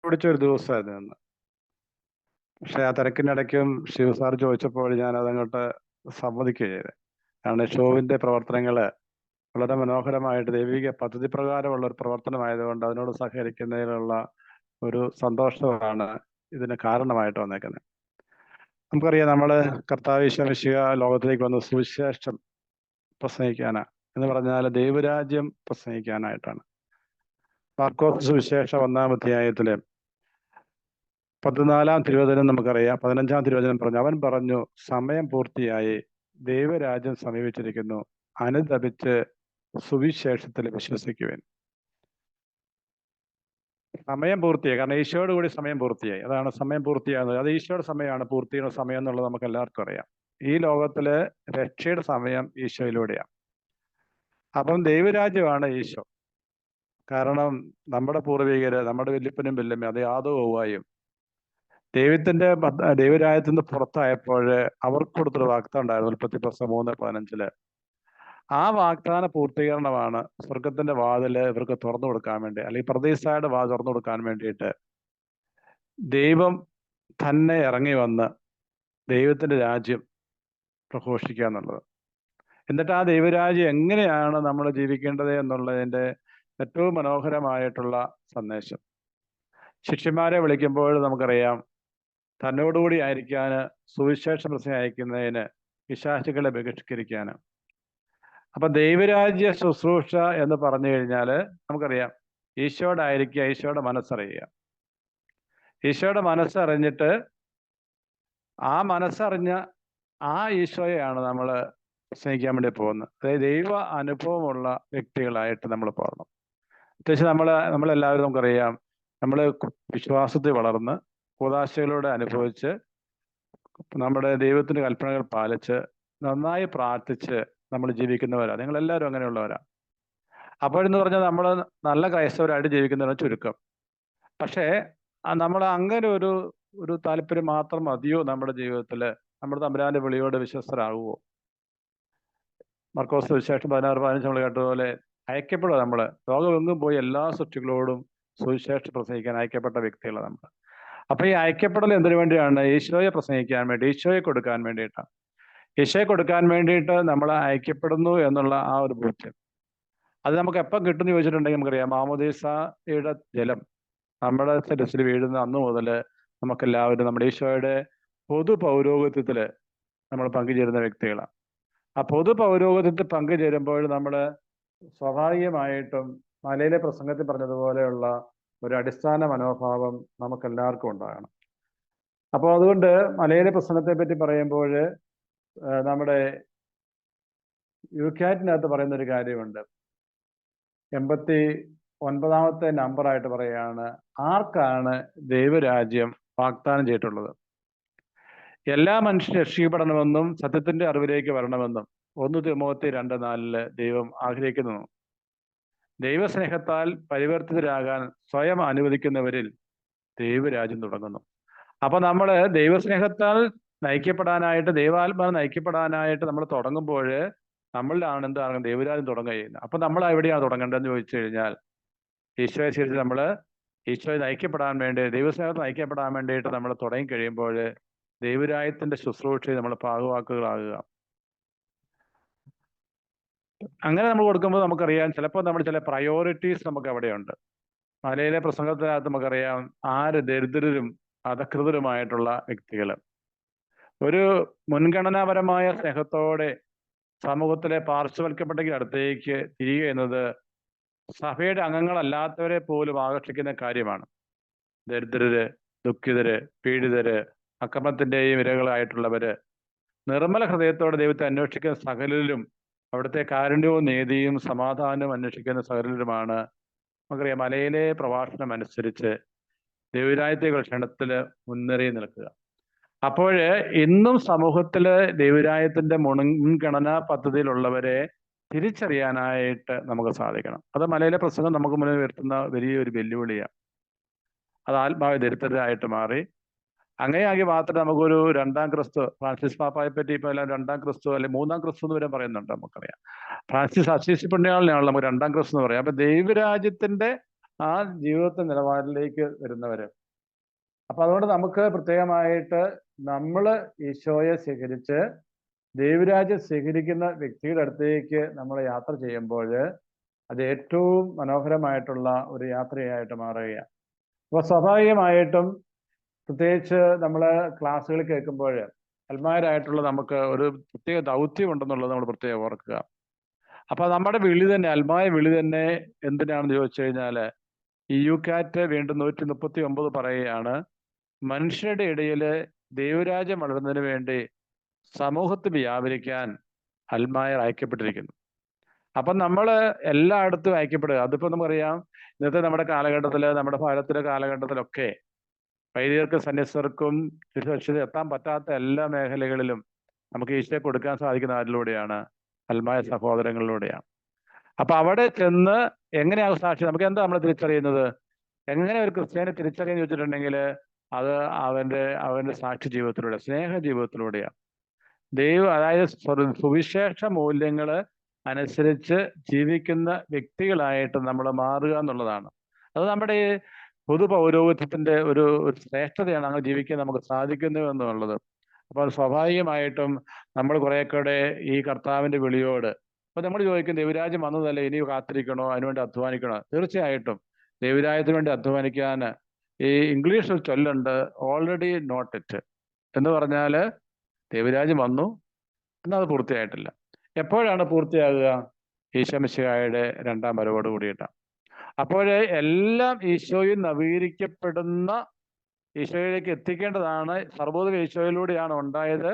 പിടിച്ച ഒരു ദിവസമായിരുന്നു അന്ന്. പക്ഷെ ആ തിരക്കിനിടയ്ക്കും ശിവ സാർ ചോദിച്ചപ്പോൾ ഞാൻ അതങ്ങോട്ട് സമ്മതിക്കുകയും ചെയ്തത്. കാരണം ഷോവിന്റെ പ്രവർത്തനങ്ങള് വളരെ മനോഹരമായിട്ട് ദൈവിക പദ്ധതി പ്രകാരമുള്ള ഒരു പ്രവർത്തനമായതുകൊണ്ട് അതിനോട് സഹകരിക്കുന്നതിനുള്ള ഒരു സന്തോഷമാണ് ഇതിന് കാരണമായിട്ട് വന്നേക്കുന്നത്. നമുക്കറിയാം, നമ്മള് കർത്താവ് ഈശോ മിശിഹ ലോകത്തിലേക്ക് വന്ന സുവിശേഷം പ്രസംഗിക്കാനാ എന്ന് പറഞ്ഞാൽ ദൈവരാജ്യം പ്രസംഗിക്കാനായിട്ടാണ്. മാർക്കോസ് സുവിശേഷം 1-ാം അധ്യായത്തില് 14-ാം തിരുവചനം നമുക്കറിയാം. 15-ാം തിരുവചനം പറഞ്ഞു, അവൻ പറഞ്ഞു, സമയം പൂർത്തിയായി, ദൈവരാജ്യം സമീപിച്ചിരിക്കുന്നു, അനുതപിച്ച് സുവിശേഷത്തിൽ വിശ്വസിക്കുവാൻ. സമയം പൂർത്തിയായി, കാരണം ഈശോയോട് കൂടി സമയം പൂർത്തിയായി. അതാണ് സമയം പൂർത്തിയാകുന്നത്. അത് ഈശോയുടെ സമയമാണ്, പൂർത്തിയുടെ സമയം എന്നുള്ളത് നമുക്ക് എല്ലാവർക്കും അറിയാം. ഈ ലോകത്തില് രക്ഷയുടെ സമയം ഈശോയിലൂടെയാണ്. അപ്പം ദൈവരാജ്യമാണ് ഈശോ. കാരണം നമ്മുടെ പൂർവികര്, നമ്മുടെ വല്യപ്പനും വല്യമ്മ, അത് യാദവും ദൈവരാജ്യത്തിൽ നിന്ന് പുറത്തായപ്പോൾ അവർക്ക് കൊടുത്തൊരു വാഗ്ദാനം ഉണ്ടായിരുന്നു. 3:15 ആ വാഗ്ദാന പൂർത്തീകരണമാണ് സ്വർഗത്തിന്റെ വാതില് ഇവർക്ക് തുറന്നു കൊടുക്കാൻ വേണ്ടി, അല്ലെങ്കിൽ പ്രതീക്ഷയുടെ വാതിൽ തുറന്നു കൊടുക്കാൻ വേണ്ടിയിട്ട് ദൈവം തന്നെ ഇറങ്ങി വന്ന് ദൈവത്തിന്റെ രാജ്യം പ്രഘോഷിക്കുക എന്നുള്ളത്. എന്നിട്ട് ആ ദൈവരാജ്യം എങ്ങനെയാണ് നമ്മൾ ജീവിക്കേണ്ടത് എന്നുള്ളതിന്റെ ഏറ്റവും മനോഹരമായിട്ടുള്ള സന്ദേശം. ശിഷ്യന്മാരെ വിളിക്കുമ്പോൾ നമുക്കറിയാം, തന്നോടുകൂടി ആയിരിക്കാൻ സുവിശേഷ പ്രസംഗം അയക്കുന്നതിന് പിശാചുക്കളെ ബഹിഷ്കരിക്കാൻ. അപ്പൊ ദൈവരാജ്യ ശുശ്രൂഷ എന്ന് പറഞ്ഞു കഴിഞ്ഞാൽ നമുക്കറിയാം, ഈശോയുടെ ആയിരിക്കുക, ഈശോയുടെ മനസ്സറിയുക. ഈശോയുടെ മനസ്സറിഞ്ഞിട്ട് ആ മനസ്സറിഞ്ഞ ആ ഈശോയെയാണ് നമ്മൾ സ്നേഹിക്കാൻ വേണ്ടി പോകുന്നത്. അതായത് ദൈവ അനുഭവമുള്ള വ്യക്തികളായിട്ട് നമ്മൾ പോകണം. പ്രത്യേകിച്ച് നമ്മളെല്ലാവരും നമുക്കറിയാം, നമ്മൾ വിശ്വാസത്തിൽ വളർന്ന് കൂദാശകളിലൂടെ അനുഭവിച്ച് നമ്മുടെ ദൈവത്തിന്റെ കൽപ്പനകൾ പാലിച്ച് നന്നായി പ്രാർത്ഥിച്ച് നമ്മൾ ജീവിക്കുന്നവരാണ്. നിങ്ങളെല്ലാവരും അങ്ങനെയുള്ളവരാ. അപ്പോഴെന്ന് പറഞ്ഞാൽ നമ്മൾ നല്ല ക്രൈസ്തവരായിട്ട് ജീവിക്കുന്നവരാണ് ചുരുക്കം. പക്ഷേ നമ്മൾ അങ്ങനെ ഒരു താല്പര്യം മാത്രം മതിയോ നമ്മുടെ ജീവിതത്തിൽ? നമ്മുടെ തമ്പുരാന്റെ വിളിയോട് വിശ്വസ്തരാകുവോ? മർക്കോസ് സുവിശേഷം 16-15 നമ്മൾ കേട്ടതുപോലെ അയക്കപ്പെടുക. നമ്മൾ ലോകമെങ്ങും പോയി എല്ലാ സൃഷ്ടികളോടും സുവിശേഷം പ്രസംഗിക്കാൻ അയക്കപ്പെട്ട വ്യക്തികളാണ് നമ്മൾ. അപ്പൊ ഈ അയക്കപ്പെടൽ എന്തിനു വേണ്ടിയാണ്? ഈശോയെ പ്രസംഗിക്കാൻ വേണ്ടി, ഈശോയെ കൊടുക്കാൻ വേണ്ടിയിട്ടാണ്. ഈശോയെ കൊടുക്കാൻ വേണ്ടിയിട്ട് നമ്മൾ അയക്കപ്പെടുന്നു എന്നുള്ള ആ ഒരു ബോധ്യം അത് നമുക്ക് എപ്പം കിട്ടുമെന്ന് ചോദിച്ചിട്ടുണ്ടെങ്കിൽ നമുക്കറിയാം, മാമോദീസയുടെ ജലം നമ്മുടെ ശിരസിൽ വീഴുന്ന അന്ന് മുതൽ നമുക്കെല്ലാവരും നമ്മുടെ ഈശോയുടെ പൊതു പൗരോഹിത്യത്തിൽ നമ്മൾ പങ്കുചേരുന്ന വ്യക്തികളാണ്. ആ പൊതു പൗരോഹിത്യത്തിൽ പങ്കുചേരുമ്പോൾ നമ്മൾ സ്വാഭാവികമായിട്ടും മലയിലെ പ്രസംഗത്തിൽ പറഞ്ഞതുപോലെയുള്ള ഒരു അടിസ്ഥാന മനോഭാവം നമുക്കെല്ലാവർക്കും ഉണ്ടാകണം. അപ്പോൾ അതുകൊണ്ട് മലയിലെ പ്രസംഗത്തെ പറ്റി പറയുമ്പോൾ നമ്മുടെ യുക്യാറ്റിനകത്ത് പറയുന്ന ഒരു കാര്യമുണ്ട്. 89-ാമത്തെ നമ്പറായിട്ട് പറയുകയാണ്, ആർക്കാണ് ദൈവരാജ്യം വാഗ്ദാനം ചെയ്തിട്ടുള്ളത്? എല്ലാ മനുഷ്യരും രക്ഷിക്കപ്പെടണമെന്നും സത്യത്തിന്റെ അറിവിലേക്ക് വരണമെന്നും 1 തിമോത്തി 2:4 ദൈവം ആഗ്രഹിക്കുന്നു. ദൈവസ്നേഹത്താൽ പരിവർത്തിതരാകാൻ സ്വയം അനുവദിക്കുന്നവരിൽ ദൈവരാജ്യം തുടങ്ങുന്നു. അപ്പൊ നമ്മൾ ദൈവസ്നേഹത്താൽ നയിക്കപ്പെടാനായിട്ട്, ദൈവാത്മാവ് നയിക്കപ്പെടാനായിട്ട് നമ്മൾ തുടങ്ങുമ്പോൾ നമ്മളിലാണ് എന്താണ് ദൈവരാജ്യം തുടങ്ങുക ചെയ്യുന്നത്. അപ്പൊ നമ്മൾ എവിടെയാണ് തുടങ്ങേണ്ടതെന്ന് ചോദിച്ചു കഴിഞ്ഞാൽ, ഈശോയെ സ്വീകരിച്ച് നമ്മൾ ഈശോയെ നയിക്കപ്പെടാൻ വേണ്ടി, ദൈവസ്നേഹത്തിൽ നയിക്കപ്പെടാൻ വേണ്ടിയിട്ട് നമ്മൾ തുടങ്ങി കഴിയുമ്പോൾ ദൈവരാജ്യത്തിന്റെ ശുശ്രൂഷയിൽ നമ്മൾ ഭാഗവാക്കുകളാകുക. അങ്ങനെ നമ്മൾ കൊടുക്കുമ്പോൾ നമുക്കറിയാം, ചിലപ്പോൾ നമ്മൾ ചില പ്രയോറിറ്റീസ് നമുക്ക് അവിടെയുണ്ട്. മലയിലെ പ്രസംഗത്തിനകത്ത് നമുക്കറിയാം, ആര് ദരിദ്രരും അധകൃതരുമായിട്ടുള്ള വ്യക്തികൾ ഒരു മുൻഗണനാപരമായ സ്നേഹത്തോടെ സമൂഹത്തിലെ പാർശ്വവൽക്കപ്പെട്ടെങ്കിൽ അടുത്തേക്ക് തിരികെ എന്നത് സഭയുടെ അംഗങ്ങളല്ലാത്തവരെ പോലും ആകർഷിക്കുന്ന കാര്യമാണ്. ദരിദ്രര്, ദുഃഖിതര്, പീഡിതര്, അക്രമത്തിന്റെയും ഇരകളായിട്ടുള്ളവര് നിർമ്മല ഹൃദയത്തോടെ ദൈവത്തെ അന്വേഷിക്കുന്ന സകലരിലും, അവിടുത്തെ കാരുണ്യവും നീതിയും സമാധാനവും അന്വേഷിക്കുന്ന സകലരുമാണ് നമുക്കറിയാം മലയിലെ പ്രഭാഷണം അനുസരിച്ച് ദൈവരാജ്യത്തെ ക്ഷണത്തില് മുൻനിരയിൽ നിൽക്കുക. അപ്പോൾ ഇന്നും സമൂഹത്തില് ദൈവരാജ്യത്തിന്റെ മുൻഗണനാ പദ്ധതിയിലുള്ളവരെ തിരിച്ചറിയാനായിട്ട് നമുക്ക് സാധിക്കണം. അത് മലയിലെ പ്രസംഗം നമുക്ക് മുന്നിൽ വരുത്തുന്ന വലിയൊരു വെല്ലുവിളിയാണ്. അത് ആത്മാവ് ദരിദ്രരായിട്ട് മാറി. അങ്ങനെയാകി മാത്രമേ നമുക്കൊരു 2-ാം ക്രിസ്തു, ഫ്രാൻസിസ് പാപ്പായെ പറ്റി ഇപ്പൊ എല്ലാം 2-ാം ക്രിസ്തു അല്ലെങ്കിൽ 3-ാം ക്രിസ്തു എന്ന് വരെ പറയുന്നുണ്ട്. നമുക്കറിയാം ഫ്രാൻസിസ് അസീസി പുണ്യാളനെയാണല്ലോ നമുക്ക് 2-ാം ക്രിസ്തു എന്ന് പറയാം. അപ്പൊ ദൈവരാജ്യത്തിന്റെ ആ ജീവിതത്തെ നിലവാരത്തിലേക്ക് വരുന്നവര്. അപ്പൊ അതുകൊണ്ട് നമുക്ക് പ്രത്യേകമായിട്ട് നമ്മൾ ഈശോയെ സ്വീകരിച്ച് ദൈവരാജ്യം സ്വീകരിക്കുന്ന വ്യക്തിയുടെ അടുത്തേക്ക് നമ്മൾ യാത്ര ചെയ്യുമ്പോൾ അത് ഏറ്റവും മനോഹരമായിട്ടുള്ള ഒരു യാത്രയായിട്ട് മാറുകയാണ്. അപ്പോൾ സ്വാഭാവികമായിട്ടും പ്രത്യേകിച്ച് നമ്മൾ ക്ലാസ്സുകൾ കേൾക്കുമ്പോൾ അൽമാരായിട്ടുള്ള നമുക്ക് ഒരു പ്രത്യേക ദൗത്യം ഉണ്ടെന്നുള്ളത് നമ്മൾ പ്രത്യേകം ഓർക്കുക. അപ്പൊ നമ്മുടെ വിളി തന്നെ, അൽമായ വിളി തന്നെ എന്തിനാണെന്ന് ചോദിച്ചു കഴിഞ്ഞാൽ, ഈ യുകാറ്റ് വീണ്ടും 139 പറയുകയാണ്, മനുഷ്യരുടെ ഇടയിൽ ദൈവരാജ്യം വളരുന്നതിന് വേണ്ടി സമൂഹത്തിൽ വ്യാപരിക്കാൻ അൽമായർ അയക്കപ്പെട്ടിരിക്കുന്നു. അപ്പം നമ്മൾ എല്ലായിടത്തും അയക്കപ്പെടുക. അതിപ്പോ നമുക്കറിയാം, ഇന്നത്തെ നമ്മുടെ കാലഘട്ടത്തിൽ, നമ്മുടെ ഭാരതത്തിലെ കാലഘട്ടത്തിലൊക്കെ വൈദികർക്കും സന്യസ്തർക്കും ശുശ്രൂഷയിൽ എത്താൻ പറ്റാത്ത എല്ലാ മേഖലകളിലും നമുക്ക് ഈശോയെ കൊടുക്കാൻ സാധിക്കുന്ന അതിലൂടെയാണ്, അൽമായ സഹോദരങ്ങളിലൂടെയാണ്. അപ്പൊ അവിടെ ചെന്ന് എങ്ങനെയാകും സാക്ഷി? നമുക്ക് എന്താ നമ്മൾ തിരിച്ചറിയുന്നത്? എങ്ങനെ ഒരു ക്രിസ്ത്യാനി തിരിച്ചറിയെന്ന് ചോദിച്ചിട്ടുണ്ടെങ്കിൽ അത് അവന്റെ സാക്ഷി ജീവിതത്തിലൂടെ, സ്നേഹ ജീവിതത്തിലൂടെയാണ്. അതായത് സുവിശേഷ മൂല്യങ്ങൾ അനുസരിച്ച് ജീവിക്കുന്ന വ്യക്തികളായിട്ട് നമ്മൾ മാറുക എന്നുള്ളതാണ്. അത് നമ്മുടെ ഈ പൊതു പൗരോഹിത്യത്തിന്റെ ഒരു ശ്രേഷ്ഠതയാണ്, അങ്ങനെ ജീവിക്കാൻ നമുക്ക് സാധിക്കുന്നു എന്നുള്ളത്. അപ്പോൾ സ്വാഭാവികമായിട്ടും നമ്മൾ കുറേക്കൂടെ ഈ കർത്താവിന്റെ വിളിയോട്, അപ്പൊ നമ്മൾ ചോദിക്കും, ദൈവരാജ്യം വന്നതല്ലേ, ഇനി കാത്തിരിക്കണോ, അതിനുവേണ്ടി അധ്വാനിക്കണോ? തീർച്ചയായിട്ടും ദൈവരാജ്യത്തിന് വേണ്ടി അധ്വാനിക്കാൻ ഈ ഇംഗ്ലീഷ് ഒരു ചൊല്ലുണ്ട്, ഓൾറെഡി നോട്ട് ഇറ്റ് എന്ന് പറഞ്ഞാൽ ദൈവരാജ്യം വന്നു, എന്നാൽ അത് പൂർത്തിയായിട്ടില്ല. എപ്പോഴാണ് പൂർത്തിയാകുക? ഈശോ മിശിഹായുടെ രണ്ടാം വരവോട് കൂടിയിട്ടാണ്. അപ്പോൾ എല്ലാം ഈശോയിൽ നവീകരിക്കപ്പെടുന്ന, ഈശോയിലേക്ക് എത്തിക്കേണ്ടതാണ്. സർവ്വതും ഈശോയിലൂടെയാണ് ഉണ്ടായത്,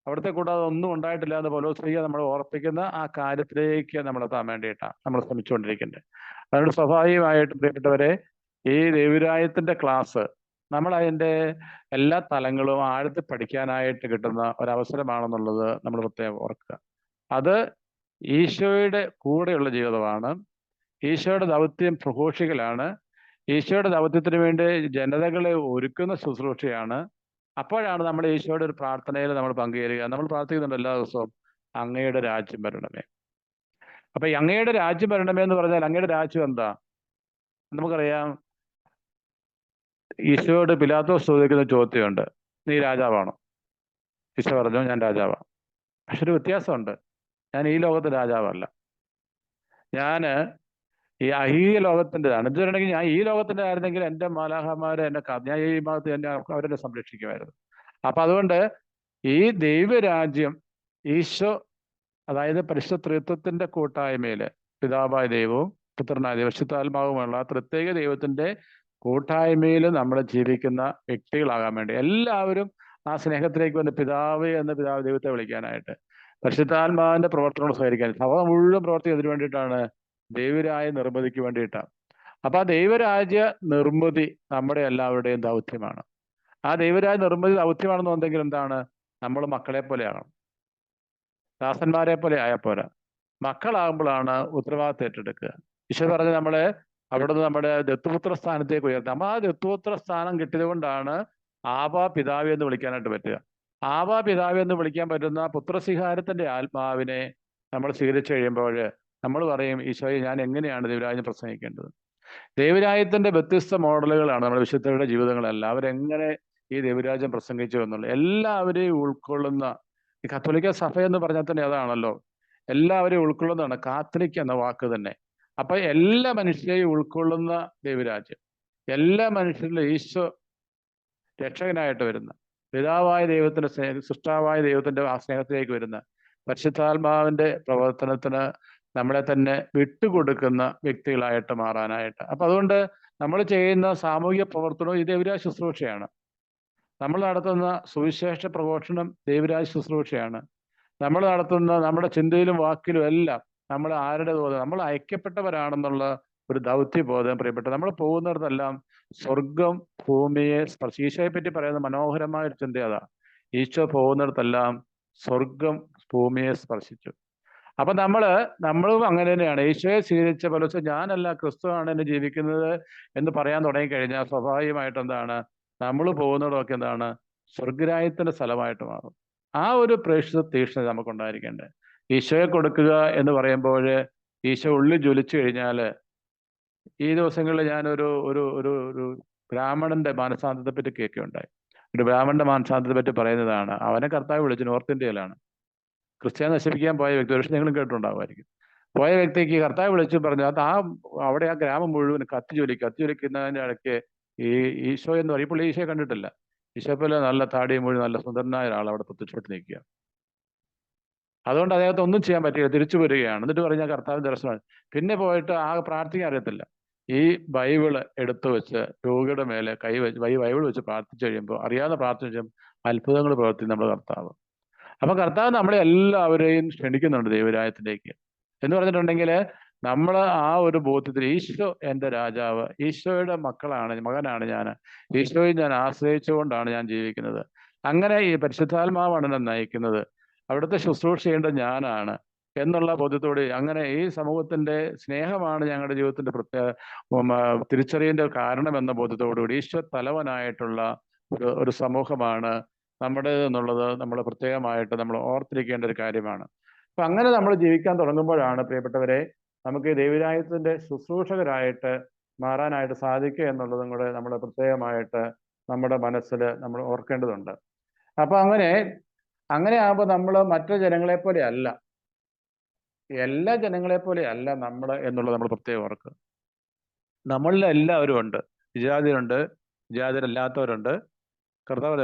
അവിടുത്തെ കൂടാതെ ഒന്നും ഉണ്ടായിട്ടില്ല എന്ന് പൗലോസ്ലീഹ നമ്മൾ ഓർപ്പിക്കുന്ന ആ കാര്യത്തിലേക്ക് നമ്മൾ എത്താൻ വേണ്ടിയിട്ടാണ് നമ്മൾ ശ്രമിച്ചുകൊണ്ടിരിക്കുന്നത്. അതുകൊണ്ട് സ്വാഭാവികമായിട്ടും പ്രിയപ്പെട്ടവരെ, ഈ ദൈവരാജ്യത്തിന്റെ ക്ലാസ് നമ്മൾ അതിൻ്റെ എല്ലാ തലങ്ങളും ആഴത്തിൽ പഠിക്കാനായിട്ട് കിട്ടുന്ന ഒരവസരമാണെന്നുള്ളത് നമ്മൾ പ്രത്യേകം ഓർക്കുക. അത് ഈശോയുടെ കൂടെയുള്ള ജീവിതമാണ്. ഈശോയുടെ ദൗത്യം പ്രഘോഷിക്കലാണ്. ഈശോയുടെ ദൗത്യത്തിന് വേണ്ടി ജനതകളെ ഒരുക്കുന്ന ശുശ്രൂഷയാണ്. അപ്പോഴാണ് നമ്മൾ ഈശോയുടെ ഒരു പ്രാർത്ഥനയിൽ നമ്മൾ പങ്കുചേരുക. നമ്മൾ പ്രാർത്ഥിക്കുന്നുണ്ട് എല്ലാ ദിവസവും, അങ്ങയുടെ രാജ്യം വരണമേ. അപ്പൊ ഈ അങ്ങയുടെ രാജ്യം വരണമേ എന്ന് പറഞ്ഞാൽ അങ്ങയുടെ രാജ്യം എന്താ? നമുക്കറിയാം, ഈശോയോട് പിലാത്തോസ് ചോദിക്കുന്ന ചോദ്യമുണ്ട്, നീ രാജാവാണോ? ഈശോ പറഞ്ഞു, ഞാൻ രാജാവാണ്. പക്ഷെ ഒരു വ്യത്യാസമുണ്ട്, ഞാൻ ഈ ലോകത്തെ രാജാവല്ല, ഞാൻ ഈ അഹീയ ലോകത്തിൻ്റെതാണ്. എന്ന് പറഞ്ഞിട്ടുണ്ടെങ്കിൽ ഞാൻ ഈ ലോകത്തിൻ്റെ ആയിരുന്നെങ്കിൽ എൻ്റെ മാലാഹമാരെ ഞാൻ ഈ ഭാഗത്ത് അവരെന്നെ സംരക്ഷിക്കുമായിരുന്നു. അപ്പൊ അതുകൊണ്ട് ഈ ദൈവരാജ്യം ഈശോ, അതായത് പരിശുദ്ധ ത്രിത്വത്തിന്റെ കൂട്ടായ്മയില്, പിതാവായ ദൈവവും പുത്രനായ ദൈവം പരിശുദ്ധാത്മാവുമുള്ള പ്രത്യേക ദൈവത്തിന്റെ കൂട്ടായ്മയിൽ നമ്മൾ ജീവിക്കുന്ന വ്യക്തികളാകാൻ വേണ്ടി എല്ലാവരും ആ സ്നേഹത്തിലേക്ക് വന്ന് പിതാവ് എന്ന പിതാവ് ദൈവത്തെ വിളിക്കാനായിട്ട്, പരിശുദ്ധാത്മാവിന്റെ പ്രവർത്തനങ്ങൾ സഹകരിക്കാൻ, സഭ മുഴുവൻ പ്രവർത്തിക്കുന്നതിന് വേണ്ടിയിട്ടാണ്, ദൈവരായ നിർമ്മിതിക്ക് വേണ്ടിയിട്ടാണ്. അപ്പൊ ആ ദൈവരാജ്യ നിർമ്മിതി നമ്മുടെ എല്ലാവരുടെയും ദൗത്യമാണ്. ആ ദൈവരാജ്യ നിർമ്മിതി ദൗത്യമാണെന്നുണ്ടെങ്കിൽ എന്താണ്? നമ്മൾ മക്കളെ പോലെയാകണം, ദാസന്മാരെ പോലെ ആയാൽ പോരാ. മക്കളാകുമ്പോഴാണ് ഉത്തരവാദിത്തം ഏറ്റെടുക്കുക. ഈശോ പറഞ്ഞ് നമ്മളെ അവിടുന്ന് നമ്മുടെ ദത്തുപുത്ര സ്ഥാനത്തേക്ക് ഉയർത്തുക. നമ്മൾ ആ ദത്തുപുത്ര സ്ഥാനം കിട്ടിയത് കൊണ്ടാണ് ആബാ പിതാവി എന്ന് വിളിക്കാനായിട്ട് പറ്റുക. ആബാ പിതാവി എന്ന് വിളിക്കാൻ പറ്റുന്ന പുത്രസ്വീകാരത്തിന്റെ ആത്മാവിനെ നമ്മൾ സ്വീകരിച്ചു കഴിയുമ്പോൾ നമ്മൾ പറയും, ഈശോയെ, ഞാൻ എങ്ങനെയാണ് ദൈവരാജ്യം പ്രസംഗിക്കേണ്ടത്? ദൈവരാജ്യത്തിന്റെ വ്യത്യസ്ത മോഡലുകളാണ് നമ്മുടെ വിശുദ്ധരുടെ ജീവിതങ്ങളെല്ലാം. അവരെങ്ങനെ ഈ ദൈവരാജ്യം പ്രസംഗിച്ചു എന്നുള്ളത് എല്ലാവരെയും ഉൾക്കൊള്ളുന്ന, ഈ കത്തോലിക്ക സഭ എന്ന് പറഞ്ഞാൽ തന്നെ അതാണല്ലോ, എല്ലാവരെയും ഉൾക്കൊള്ളുന്നതാണ് കാത്തലിക് എന്ന വാക്ക് തന്നെ. അപ്പൊ എല്ലാ മനുഷ്യരെയും ഉൾക്കൊള്ളുന്ന ദൈവരാജ്യം, എല്ലാ മനുഷ്യരിലും ഈശോ രക്ഷകനായിട്ട് വരുന്ന, പിതാവായ ദൈവത്തിന്റെ സൃഷ്ടാവായ ദൈവത്തിന്റെ ആ സ്നേഹത്തിലേക്ക് വരുന്ന, പരിശുദ്ധാത്മാവിന്റെ പ്രവർത്തനത്തിന് നമ്മളെ തന്നെ വിട്ടുകൊടുക്കുന്ന വ്യക്തികളായിട്ട് മാറാനായിട്ട്. അപ്പൊ അതുകൊണ്ട് നമ്മൾ ചെയ്യുന്ന സാമൂഹിക പ്രവർത്തനവും ഈ ദൈവരാജ്യ ശുശ്രൂഷയാണ്. നമ്മൾ നടത്തുന്ന സുവിശേഷ പ്രഘോഷണം ദൈവരാജ്യ ശുശ്രൂഷയാണ്. നമ്മൾ നടത്തുന്ന നമ്മുടെ ചിന്തയിലും വാക്കിലും എല്ലാം നമ്മൾ ആരുടെ ബോധം, നമ്മൾ അയക്കപ്പെട്ടവരാണെന്നുള്ള ഒരു ദൗത്യബോധം. പ്രിയപ്പെട്ട, നമ്മൾ പോകുന്നിടത്തെല്ലാം സ്വർഗം ഭൂമിയെ ഈശോയെ പറ്റി പറയുന്ന മനോഹരമായ ഒരു ചിന്ത അതാ. ഈശോ പോകുന്നിടത്തെല്ലാം സ്വർഗം ഭൂമിയെ സ്പർശിച്ചു. അപ്പൊ നമ്മളും അങ്ങനെ തന്നെയാണ്. ഈശോയെ സ്വീകരിച്ച പോലെ ഞാനല്ല, ക്രിസ്തുവാണ് എന്നെ ജീവിക്കുന്നത് എന്ന് പറയാൻ തുടങ്ങിക്കഴിഞ്ഞാൽ സ്വാഭാവികമായിട്ട് എന്താണ്, നമ്മൾ പോകുന്നിടമൊക്കെ എന്താണ്, സ്വർഗരാജ്യത്തിന്റെ സ്ഥലമായിട്ട് മാറും. ആ ഒരു പ്രേക്ഷിത തീക്ഷ്ണത നമുക്കുണ്ടായിരിക്കേണ്ടത്. ഈശോയെ കൊടുക്കുക എന്ന് പറയുമ്പോൾ ഈശോ ഉള്ളിൽ ജ്വലിച്ചു കഴിഞ്ഞാൽ ഈ ദിവസങ്ങളിൽ ഞാനൊരു ഒരു ഒരു ഒരു ബ്രാഹ്മണന്റെ മാനസാന്തരത്തെ പറ്റി കേൾക്കുകയുണ്ടായി. ഒരു ബ്രാഹ്മണന്റെ മാനസാന്തരത്തെ പറ്റി പറയുന്നതാണ്, അവനെ കർത്താവ് വിളിച്ചു, നോർത്ത് ഇന്ത്യയിലാണ്, ക്രിസ്ത്യാനി നശിപ്പിക്കാൻ പോയ വ്യക്തി, പക്ഷെ നിങ്ങളും കേട്ടിട്ടുണ്ടാവുമായിരിക്കും. പോയ വ്യക്തിക്ക് കർത്താവ് വിളിച്ചു പറഞ്ഞു, അത് അവിടെ ആ ഗ്രാമം മുഴുവൻ കത്തിജ്വലിക്കുന്നതിന്റെ ഇടയ്ക്ക് ഈ ഈശോ എന്ന് പറയും, ഇപ്പോൾ ഈശോയെ കണ്ടിട്ടില്ല, ഈശോ പോലെ നല്ല താടിയും മുഴുവൻ നല്ല സുന്ദരനായ ഒരാൾ അവിടെ പ്രത്യക്ഷപ്പെട്ട് നിൽക്കുക. അതുകൊണ്ട് അദ്ദേഹത്തെ ഒന്നും ചെയ്യാൻ പറ്റില്ല, തിരിച്ചു വരികയാണ്. എന്നിട്ട് പറഞ്ഞാൽ കർത്താവിന്റെ ദർശനമാണ്. പിന്നെ പോയിട്ട് ആ പ്രാർത്ഥിക്കാൻ അറിയത്തില്ല. ഈ ബൈബിള് എടുത്തു വെച്ച് രോഗിയുടെ മേലെ കൈ വെച്ച് ബൈബിൾ വെച്ച് പ്രാർത്ഥിച്ചു കഴിയുമ്പോൾ, അറിയാതെ പ്രാർത്ഥിച്ചും അത്ഭുതങ്ങൾ പ്രവർത്തി നമ്മുടെ കർത്താവ്. അപ്പൊ കർത്താവ് നമ്മളെ എല്ലാവരെയും ക്ഷണിക്കുന്നുണ്ട് ദൈവരാജ്യത്തിലേക്ക്. എന്ന് പറഞ്ഞിട്ടുണ്ടെങ്കിൽ നമ്മൾ ആ ഒരു ബോധ്യത്തിൽ ഈശോ എൻ്റെ രാജാവ്, ഈശോയുടെ മകനാണ് ഞാൻ, ഈശോയെ ഞാൻ ആശ്രയിച്ചുകൊണ്ടാണ് ഞാൻ ജീവിക്കുന്നത്. അങ്ങനെ ഈ പരിശുദ്ധാത്മാവാണ് എന്നെ നയിക്കുന്നത്, അവിടുത്തെ ശുശ്രൂഷ ചെയ്യേണ്ടത് ഞാനാണ് എന്നുള്ള ബോധ്യത്തോടെ, അങ്ങനെ ഈ സമൂഹത്തിന്റെ സ്നേഹമാണ് ഞങ്ങളുടെ ജീവിതത്തിന്റെ തിരിച്ചറിയേണ്ട കാരണം എന്ന ബോധ്യത്തോടുകൂടി ഈശോ തലവനായിട്ടുള്ള ഒരു സമൂഹമാണ് നമ്മുടേത് എന്നുള്ളത് നമ്മൾ പ്രത്യേകമായിട്ട് നമ്മൾ ഓർത്തിരിക്കേണ്ട ഒരു കാര്യമാണ്. അപ്പൊ അങ്ങനെ നമ്മൾ ജീവിക്കാൻ തുടങ്ങുമ്പോഴാണ് പ്രിയപ്പെട്ടവരെ നമുക്ക് ദൈവരാജ്യത്തിന്റെ ശുശ്രൂഷകരായിട്ട് മാറാനായിട്ട് സാധിക്കുക എന്നുള്ളതും കൂടെ നമ്മൾ പ്രത്യേകമായിട്ട് നമ്മുടെ മനസ്സിൽ നമ്മൾ ഓർക്കേണ്ടതുണ്ട്. അപ്പൊ അങ്ങനെ ആകുമ്പോൾ നമ്മൾ മറ്റു ജനങ്ങളെ പോലെ അല്ല, എല്ലാ ജനങ്ങളെ പോലെ അല്ല നമ്മൾ എന്നുള്ളത് നമ്മൾ പ്രത്യേകം ഓർക്കുക. നമ്മളിൽ എല്ലാവരും ഉണ്ട്, വിജാതിരുണ്ട്, വിജാതിരല്ലാത്തവരുണ്ട്. കർത്താവ്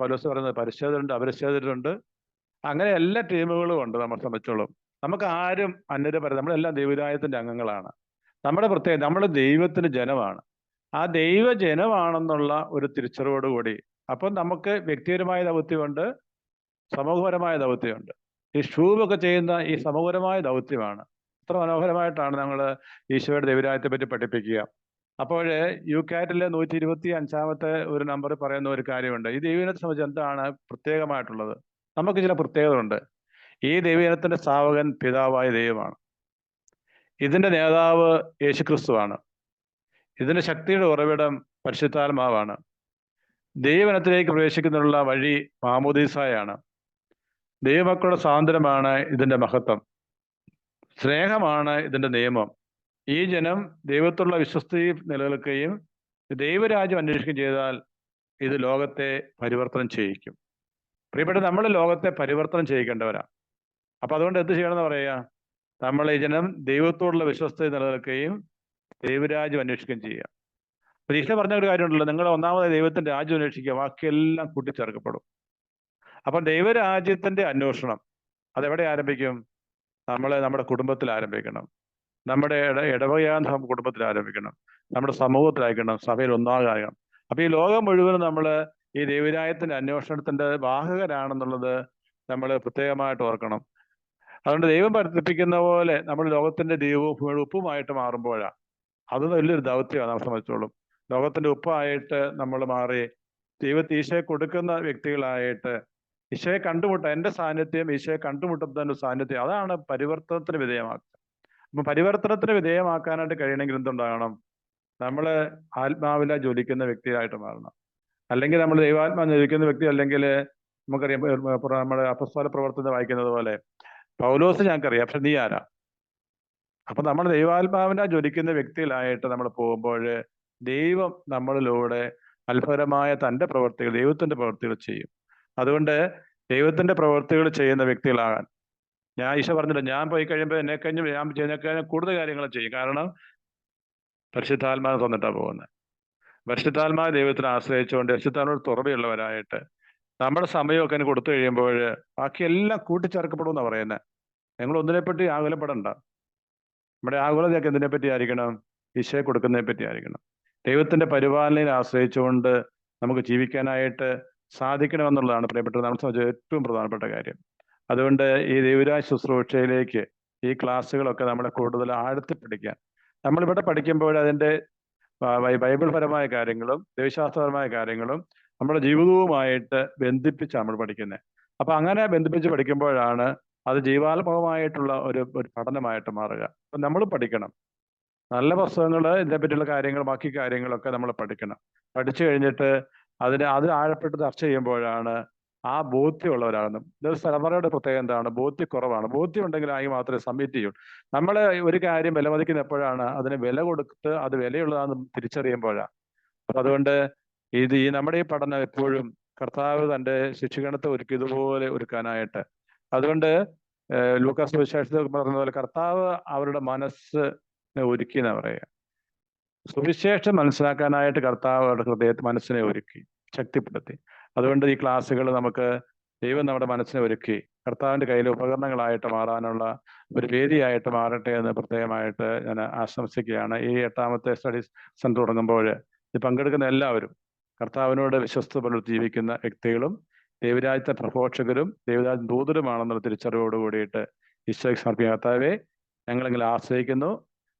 പൗലോസ് പറയുന്നത് പരിശോധനയുണ്ട്, അപരിശോധനയുണ്ട്, അങ്ങനെ എല്ലാ ടീമുകളും ഉണ്ട് നമ്മളെ സംബന്ധിച്ചോളം. നമുക്ക് ആരും അന്യരെ പറയാം, നമ്മളെല്ലാം ദൈവരാജ്യത്തിന്റെ അംഗങ്ങളാണ്. നമ്മുടെ പ്രത്യേകത, നമ്മൾ ദൈവത്തിന് ജനമാണ്. ആ ദൈവജനമാണെന്നുള്ള ഒരു തിരിച്ചറിവോടുകൂടി അപ്പം നമുക്ക് വ്യക്തിപരമായ ദൗത്യമുണ്ട്, സമൂഹപരമായ ദൗത്യമുണ്ട്. ഈ ഷൂബൊക്കെ ചെയ്യുന്ന ഈ സമൂഹപരമായ ദൗത്യമാണ്. അത്ര മനോഹരമായിട്ടാണ് നമ്മൾ ഈശോയുടെ ദൈവരാജ്യത്തെ പറ്റി പഠിപ്പിക്കുക. അപ്പോൾ യുകാറ്റിലെ 125 ഒരു നമ്പർ പറയുന്ന ഒരു കാര്യമുണ്ട്. ഈ ദൈവജനത്തെ സംബന്ധിച്ച് എന്താണ് പ്രത്യേകമായിട്ടുള്ളത്? നമുക്ക് ചില പ്രത്യേകതകളുണ്ട്. ഈ ദൈവജനത്തിന്റെ സ്ഥാപകൻ പിതാവായ ദൈവമാണ്. ഇതിന്റെ നേതാവ് യേശുക്രിസ്തുവാണ്. ഇതിന്റെ ശക്തിയുടെ ഉറവിടം പരിശുദ്ധാത്മാവാണ്. ദൈവജനത്തിലേക്ക് പ്രവേശിക്കുന്നതിനുള്ള വഴി മാമോദീസായാണ്. ദൈവമക്കളുടെ സ്വാതന്ത്ര്യമാണ് ഇതിന്റെ മഹത്വം. സ്നേഹമാണ് ഇതിന്റെ നിയമം. ഈ ജനം ദൈവത്തോടുള്ള വിശ്വസ്തി നിലനിൽക്കുകയും ദൈവരാജ്യം അന്വേഷിക്കുകയും ചെയ്താൽ ഇത് ലോകത്തെ പരിവർത്തനം ചെയ്യിക്കും. പ്രിയപ്പെട്ട, നമ്മൾ ലോകത്തെ പരിവർത്തനം ചെയ്യിക്കേണ്ടവരാ. അപ്പൊ അതുകൊണ്ട് എന്ത് ചെയ്യണമെന്ന് പറയുക? നമ്മൾ ഈ ജനം ദൈവത്തോടുള്ള വിശ്വസ്തത നിലനിൽക്കുകയും ദൈവരാജ്യം അന്വേഷിക്കുകയും ചെയ്യുക. പരീക്ഷ പറഞ്ഞ ഒരു കാര്യമുണ്ടല്ലോ, നിങ്ങൾ ഒന്നാമതായി ദൈവത്തിന്റെ രാജ്യം അന്വേഷിക്കുക, ബാക്കിയെല്ലാം കൂട്ടിച്ചേർക്കപ്പെടും. അപ്പം ദൈവരാജ്യത്തിന്റെ അന്വേഷണം അതെവിടെ ആരംഭിക്കും? നമ്മുടെ കുടുംബത്തിൽ ആരംഭിക്കണം, നമ്മുടെ ഇടവകയാന്ത കുടുംബത്തിൽ ആരംഭിക്കണം, നമ്മുടെ സമൂഹത്തിലായിരിക്കണം, സഭയിൽ ഒന്നാകാകണം. അപ്പൊ ഈ ലോകം മുഴുവനും നമ്മൾ ഈ ദൈവരാജ്യത്തിന്റെ അന്വേഷണത്തിന്റെ വാഹകരാണെന്നുള്ളത് നമ്മൾ പ്രത്യേകമായിട്ട് ഓർക്കണം. അതുകൊണ്ട് ദൈവം പഠിപ്പിക്കുന്ന പോലെ നമ്മൾ ലോകത്തിന്റെ ദൈവവും ഉപ്പുമായിട്ട് മാറുമ്പോഴാണ് അത് വലിയൊരു ദൗത്യമാണ് നമ്മളെ സംബന്ധിച്ചോളും. ലോകത്തിന്റെ ഉപ്പായിട്ട് നമ്മൾ മാറി ഈശോയെ കൊടുക്കുന്ന വ്യക്തികളായിട്ട് ഈശോയെ കണ്ടുമുട്ടാൻ, എൻ്റെ സാന്നിധ്യം ഈശോയെ കണ്ടുമുട്ടുന്ന ഒരു സാന്നിധ്യം, അതാണ് പരിവർത്തനത്തിന് വിധേയമാക്കുക. അപ്പൊ പരിവർത്തനത്തിന് വിധേയമാക്കാനായിട്ട് കഴിയണമെങ്കിൽ എന്തുണ്ടാകണം? നമ്മൾ ആത്മാവില ജ്വലിക്കുന്ന വ്യക്തിയായിട്ട് മാറണം. അല്ലെങ്കിൽ നമ്മൾ ദൈവാത്മാ ജ്വലിക്കുന്ന വ്യക്തി, അല്ലെങ്കിൽ നമുക്കറിയാം നമ്മുടെ അപ്പസ്തോല പ്രവർത്തനം വായിക്കുന്നത് പോലെ പൗലോസ് ഞങ്ങൾക്കറിയാം, പക്ഷെ നീ ആരാ? അപ്പൊ നമ്മൾ ദൈവാത്മാവിനെ ജ്വലിക്കുന്ന വ്യക്തികളായിട്ട് നമ്മൾ പോകുമ്പോൾ ദൈവം നമ്മളിലൂടെ അത്ഭുതമായ തൻ്റെ പ്രവർത്തികൾ, ദൈവത്തിന്റെ പ്രവർത്തികൾ ചെയ്യും. അതുകൊണ്ട് ദൈവത്തിന്റെ പ്രവർത്തികൾ ചെയ്യുന്ന വ്യക്തികളാകാൻ ഈശോ പറഞ്ഞില്ല, ഞാൻ പോയി കഴിയുമ്പോൾ ഞാൻ ചെയ്യുന്നതിനേക്കാൾ കൂടുതൽ കാര്യങ്ങൾ ചെയ്യും. കാരണം പരിശുദ്ധാത്മാവ് തന്നിട്ടാണ് പോകുന്നത്. പരിശുദ്ധാത്മാവ് ദൈവത്തിനെ ആശ്രയിച്ചുകൊണ്ട് പരിശുദ്ധാത്മാവ് തുറവിയുള്ളവരായിട്ട് നമ്മുടെ സമയമൊക്കെ കൊടുത്തു കഴിയുമ്പോൾ ബാക്കിയെല്ലാം കൂട്ടിച്ചേർക്കപ്പെടുമെന്നാണ് പറയുന്നത്. നിങ്ങൾ ഒന്നിനെപ്പറ്റി ആകുലപ്പെടണ്ട. നമ്മുടെ ആകുലതയൊക്കെ എന്തിനെ പറ്റി ആയിരിക്കണം? ഈശോയെ കൊടുക്കുന്നതിനെ പറ്റി ആയിരിക്കണം. ദൈവത്തിന്റെ പരിപാലനയെ ആശ്രയിച്ചുകൊണ്ട് നമുക്ക് ജീവിക്കാനായിട്ട് സാധിക്കണമെന്നുള്ളതാണ് പ്രിയപ്പെട്ടത് നമ്മളെ സംബന്ധിച്ച് ഏറ്റവും പ്രധാനപ്പെട്ട കാര്യം. അതുകൊണ്ട് ഈ ദൈവരാജ്യ ശുശ്രൂഷയിലേക്ക് ഈ ക്ലാസ്സുകളൊക്കെ നമ്മളെ കൂടുതൽ ആഴത്തിൽ പഠിക്കാൻ, നമ്മളിവിടെ പഠിക്കുമ്പോൾ അതിൻ്റെ ബൈബിൾ പരമായ കാര്യങ്ങളും ദൈവശാസ്ത്രപരമായ കാര്യങ്ങളും നമ്മുടെ ജീവിതവുമായിട്ട് ബന്ധിപ്പിച്ചാണ് നമ്മൾ പഠിക്കുന്നത്. അപ്പൊ അങ്ങനെ ബന്ധിപ്പിച്ച് പഠിക്കുമ്പോഴാണ് അത് ജീവാത്മകമായിട്ടുള്ള ഒരു പഠനമായിട്ട് മാറുക. അപ്പൊ നമ്മൾ പഠിക്കണം, നല്ല പുസ്തകങ്ങൾ, ഇതിനെപ്പറ്റിയുള്ള കാര്യങ്ങൾ, ബാക്കി കാര്യങ്ങളൊക്കെ നമ്മൾ പഠിക്കണം. പഠിച്ചു കഴിഞ്ഞിട്ട് അത് ആഴപ്പെട്ട് ചർച്ച ചെയ്യുമ്പോഴാണ് ആ ബോധ്യമുള്ളവരാകുന്നു. ഇത് തലമുറയുടെ പ്രത്യേകത എന്താണ്? ബോധ്യക്കുറവാണ്. ബോധ്യം ഉണ്ടെങ്കിൽ ആയി മാത്രമേ സബ്മിറ്റ് ചെയ്യൂ. നമ്മൾ ഒരു കാര്യം വിലമതിക്കുന്ന എപ്പോഴാണ്? അതിന് വില കൊടുത്ത് അത് വിലയുള്ളതാണെന്ന് തിരിച്ചറിയുമ്പോഴാണ്. അപ്പൊ അതുകൊണ്ട് ഈ നമ്മുടെ ഈ പഠനം എപ്പോഴും കർത്താവ് തന്റെ ശിക്ഷഗണത്തെ ഒരുക്കിയതുപോലെ ഒരുക്കാനായിട്ട്. അതുകൊണ്ട് ലൂക്കാസ് സുവിശേഷത്തിൽ പറഞ്ഞ പോലെ കർത്താവ് അവരുടെ മനസ്സ് ഒരുക്കി എന്നാ പറയുക. സുവിശേഷം മനസ്സിലാക്കാനായിട്ട് കർത്താവ് അവരുടെ മനസ്സിനെ ഒരുക്കി, ശക്തിപ്പെടുത്തി. അതുകൊണ്ട് ഈ ക്ലാസ്സുകൾ നമുക്ക് ദൈവം നമ്മുടെ മനസ്സിനെ ഒരുക്കി കർത്താവിന്റെ കയ്യിൽ ഉപകരണങ്ങളായിട്ട് മാറാനുള്ള ഒരു വേദിയായിട്ട് മാറട്ടെ എന്ന് പ്രത്യേകമായിട്ട് ഞാൻ ആശംസിക്കുകയാണ്. ഈ 8ാമത്തെ സ്റ്റഡീസ് സെന്റർ തുടങ്ങുമ്പോൾ ഇത് പങ്കെടുക്കുന്ന എല്ലാവരും കർത്താവിനോട് വിശ്വസ്ത പുലർത്തി ജീവിക്കുന്ന വ്യക്തികളും ദൈവരാജ്യത്തെ പ്രഘോഷകരും ദൈവരാജ്യ ദൂതരുമാണെന്നുള്ള തിരിച്ചറിവോട് കൂടിയിട്ട് ഈശോയ്ക്ക് സമർപ്പിക്കുന്ന കർത്താവെ, ഞങ്ങളെങ്കിൽ ആശ്രയിക്കുന്നു.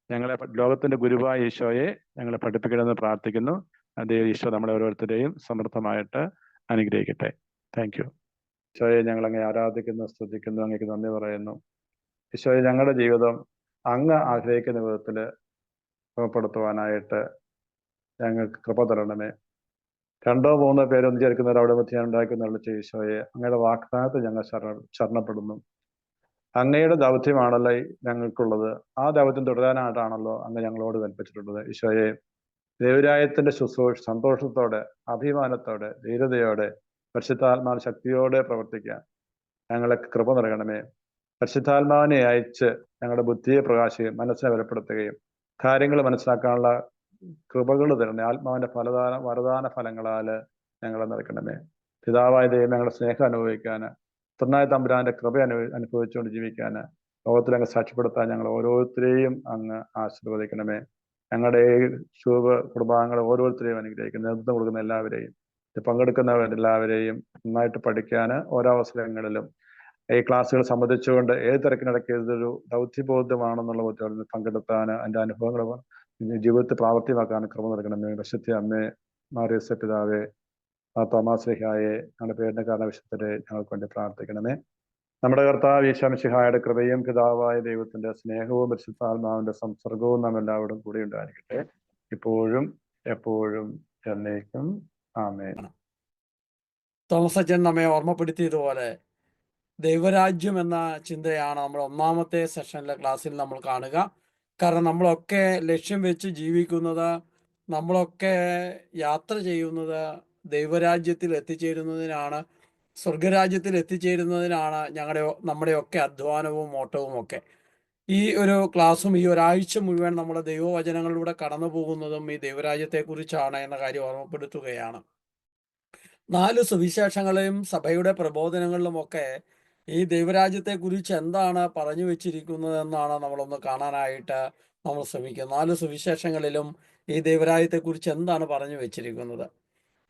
ഞങ്ങളെ ലോകത്തിന്റെ ഗുരുവായ ഈശോയെ ഞങ്ങളെ പഠിപ്പിക്കണമെന്ന് പ്രാർത്ഥിക്കുന്നു. ഈശോ നമ്മളെ ഓരോരുത്തരെയും സമൃദ്ധമായിട്ട് അനുഗ്രഹിക്കട്ടെ. Thank you. ഈശോയെ ഞങ്ങൾ അങ്ങേ ആരാധിക്കുന്നു, സ്തുതിക്കുന്നു, അങ്ങേക്ക് നന്ദി പറയുന്നു. ഈശോയെ ഞങ്ങളുടെ ജീവിതം അങ്ങ് ആഗ്രഹിക്കുന്ന വിധത്തിൽ രൂപപ്പെടുത്തുവാനായിട്ട് ഞങ്ങൾക്ക് കൃപ തരണമേ. 2 or 3 പേരൊന്നും ചേർക്കുന്നവർ അവിടെ മധ്യ ഉണ്ടാക്കുന്ന ഈശോയെ അങ്ങയുടെ വാഗ്ദാനത്തിൽ ഞങ്ങൾ ശരണപ്പെടുന്നു. അങ്ങയുടെ ദൗത്യമാണല്ലോ ഞങ്ങൾക്കുള്ളത്. ആ ദൗത്യം തുടരാനായിട്ടാണല്ലോ അങ്ങ് ഞങ്ങളോട് കൽപ്പിച്ചിട്ടുള്ളത്. ഈശോയെ, ദൈവരാജ്യത്തിന്റെ ശുശ്രൂഷ സന്തോഷത്തോടെ, അഭിമാനത്തോടെ, ധീരതയോടെ, പരിശുദ്ധാത്മാവിന്റെ ശക്തിയോടെ പ്രവർത്തിക്കാൻ ഞങ്ങളെ കൃപ നൽകണമേ. പരിശുദ്ധാത്മാവിനെ അയച്ച് ഞങ്ങളുടെ ബുദ്ധിയെ പ്രകാശിക്കുകയും മനസ്സിനെ ബലപ്പെടുത്തുകയും കാര്യങ്ങൾ മനസ്സിലാക്കാനുള്ള കൃപകൾ തരണമേ. ആത്മാവിന്റെ വരദാന ഫലങ്ങളാൽ ഞങ്ങളെ നിറയ്ക്കണമേ. പിതാവായ ദൈവം ഞങ്ങളുടെ സ്നേഹം അനുഭവിക്കാൻ, പുത്രനായ തമ്പുരാന്റെ കൃപ അനുഭവിച്ചുകൊണ്ട് ജീവിക്കാൻ, ലോകത്തിലങ്ങ് സാക്ഷ്യപ്പെടുത്താൻ ഞങ്ങൾ ഓരോരുത്തരെയും അങ്ങ് ആശീർവദിക്കണമേ. ഞങ്ങളുടെ ശുഭ കുടുംബാംഗങ്ങളെ ഓരോരുത്തരെയും അനുഗ്രഹിക്കും. നേതൃത്വം കൊടുക്കുന്ന എല്ലാവരെയും, പങ്കെടുക്കുന്നവരെല്ലാവരെയും നന്നായിട്ട് പഠിക്കാൻ ഓരോ അവസരങ്ങളിലും ഈ ക്ലാസ്സുകൾ സംബന്ധിച്ചുകൊണ്ട് ഏത് തിരക്കിനിടയ്ക്ക് ഇതൊരു ദൗത്യബോധമാണെന്നുള്ള ബോധ്യം പങ്കെടുത്താൻ, അതിൻ്റെ അനുഭവങ്ങൾ ജീവിതത്തിൽ പ്രാവർത്തികമാക്കാൻ കൃപ നൽകണമേ. വിശുദ്ധ അമ്മേ, മാറിയസ പിതാവേ, തോമാശ്ലീഹായെ, ഞങ്ങളുടെ പേരിന്റെ കാരണവിശുദ്ധരെ ഞങ്ങൾക്ക് വേണ്ടി പ്രാർത്ഥിക്കണമേ. നമ്മുടെ കർത്താവ് ഈശോ മിശിഹായുടെ കൃപയും പിതാവായ ദൈവത്തിന്റെ സ്നേഹവും പരിശുദ്ധാത്മാവിന്റെ സംസർഗവും നാം എല്ലാവരും കൂടി ഉണ്ടായിരിക്കട്ടെ, ഇപ്പോഴും എപ്പോഴും എന്നേക്കും. ആമേൻ. തോമസ് അച്ഛൻ നമ്മെ ഓർമ്മപ്പെടുത്തിയതുപോലെ ദൈവരാജ്യം എന്ന ചിന്തയാണ് നമ്മൾ 1ാമത്തെ സെഷനിലെ ക്ലാസ്സിൽ നമ്മൾ കാണുക. കാരണം നമ്മളൊക്കെ ലക്ഷ്യം വെച്ച് ജീവിക്കുന്നത്, നമ്മളൊക്കെ യാത്ര ചെയ്യുന്നത് ദൈവരാജ്യത്തിൽ എത്തിച്ചേരുന്നതിനാണ്, സ്വർഗരാജ്യത്തിൽ എത്തിച്ചേരുന്നതിനാണ് നമ്മുടെയൊക്കെ അധ്വാനവും ഓട്ടവും ഒക്കെ. ഈ ഒരു ക്ലാസ്സും ഈ ഒരാഴ്ച മുഴുവൻ നമ്മുടെ ദൈവവചനങ്ങളിലൂടെ കടന്നു പോകുന്നതും ഈ ദൈവരാജ്യത്തെക്കുറിച്ചാണ് എന്ന കാര്യം ഓർമ്മപ്പെടുത്തുകയാണ്. 4 സുവിശേഷങ്ങളെയും സഭയുടെ പ്രബോധനങ്ങളിലുമൊക്കെ ഈ ദൈവരാജ്യത്തെക്കുറിച്ച് എന്താണ് പറഞ്ഞു വെച്ചിരിക്കുന്നതെന്നാണ് നമ്മളൊന്ന് കാണാനായിട്ട് നമ്മൾ ശ്രമിക്കുന്നത്. 4 സുവിശേഷങ്ങളിലും ഈ ദൈവരാജ്യത്തെക്കുറിച്ച് എന്താണ് പറഞ്ഞു വെച്ചിരിക്കുന്നത്.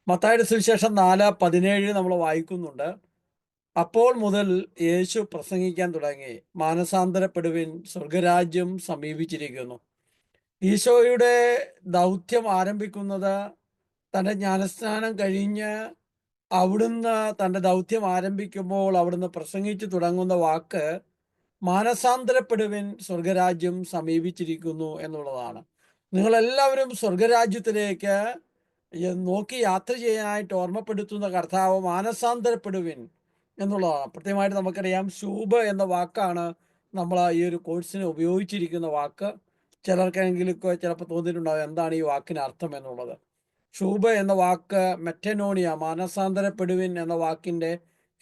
മത്തായിയുടെ സുവിശേഷം 4:17 നമ്മൾ വായിക്കുന്നുണ്ട്. അപ്പോൾ മുതൽ യേശു പ്രസംഗിക്കാൻ തുടങ്ങി, മാനസാന്തരപ്പെടുവിൻ, സ്വർഗരാജ്യം സമീപിച്ചിരിക്കുന്നു. ഈശോയുടെ ദൗത്യം ആരംഭിക്കുന്നത് തൻ്റെ ജ്ഞാനസ്നാനം കഴിഞ്ഞ് അവിടുന്ന് തൻ്റെ ദൗത്യം ആരംഭിക്കുമ്പോൾ അവിടുന്ന് പ്രസംഗിച്ചു തുടങ്ങുന്ന വാക്ക് മാനസാന്തരപ്പെടുവിൻ, സ്വർഗരാജ്യം സമീപിച്ചിരിക്കുന്നു എന്നുള്ളതാണ്. നിങ്ങളെല്ലാവരും സ്വർഗരാജ്യത്തിലേക്ക് നോക്കി യാത്ര ചെയ്യാനായിട്ട് ഓർമ്മപ്പെടുത്തുന്ന കർത്താവ് മാനസാന്തരപ്പെടുവിൻ എന്നുള്ളതാണ്. പ്രത്യേകമായിട്ട് നമുക്കറിയാം, ശൂബ് എന്ന വാക്കാണ് നമ്മൾ ഈ ഒരു കോഴ്സിന് ഉപയോഗിച്ചിരിക്കുന്ന വാക്ക്. ചിലർക്കെങ്കിലും ചിലപ്പോൾ തോന്നിയിട്ടുണ്ടാകും എന്താണ് ഈ വാക്കിന് അർത്ഥം എന്നുള്ളത്. ശൂബ് എന്ന വാക്ക് മെറ്റനോണിയ, മാനസാന്തരപ്പെടുവിൻ എന്ന വാക്കിൻ്റെ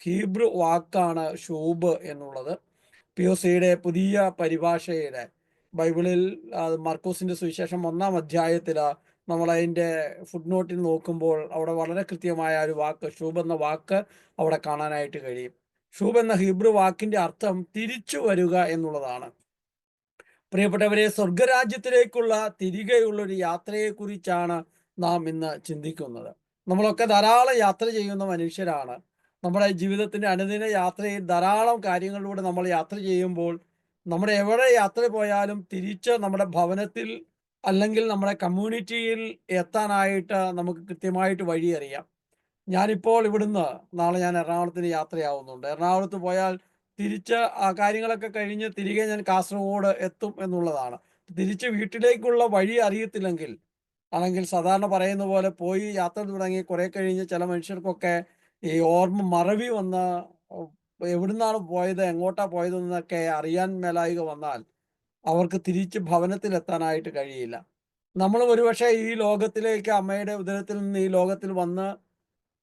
ഹീബ്രു വാക്കാണ് ശൂബ് എന്നുള്ളത്. POCയുടെ പുതിയ പരിഭാഷയുടെ ബൈബിളിൽ മർക്കോസിൻ്റെ സുവിശേഷം 1-ാം അധ്യായത്തിൽ നമ്മൾ അതിൻ്റെ ഫുട് നോട്ടിൽ നോക്കുമ്പോൾ അവിടെ വളരെ കൃത്യമായ ഒരു വാക്ക്, ശൂബ് എന്ന വാക്ക് അവിടെ കാണാനായിട്ട് കഴിയും. ശൂബ് എന്ന ഹീബ്രു വാക്കിൻ്റെ അർത്ഥം തിരിച്ചു വരിക എന്നുള്ളതാണ്. പ്രിയപ്പെട്ടവരെ, സ്വർഗരാജ്യത്തിലേക്കുള്ള തിരികെയുള്ളൊരു യാത്രയെക്കുറിച്ചാണ് നാം ഇന്ന് ചിന്തിക്കുന്നത്. നമ്മളൊക്കെ ധാരാളം യാത്ര ചെയ്യുന്ന മനുഷ്യരാണ്. നമ്മുടെ ജീവിതത്തിൻ്റെ അനുദിന യാത്രയിൽ ധാരാളം കാര്യങ്ങളിലൂടെ നമ്മൾ യാത്ര ചെയ്യുമ്പോൾ നമ്മുടെ എവിടെ യാത്ര പോയാലും തിരിച്ച് നമ്മുടെ ഭവനത്തിൽ അല്ലെങ്കിൽ നമ്മുടെ കമ്മ്യൂണിറ്റിയിൽ എത്താനായിട്ട് നമുക്ക് കൃത്യമായിട്ട് വഴി അറിയാം. ഞാനിപ്പോൾ ഇവിടുന്ന് നാളെ ഞാൻ എറണാകുളത്തിന് യാത്രയാവുന്നുണ്ട്. എറണാകുളത്ത് പോയാൽ തിരിച്ച് ആ കാര്യങ്ങളൊക്കെ കഴിഞ്ഞ് തിരികെ ഞാൻ കാസർഗോഡ് എത്തും എന്നുള്ളതാണ്. തിരിച്ച് വീട്ടിലേക്കുള്ള വഴി അറിയത്തില്ലെങ്കിൽ, അല്ലെങ്കിൽ സാധാരണ പറയുന്ന പോലെ പോയി യാത്ര തുടങ്ങി കുറേ കഴിഞ്ഞ് ചില മനുഷ്യർക്കൊക്കെ ഈ ഓർമ്മ മറവി വന്ന് എവിടുന്നാണ് പോയത്, എങ്ങോട്ടാ പോയതെന്നൊക്കെ അറിയാൻ മേലായിക വന്നാൽ അവർക്ക് തിരിച്ച് ഭവനത്തിലെത്താനായിട്ട് കഴിയില്ല. നമ്മളും ഒരുപക്ഷേ ഈ ലോകത്തിലേക്ക് അമ്മയുടെ ഉദരത്തിൽ നിന്ന് ഈ ലോകത്തിൽ വന്ന്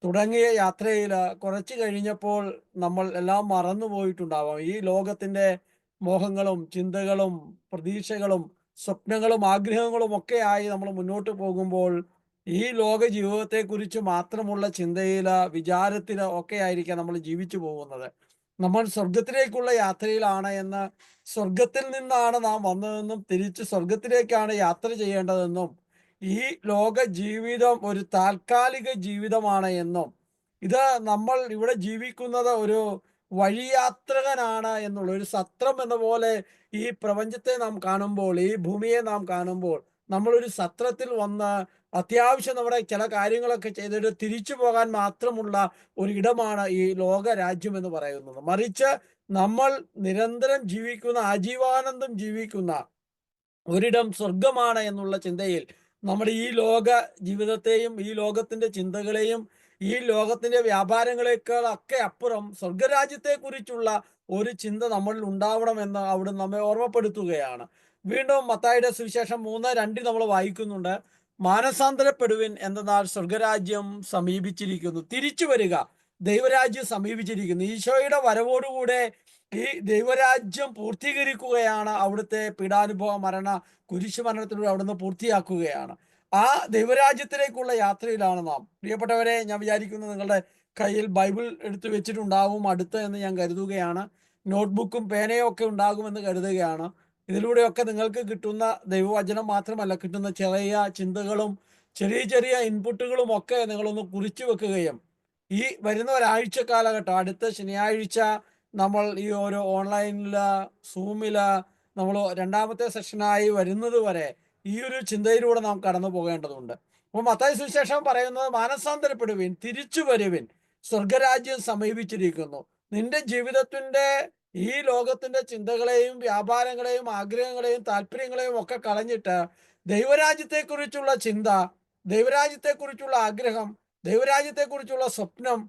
തുടങ്ങിയ യാത്രയിൽ കുറച്ച് കഴിഞ്ഞപ്പോൾ നമ്മൾ എല്ലാം മറന്നു പോയിട്ടുണ്ടാവാം. ഈ ലോകത്തിന്റെ മോഹങ്ങളും ചിന്തകളും പ്രതീക്ഷകളും സ്വപ്നങ്ങളും ആഗ്രഹങ്ങളും ഒക്കെ ആയി നമ്മൾ മുന്നോട്ട് പോകുമ്പോൾ ഈ ലോക ജീവിതത്തെക്കുറിച്ച് മാത്രമുള്ള ചിന്തയിൽ വിചാരത്തിൽ ഒക്കെ ആയിരിക്കാം നമ്മൾ ജീവിച്ചു പോകുന്നത്. നമ്മൾ സ്വർഗത്തിലേക്കുള്ള യാത്രയിലാണ് എന്ന്, സ്വർഗത്തിൽ നിന്നാണ് നാം വന്നതെന്നും തിരിച്ച് സ്വർഗത്തിലേക്കാണ് യാത്ര ചെയ്യേണ്ടതെന്നും ഈ ലോക ജീവിതം ഒരു താൽക്കാലിക ജീവിതമാണ് എന്നും ഇത് നമ്മൾ ഇവിടെ ജീവിക്കുന്നത് ഒരു വഴിയാത്രകനാണ് എന്നുള്ള ഒരു സത്രം എന്ന പോലെ ഈ പ്രപഞ്ചത്തെ നാം കാണുമ്പോൾ, ഈ ഭൂമിയെ നാം കാണുമ്പോൾ നമ്മളൊരു സത്രത്തിൽ വന്ന് അത്യാവശ്യം നമ്മുടെ ചില കാര്യങ്ങളൊക്കെ ചെയ്തിട്ട് തിരിച്ചു പോകാൻ മാത്രമുള്ള ഒരു ഇടമാണ് ഈ ലോക രാജ്യം എന്ന് പറയുന്നത്. മറിച്ച് നമ്മൾ നിരന്തരം ജീവിക്കുന്ന, ആജീവാനന്ദം ജീവിക്കുന്ന ഒരിടം സ്വർഗമാണ് എന്നുള്ള ചിന്തയിൽ നമ്മുടെ ഈ ലോക ജീവിതത്തെയും ഈ ലോകത്തിന്റെ ചിന്തകളെയും ഈ ലോകത്തിന്റെ വ്യാപാരങ്ങളെക്കാളൊക്കെ അപ്പുറം സ്വർഗരാജ്യത്തെക്കുറിച്ചുള്ള ഒരു ചിന്ത നമ്മളിൽ ഉണ്ടാവണമെന്ന് അവിടുന്ന് നമ്മെ ഓർമ്മപ്പെടുത്തുകയാണ്. വീണ്ടും മത്തായിയുടെ സുവിശേഷം 3:2 നമ്മൾ വായിക്കുന്നുണ്ട്. മാനസാന്തരപ്പെടുവിൻ, എന്തെന്നാൽ സ്വർഗരാജ്യം സമീപിച്ചിരിക്കുന്നു. തിരിച്ചു വരിക, ദൈവരാജ്യം സമീപിച്ചിരിക്കുന്നു. ഈശോയുടെ വരവോടുകൂടെ ഈ ദൈവരാജ്യം പൂർത്തീകരിക്കുകയാണ്. അവിടുത്തെ പീഡാനുഭവ മരണ കുരിശു മരണത്തിലൂടെ അവിടുന്ന് പൂർത്തിയാക്കുകയാണ്. ആ ദൈവരാജ്യത്തിലേക്കുള്ള യാത്രയിലാണ് നാം. പ്രിയപ്പെട്ടവരെ, ഞാൻ വിചാരിക്കുന്നു നിങ്ങളുടെ കയ്യിൽ ബൈബിൾ എടുത്തു വെച്ചിട്ടുണ്ടാവും അടുത്ത് എന്ന് ഞാൻ കരുതുകയാണ്. നോട്ട്ബുക്കും പേനയും ഒക്കെ ഉണ്ടാകുമെന്ന് കരുതുകയാണ്. ഇതിലൂടെയൊക്കെ നിങ്ങൾക്ക് കിട്ടുന്ന ദൈവവചനം മാത്രമല്ല, കിട്ടുന്ന ചെറിയ ചിന്തകളും ചെറിയ ചെറിയ ഇൻപുട്ടുകളും ഒക്കെ നിങ്ങളൊന്ന് കുറിച്ചു വെക്കുകയും ഈ വരുന്ന ഒരാഴ്ച കാലഘട്ടം, അടുത്ത ശനിയാഴ്ച നമ്മൾ ഈ ഓരോ ഓൺലൈനില് സൂമില് നമ്മൾ രണ്ടാമത്തെ സെഷനായി വരുന്നത് വരെ ഈ ഒരു ചിന്തയിലൂടെ നാം കടന്നു പോകേണ്ടതുണ്ട്. അപ്പോൾ മത്തായി സുവിശേഷം പറയുന്നത് മാനസാന്തരപ്പെടുവിൻ, തിരിച്ചു വരുവിൻ, സ്വർഗരാജ്യം സമീപിച്ചിരിക്കുന്നു. നിന്റെ ജീവിതത്തിന്റെ ഈ ലോകത്തിന്റെ ചിന്തകളെയും വ്യാപാരങ്ങളെയും ആഗ്രഹങ്ങളെയും താല്പര്യങ്ങളെയും ഒക്കെ കളഞ്ഞിട്ട് ദൈവരാജ്യത്തെക്കുറിച്ചുള്ള ചിന്ത, ദൈവരാജ്യത്തെക്കുറിച്ചുള്ള ആഗ്രഹം, ദൈവരാജ്യത്തെക്കുറിച്ചുള്ള സ്വപ്നം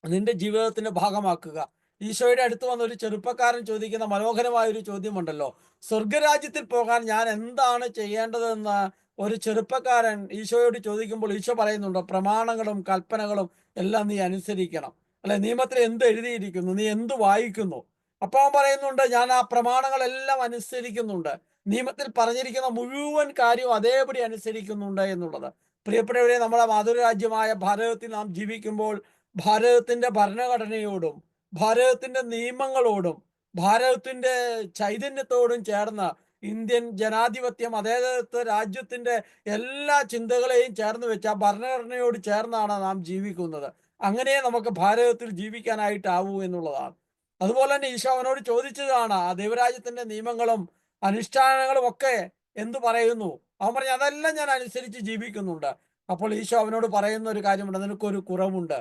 നിന്റെ ജീവിതത്തിന്റെ ഭാഗമാക്കുക. ഈശോയുടെ അടുത്ത് വന്ന ഒരു ചെറുപ്പക്കാരൻ ചോദിക്കുന്ന മനോഹരമായ ഒരു ചോദ്യമുണ്ടല്ലോ, സ്വർഗരാജ്യത്തിൽ പോകാൻ ഞാൻ എന്താണ് ചെയ്യേണ്ടതെന്ന് ഒരു ചെറുപ്പക്കാരൻ ഈശോയോട് ചോദിക്കുമ്പോൾ ഈശോ പറയുന്നുണ്ട്, പ്രമാണങ്ങളും കൽപ്പനകളും എല്ലാം നീ അനുസരിക്കണം. അല്ലെ, നിയമത്തിൽ എന്ത് എഴുതിയിരിക്കുന്നു, നീ എന്ത് വായിക്കുന്നു? അപ്പൊ അവൻ പറയുന്നുണ്ട്, ഞാൻ ആ പ്രമാണങ്ങളെല്ലാം അനുസരിക്കുന്നുണ്ട്, നിയമത്തിൽ പറഞ്ഞിരിക്കുന്ന മുഴുവൻ കാര്യവും അതേപടി അനുസരിക്കുന്നുണ്ട് എന്നുള്ളത്. പ്രിയപ്പെട്ടവരെ, നമ്മുടെ മാതൃരാജ്യമായ ഭാരതത്തിൽ നാം ജീവിക്കുമ്പോൾ ഭാരതത്തിന്റെ ഭരണഘടനയോടും ഭാരതത്തിന്റെ നിയമങ്ങളോടും ഭാരതത്തിന്റെ ചൈതന്യത്തോടും ചേർന്ന് ഇന്ത്യൻ ജനാധിപത്യ മതേതരത്വ രാജ്യത്തിന്റെ എല്ലാ ചിന്തകളെയും ചേർന്ന് വെച്ച് ആ ഭരണഘടനയോട് ചേർന്നാണ് നാം ജീവിക്കുന്നത്. അങ്ങനെ നമുക്ക് ഭാരതത്തിൽ ജീവിക്കാനായിട്ടാവൂ എന്നുള്ളതാണ്. അതുപോലെ തന്നെ ഈശോ അവനോട് ചോദിച്ചതാണ്, ആ ദൈവരാജ്യത്തിന്റെ നിയമങ്ങളും അനുഷ്ഠാനങ്ങളും ഒക്കെ എന്തു പറയുന്നു? അവൻ പറഞ്ഞു, അതെല്ലാം ഞാൻ അനുസരിച്ച് ജീവിക്കുന്നുണ്ട്. അപ്പോൾ ഈശോ അവനോട് പറയുന്ന ഒരു കാര്യമുണ്ട്, നിനക്കൊരു കുറവുണ്ട്.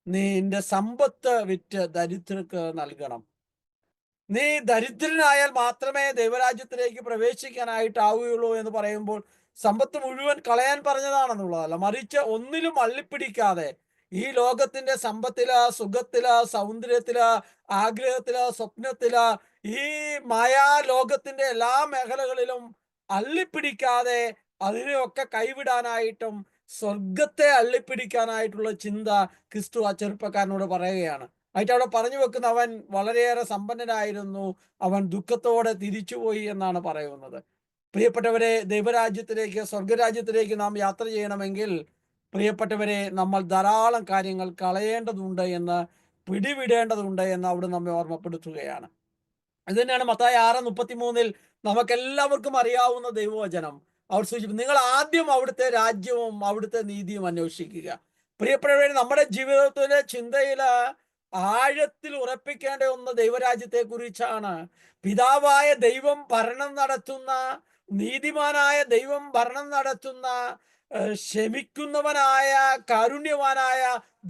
നീ നിന്റെ സമ്പത്ത് വിറ്റ് ദരിദ്രർക്ക് നൽകണം. നീ ദരിദ്രനായാൽ മാത്രമേ ദൈവരാജ്യത്തിലേക്ക് പ്രവേശിക്കാനായിട്ടാവുകയുള്ളൂ എന്ന് പറയുമ്പോൾ സമ്പത്ത് മുഴുവൻ കളയാൻ പറഞ്ഞതാണെന്നുള്ളതല്ല, മറിച്ച് ഒന്നിലും അള്ളിപ്പിടിക്കാതെ ഈ ലോകത്തിന്റെ സമ്പത്തില്, സുഖത്തില്, സൗന്ദര്യത്തില്, ആഗ്രഹത്തില്, സ്വപ്നത്തില്, ഈ മായാ ലോകത്തിന്റെ എല്ലാ മേഖലകളിലും അള്ളിപ്പിടിക്കാതെ അതിനെയൊക്കെ കൈവിടാനായിട്ടും സ്വർഗത്തെ അള്ളിപ്പിടിക്കാനായിട്ടുള്ള ചിന്ത ക്രിസ്തു ആ ചെറുപ്പക്കാരനോട് പറയുകയാണ്. ആയിട്ട് അവിടെ പറഞ്ഞു വെക്കുന്ന, അവൻ വളരെയേറെ സമ്പന്നനായിരുന്നു, അവൻ ദുഃഖത്തോടെ തിരിച്ചുപോയി എന്നാണ് പറയുന്നത്. പ്രിയപ്പെട്ടവരെ, ദൈവരാജ്യത്തിലേക്ക്, സ്വർഗരാജ്യത്തിലേക്ക് നാം യാത്ര ചെയ്യണമെങ്കിൽ പ്രിയപ്പെട്ടവരെ, നമ്മൾ ധാരാളം കാര്യങ്ങൾ കളയേണ്ടതുണ്ട് എന്ന്, പിടിവിടേണ്ടതുണ്ട് എന്ന് അവിടെ നമ്മെ ഓർമ്മപ്പെടുത്തുകയാണ്. ഇത് തന്നെയാണ് മത്തായി 6:33 നമുക്കെല്ലാവർക്കും അറിയാവുന്ന ദൈവവചനം. അവർ സൂചിപ്പിക്കും, നിങ്ങൾ ആദ്യം അവിടുത്തെ രാജ്യവും അവിടുത്തെ നീതിയും അന്വേഷിക്കുക. പ്രിയപ്പെട്ടവരെ, നമ്മുടെ ജീവിതത്തിലെ ചിന്തയില് ആഴത്തിൽ ഉറപ്പിക്കേണ്ട ഒന്ന് ദൈവരാജ്യത്തെ കുറിച്ചാണ്. പിതാവായ ദൈവം ഭരണം നടത്തുന്ന, നീതിമാനായ ദൈവം ഭരണം നടത്തുന്ന, ക്ഷമിക്കുന്നവനായ, കാരുണ്യവാനായ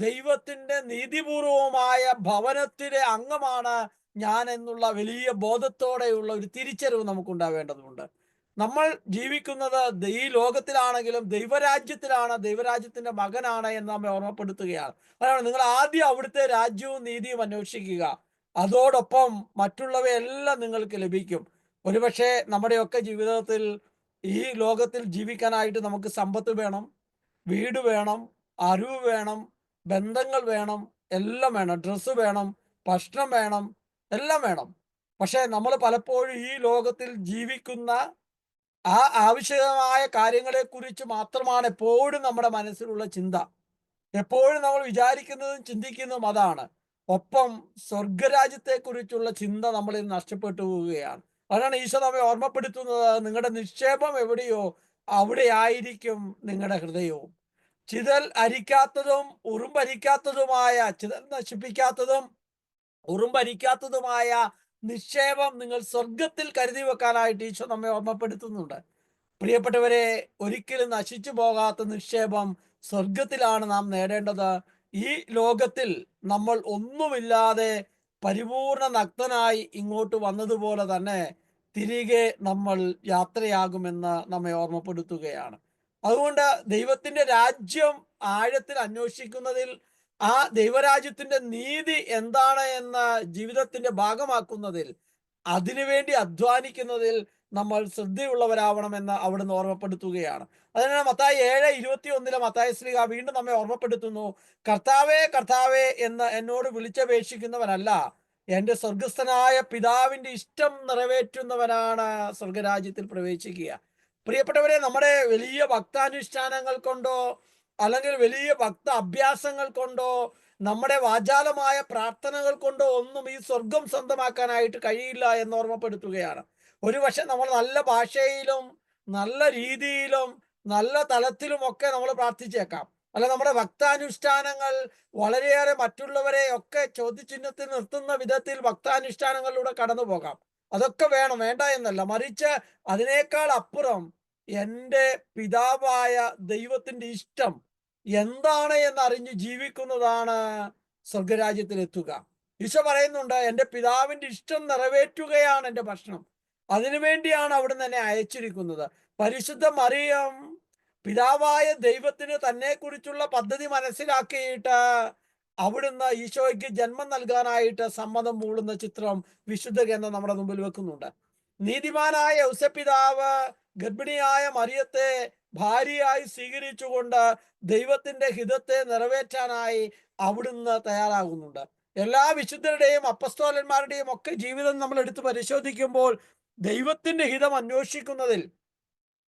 ദൈവത്തിന്റെ നീതിപൂർവമായ ഭവനത്തിലെ അംഗമാണ് ഞാൻ എന്നുള്ള വലിയ ബോധത്തോടെയുള്ള ഒരു തിരിച്ചറിവ് നമുക്കുണ്ടാവേണ്ടതുണ്ട്. നമ്മൾ ജീവിക്കുന്നത് ഈ ലോകത്തിലാണെങ്കിലും ദൈവരാജ്യത്തിലാണ്, ദൈവരാജ്യത്തിന്റെ മകനാണ് എന്ന് നമ്മെ ഓർമ്മപ്പെടുത്തുകയാണ്. അതാണ് നിങ്ങൾ ആദ്യം അവിടുത്തെ രാജ്യവും നീതിയും അന്വേഷിക്കുക, അതോടൊപ്പം മറ്റുള്ളവയെല്ലാം നിങ്ങൾക്ക് ലഭിക്കും. ഒരുപക്ഷെ നമ്മുടെയൊക്കെ ജീവിതത്തിൽ ഈ ലോകത്തിൽ ജീവിക്കാനായിട്ട് നമുക്ക് സമ്പത്ത് വേണം, വീട് വേണം, അറിവ് വേണം, ബന്ധങ്ങൾ വേണം, എല്ലാം വേണം, ഡ്രസ്സ് വേണം, ഭക്ഷണം വേണം, എല്ലാം വേണം. പക്ഷെ നമ്മൾ പലപ്പോഴും ഈ ലോകത്തിൽ ജീവിക്കുന്ന ആ ആവശ്യമായ കാര്യങ്ങളെക്കുറിച്ച് മാത്രമാണ് എപ്പോഴും നമ്മുടെ മനസ്സിലുള്ള ചിന്ത. എപ്പോഴും നമ്മൾ വിചാരിക്കുന്നതും ചിന്തിക്കുന്നതും അതാണ്. ഒപ്പം സ്വർഗരാജ്യത്തെക്കുറിച്ചുള്ള ചിന്ത നമ്മളിൽ നഷ്ടപ്പെട്ടു പോവുകയാണ്. അതാണ് ഈശോ നമ്മെ ഓർമ്മപ്പെടുത്തുന്നത്, നിങ്ങളുടെ നിക്ഷേപം എവിടെയോ അവിടെയായിരിക്കും നിങ്ങളുടെ ഹൃദയവും. ചിതൽ അരിക്കാത്തതും ഉറുമ്പരിക്കാത്തതുമായ, ചിതൽ നശിപ്പിക്കാത്തതും ഉറുമ്പരിക്കാത്തതുമായ നിക്ഷേപം നിങ്ങൾ സ്വർഗത്തിൽ കരുതി വെക്കാനായിട്ട് ഈശോ നമ്മെ ഓർമ്മപ്പെടുത്തുന്നുണ്ട്. പ്രിയപ്പെട്ടവരെ, ഒരിക്കലും നശിച്ചു പോകാത്ത നിക്ഷേപം സ്വർഗത്തിലാണ് നാം നേടേണ്ടത്. ഈ ലോകത്തിൽ നമ്മൾ ഒന്നുമില്ലാതെ പരിപൂർണ നഗ്നനായി ഇങ്ങോട്ട് വന്നതുപോലെ തന്നെ തിരികെ നമ്മൾ യാത്രയാകുമെന്ന് നമ്മെ ഓർമ്മപ്പെടുത്തുകയാണ്. അതുകൊണ്ട് ദൈവത്തിന്റെ രാജ്യം ആഴത്തിൽ അന്വേഷിക്കുന്നതിൽ, ആ ദൈവരാജ്യത്തിന്റെ നീതി എന്താണ് എന്ന ജീവിതത്തിന്റെ ഭാഗമാക്കുന്നതിൽ, അതിനുവേണ്ടി അധ്വാനിക്കുന്നതിൽ നമ്മൾ ശ്രദ്ധയുള്ളവരാവണമെന്ന് അവിടുന്ന് ഓർമ്മപ്പെടുത്തുകയാണ്. അതിനാൽ മത്തായി 7:21 മത്തായി ശ്ലീഹ വീണ്ടും നമ്മെ ഓർമ്മപ്പെടുത്തുന്നു, കർത്താവേ കർത്താവേ എന്ന് എന്നോട് വിളിച്ചപേക്ഷിക്കുന്നവനല്ല, എൻ്റെ സ്വർഗസ്ഥനായ പിതാവിന്റെ ഇഷ്ടം നിറവേറ്റുന്നവനാണ് സ്വർഗരാജ്യത്തിൽ പ്രവേശിക്കുക. പ്രിയപ്പെട്ടവരെ, നമ്മുടെ വലിയ ഭക്താനുഷ്ഠാനങ്ങൾ കൊണ്ടോ അല്ലെങ്കിൽ വലിയ ഭക്ത അഭ്യാസങ്ങൾ കൊണ്ടോ നമ്മുടെ വാചാലമായ പ്രാർത്ഥനകൾ കൊണ്ടോ ഒന്നും ഈ സ്വർഗം സ്വന്തമാക്കാനായിട്ട് കഴിയില്ല എന്ന് ഓർമ്മപ്പെടുത്തുകയാണ്. ഒരുപക്ഷെ നമ്മൾ നല്ല ഭാഷയിലും നല്ല രീതിയിലും നല്ല തലത്തിലുമൊക്കെ നമ്മൾ പ്രാർത്ഥിച്ചേക്കാം. അല്ല, നമ്മുടെ ഭക്താനുഷ്ഠാനങ്ങൾ വളരെയേറെ മറ്റുള്ളവരെ ഒക്കെ ചോദ്യചിഹ്നത്തിൽ നിർത്തുന്ന വിധത്തിൽ ഭക്താനുഷ്ഠാനങ്ങളിലൂടെ കടന്നു പോകാം. അതൊക്കെ വേണം, വേണ്ട എന്നല്ല. മറിച്ച് അതിനേക്കാൾ അപ്പുറം എൻ്റെ പിതാവായ ദൈവത്തിന്റെ ഇഷ്ടം എന്താണ് എന്നറിഞ്ഞ് ജീവിക്കുന്നതാണ് സ്വർഗരാജ്യത്തിൽ എത്തുക. ഈശോ പറയുന്നുണ്ട്, എൻ്റെ പിതാവിന്റെ ഇഷ്ടം നിറവേറ്റുകയാണ് എൻ്റെ ഭക്ഷണം. അതിനുവേണ്ടിയാണ് അവിടുന്ന് എന്നെ അയച്ചിരിക്കുന്നത്. പരിശുദ്ധ മറിയം പിതാവായ ദൈവത്തിന് തന്നെ കുറിച്ചുള്ള പദ്ധതി മനസ്സിലാക്കിയിട്ട് അവിടുന്ന് ഈശോയ്ക്ക് ജന്മം നൽകാനായിട്ട് സമ്മതം മൂളുന്ന ചിത്രം വിശുദ്ധ ഗ്രന്ഥം നമ്മുടെ മുമ്പിൽ വെക്കുന്നുണ്ട്. നീതിമാനായ ഔസപിതാവ് ഗർഭിണിയായ മറിയത്തെ ഭാര്യയായി സ്വീകരിച്ചുകൊണ്ട് ദൈവത്തിന്റെ ഹിതത്തെ നിറവേറ്റാനായി അവിടുന്ന് തയ്യാറാകുന്നുണ്ട്. എല്ലാ വിശുദ്ധരുടെയും അപ്പസ്തോലന്മാരുടെയും ഒക്കെ ജീവിതം നമ്മൾ എടുത്ത് പരിശോധിക്കുമ്പോൾ ദൈവത്തിന്റെ ഹിതം അന്വേഷിക്കുന്നതിൽ,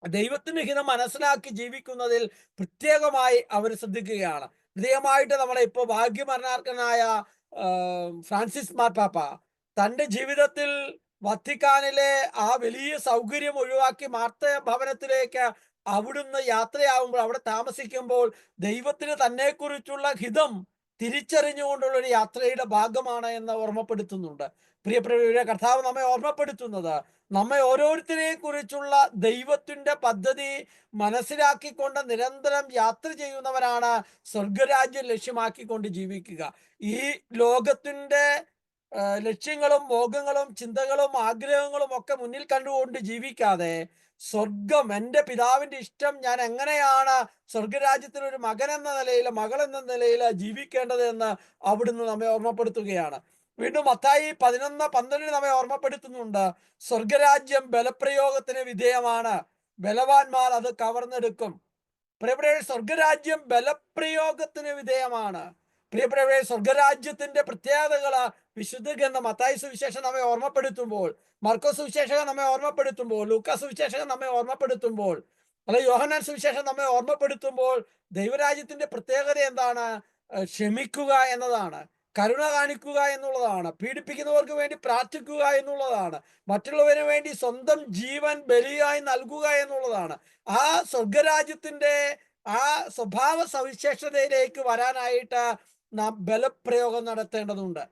ദൈവത്തിന്റെ ഹിതം മനസ്സിലാക്കി ജീവിക്കുന്നതിൽ പ്രത്യേകമായി അവർ ശ്രദ്ധിക്കുകയാണ്. പ്രത്യേകമായിട്ട് നമ്മളെ ഇപ്പോൾ ഭാഗ്യമരണാർഹനായ ഫ്രാൻസിസ് മാർപ്പാപ്പ തൻ്റെ ജീവിതത്തിൽ വത്തിക്കാനിലെ ആ വലിയ സൗകര്യം ഒഴിവാക്കി മാർത്ത ഭവനത്തിലേക്ക് അവിടുന്ന് യാത്രയാവുമ്പോൾ, അവിടെ താമസിക്കുമ്പോൾ ദൈവത്തിന് തന്നെക്കുറിച്ചുള്ള ഹിതം തിരിച്ചറിഞ്ഞുകൊണ്ടുള്ള ഒരു യാത്രയുടെ ഭാഗമാണ് എന്ന് ഓർമ്മപ്പെടുത്തുന്നുണ്ട്. പ്രിയപ്പെട്ടവരുടെ, കർത്താവ് നമ്മെ ഓർമ്മപ്പെടുത്തുന്നത്, നമ്മെ ഓരോരുത്തരെ കുറിച്ചുള്ള ദൈവത്തിന്റെ പദ്ധതി മനസ്സിലാക്കിക്കൊണ്ട് നിരന്തരം യാത്ര ചെയ്യുന്നവരാണ് സ്വർഗരാജ്യം ലക്ഷ്യമാക്കിക്കൊണ്ട് ജീവിക്കുക. ഈ ലോകത്തിന്റെ ലക്ഷ്യങ്ങളും മോഹങ്ങളും ചിന്തകളും ആഗ്രഹങ്ങളും ഒക്കെ മുന്നിൽ കണ്ടുകൊണ്ട് ജീവിക്കാതെ, സ്വർഗം, എൻ്റെ പിതാവിന്റെ ഇഷ്ടം ഞാൻ എങ്ങനെയാണ് സ്വർഗരാജ്യത്തിൽ ഒരു മകൻ എന്ന നിലയിൽ, മകൾ എന്ന നിലയിൽ ജീവിക്കേണ്ടത് എന്ന് അവിടുന്ന് നമ്മെ ഓർമ്മപ്പെടുത്തുകയാണ്. വീണ്ടും മത്തായി 11:12 നമ്മെ ഓർമ്മപ്പെടുത്തുന്നുണ്ട്, സ്വർഗരാജ്യം ബലപ്രയോഗത്തിന് വിധേയമാണ്, ബലവാന്മാർ അത് കവർന്നെടുക്കും. പ്രിയപ്പെട്ടവരെ, സ്വർഗരാജ്യം ബലപ്രയോഗത്തിന് വിധേയമാണ്. പ്രിയപ്പെട്ടവരെ, സ്വർഗരാജ്യത്തിന്റെ പ്രത്യേകതകള് വിശുദ്ധ ഗ്രന്ഥം മത്തായി സുവിശേഷം നമ്മെ ഓർമ്മപ്പെടുത്തുമ്പോൾ, മർക്കോസ് സുവിശേഷകൻ നമ്മെ ഓർമ്മപ്പെടുത്തുമ്പോൾ, ലൂക്കാസ് സുവിശേഷകൻ നമ്മെ ഓർമ്മപ്പെടുത്തുമ്പോൾ, അല്ലെ യോഹന്നാൻ സുവിശേഷം നമ്മെ ഓർമ്മപ്പെടുത്തുമ്പോൾ, ദൈവരാജ്യത്തിന്റെ പ്രത്യേകത എന്താണ്? ക്ഷമിക്കുക എന്നതാണ്, കരുണ കാണിക്കുക എന്നുള്ളതാണ്, പീഡിപ്പിക്കുന്നവർക്ക് വേണ്ടി പ്രാർത്ഥിക്കുക എന്നുള്ളതാണ്, മറ്റുള്ളവന് വേണ്ടി സ്വന്തം ജീവൻ ബലിയായി നൽകുക എന്നുള്ളതാണ്. ആ സ്വർഗരാജ്യത്തിന്റെ ആ സ്വഭാവ സവിശേഷതയിലേക്ക് വരാനായിട്ട് നാം ബലപ്രയോഗം നടത്തേണ്ടതുണ്ട്.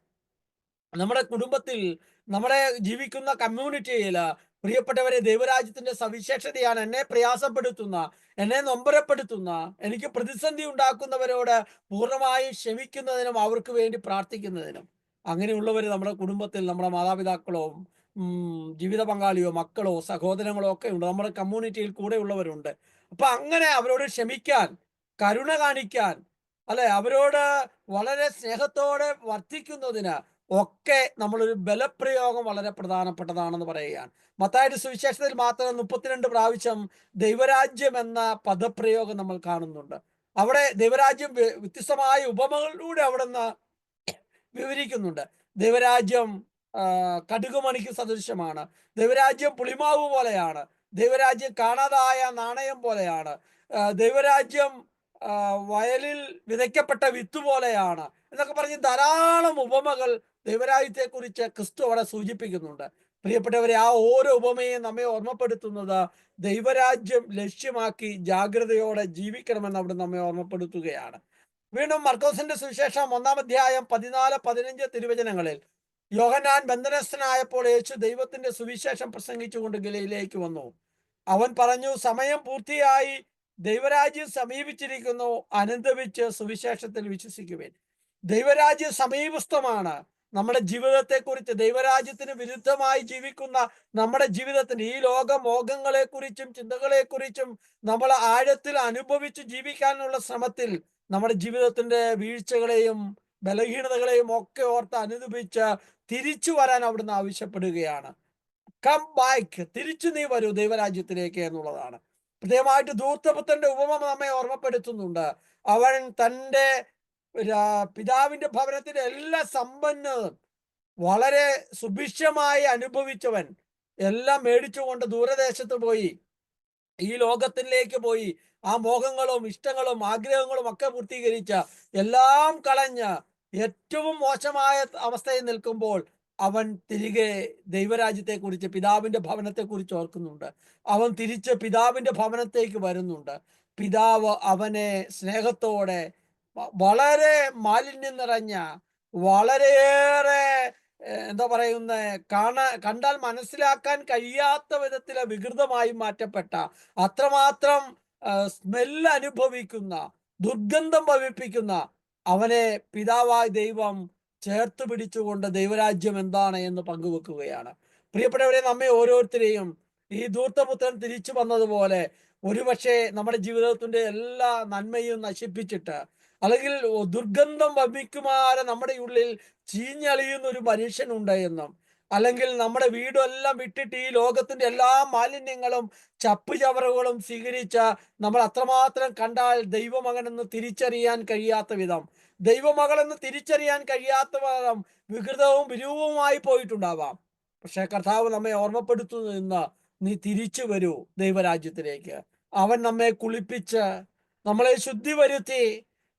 നമ്മുടെ കുടുംബത്തിൽ, നമ്മുടെ ജീവിക്കുന്ന കമ്മ്യൂണിറ്റിയിൽ, പ്രിയപ്പെട്ടവരെ, ദൈവരാജ്യത്തിന്റെ സവിശേഷതയാണ് എന്നെ പ്രയാസപ്പെടുത്തുന്ന, എന്നെ നൊമ്പരപ്പെടുത്തുന്ന, എനിക്ക് പ്രതിസന്ധി ഉണ്ടാക്കുന്നവരോട് പൂർണ്ണമായും ക്ഷമിക്കുന്നതിനും അവർക്ക് വേണ്ടി പ്രാർത്ഥിക്കുന്നതിനും. അങ്ങനെയുള്ളവർ നമ്മുടെ കുടുംബത്തിൽ, നമ്മുടെ മാതാപിതാക്കളോ ജീവിത പങ്കാളിയോ മക്കളോ സഹോദരങ്ങളോ ഒക്കെ ഉണ്ട്, നമ്മുടെ കമ്മ്യൂണിറ്റിയിൽ കൂടെയുള്ളവരുണ്ട്. അപ്പൊ അങ്ങനെ അവരോട് ക്ഷമിക്കാൻ, കരുണ കാണിക്കാൻ, അല്ലെ, അവരോട് വളരെ സ്നേഹത്തോടെ വർത്തിക്കുന്നതിന് ഒക്കെ നമ്മളൊരു ബലപ്രയോഗം വളരെ പ്രധാനപ്പെട്ടതാണെന്ന് പറയുകയാണ്. മത്തായിയുടെ സുവിശേഷത്തിൽ മാത്രം 32 പ്രാവശ്യം ദൈവരാജ്യം എന്ന പദപ്രയോഗം നമ്മൾ കാണുന്നുണ്ട്. അവിടെ ദൈവരാജ്യം വ്യത്യസ്തമായ ഉപമകളിലൂടെ അവിടുന്ന് വിവരിക്കുന്നുണ്ട്. ദൈവരാജ്യം കടുകുമണിക്ക് സദൃശമാണ്. ദൈവരാജ്യം പുളിമാവ് പോലെയാണ്. ദൈവരാജ്യം കാണാതായ നാണയം പോലെയാണ്. ദൈവരാജ്യം വയലിൽ വിതയ്ക്കപ്പെട്ട വിത്ത് പോലെയാണ് എന്നൊക്കെ പറഞ്ഞ് ധാരാളം ഉപമകൾ ദൈവരാജ്യത്തെക്കുറിച്ച് ക്രിസ്തു അവിടെ സൂചിപ്പിക്കുന്നുണ്ട്. പ്രിയപ്പെട്ടവരെ, ആ ഓരോ ഉപമയും നമ്മെ ഓർമ്മപ്പെടുത്തുന്നത് ദൈവരാജ്യം ലക്ഷ്യമാക്കി ജാഗ്രതയോടെ ജീവിക്കണമെന്ന് അവിടെ നമ്മെ ഓർമ്മപ്പെടുത്തുകയാണ്. വീണ്ടും മർക്കോസിന്റെ സുവിശേഷം 1-ാം അധ്യായം 14-15 തിരുവചനങ്ങളിൽ യോഹന്നാൻ ബന്ധനസ്ഥനായപ്പോൾ യേശു ദൈവത്തിന്റെ സുവിശേഷം പ്രസംഗിച്ചുകൊണ്ട് ഗലീലയിലേക്ക് വന്നു. അവൻ പറഞ്ഞു, സമയം പൂർത്തിയായി, ദൈവരാജ്യം സമീപിച്ചിരിക്കുന്നു, അനുദപിച്ച് സുവിശേഷത്തിൽ വിശ്വസിക്കുവിൻ. ദൈവരാജ്യം സമീപസ്ഥമാണ്. നമ്മുടെ ജീവിതത്തെക്കുറിച്ച്, ദൈവരാജ്യത്തിന് വിരുദ്ധമായി ജീവിക്കുന്ന നമ്മുടെ ജീവിതത്തിന്, ഈ ലോക മോഹങ്ങളെക്കുറിച്ചും ചിന്തകളെക്കുറിച്ചും നമ്മൾ ആഴത്തിൽ അനുഭവിച്ച് ജീവിക്കാനുള്ള ശ്രമത്തിൽ നമ്മുടെ ജീവിതത്തിന്റെ വീഴ്ചകളെയും ബലഹീനതകളെയും ഒക്കെ ഓർത്ത് അനുദപിച്ച് തിരിച്ചു വരാൻ അവിടുന്ന് ആവശ്യപ്പെടുകയാണ്. കം ബാക്ക്, തിരിച്ചു നീ വരൂ ദൈവരാജ്യത്തിലേക്ക് എന്നുള്ളതാണ്. പ്രത്യേകമായിട്ട് ധൂർത്തപുത്രന്റെ ഉപമ നമ്മെ ഓർമ്മപ്പെടുത്തുന്നുണ്ട്. അവൻ തൻ്റെ പിതാവിന്റെ ഭവനത്തിന്റെ എല്ലാ സമ്പന്നതും വളരെ സുഭിക്ഷമായി അനുഭവിച്ചവൻ എല്ലാം മേടിച്ചുകൊണ്ട് ദൂരദേശത്ത് പോയി, ഈ ലോകത്തിലേക്ക് പോയി, ആ മോഹങ്ങളും ഇഷ്ടങ്ങളും ആഗ്രഹങ്ങളും ഒക്കെ പൂർത്തീകരിച്ച എല്ലാം കളഞ്ഞ് ഏറ്റവും മോശമായ അവസ്ഥയിൽ നിൽക്കുമ്പോൾ അവൻ തിരികെ ദൈവരാജ്യത്തെക്കുറിച്ച്, പിതാവിന്റെ ഭവനത്തെക്കുറിച്ച് ഓർക്കുന്നുണ്ട്. അവൻ തിരിച്ച് പിതാവിന്റെ ഭവനത്തേക്ക് വരുന്നുണ്ട്. പിതാവ് അവനെ സ്നേഹത്തോടെ വളരെ മാലിന്യം നിറഞ്ഞ, വളരെയേറെ എന്താ പറയുന്ന, കണ്ടാൽ മനസ്സിലാക്കാൻ കഴിയാത്ത വിധത്തിലെ വികൃതമായി മാറ്റപ്പെട്ട, അത്രമാത്രം സ്മെല്ല് അനുഭവിക്കുന്ന, ദുർഗന്ധം ഭവിപ്പിക്കുന്ന അവനെ പിതാവായ ദൈവം ചേർത്ത് പിടിച്ചുകൊണ്ട് ദൈവരാജ്യം എന്താണ് എന്ന് പങ്കുവെക്കുകയാണ്. പ്രിയപ്പെട്ടവരെ, നമ്മെ ഓരോരുത്തരെയും ഈ ധൂർത്തപുത്രൻ തിരിച്ചു വന്നതുപോലെ ഒരുപക്ഷെ നമ്മുടെ ജീവിതത്തിന്റെ എല്ലാ നന്മയും നശിപ്പിച്ചിട്ട്, അല്ലെങ്കിൽ ദുർഗന്ധം വമിക്കുമാരെ നമ്മുടെ ഉള്ളിൽ ചീഞ്ഞളിയുന്ന ഒരു മനുഷ്യനുണ്ട് എന്നും, അല്ലെങ്കിൽ നമ്മുടെ വീടെല്ലാം വിട്ടിട്ട് ഈ ലോകത്തിന്റെ എല്ലാ മാലിന്യങ്ങളും ചപ്പുചവറുകളും സ്വീകരിച്ച നമ്മൾ അത്രമാത്രം കണ്ടാൽ ദൈവമകനെന്ന് തിരിച്ചറിയാൻ കഴിയാത്ത വിധം, ദൈവമകളെന്ന് തിരിച്ചറിയാൻ കഴിയാത്ത വിധം വികൃതവും വിരൂപവുമായി പോയിട്ടുണ്ടാവാം. പക്ഷെ കർത്താവ് നമ്മെ ഓർമ്മപ്പെടുത്തുന്നു, ഇന്ന് നീ തിരിച്ചു വരൂ ദൈവരാജ്യത്തിലേക്ക്. അവൻ നമ്മെ കുളിപ്പിച്ച്, നമ്മളെ ശുദ്ധി വരുത്തി,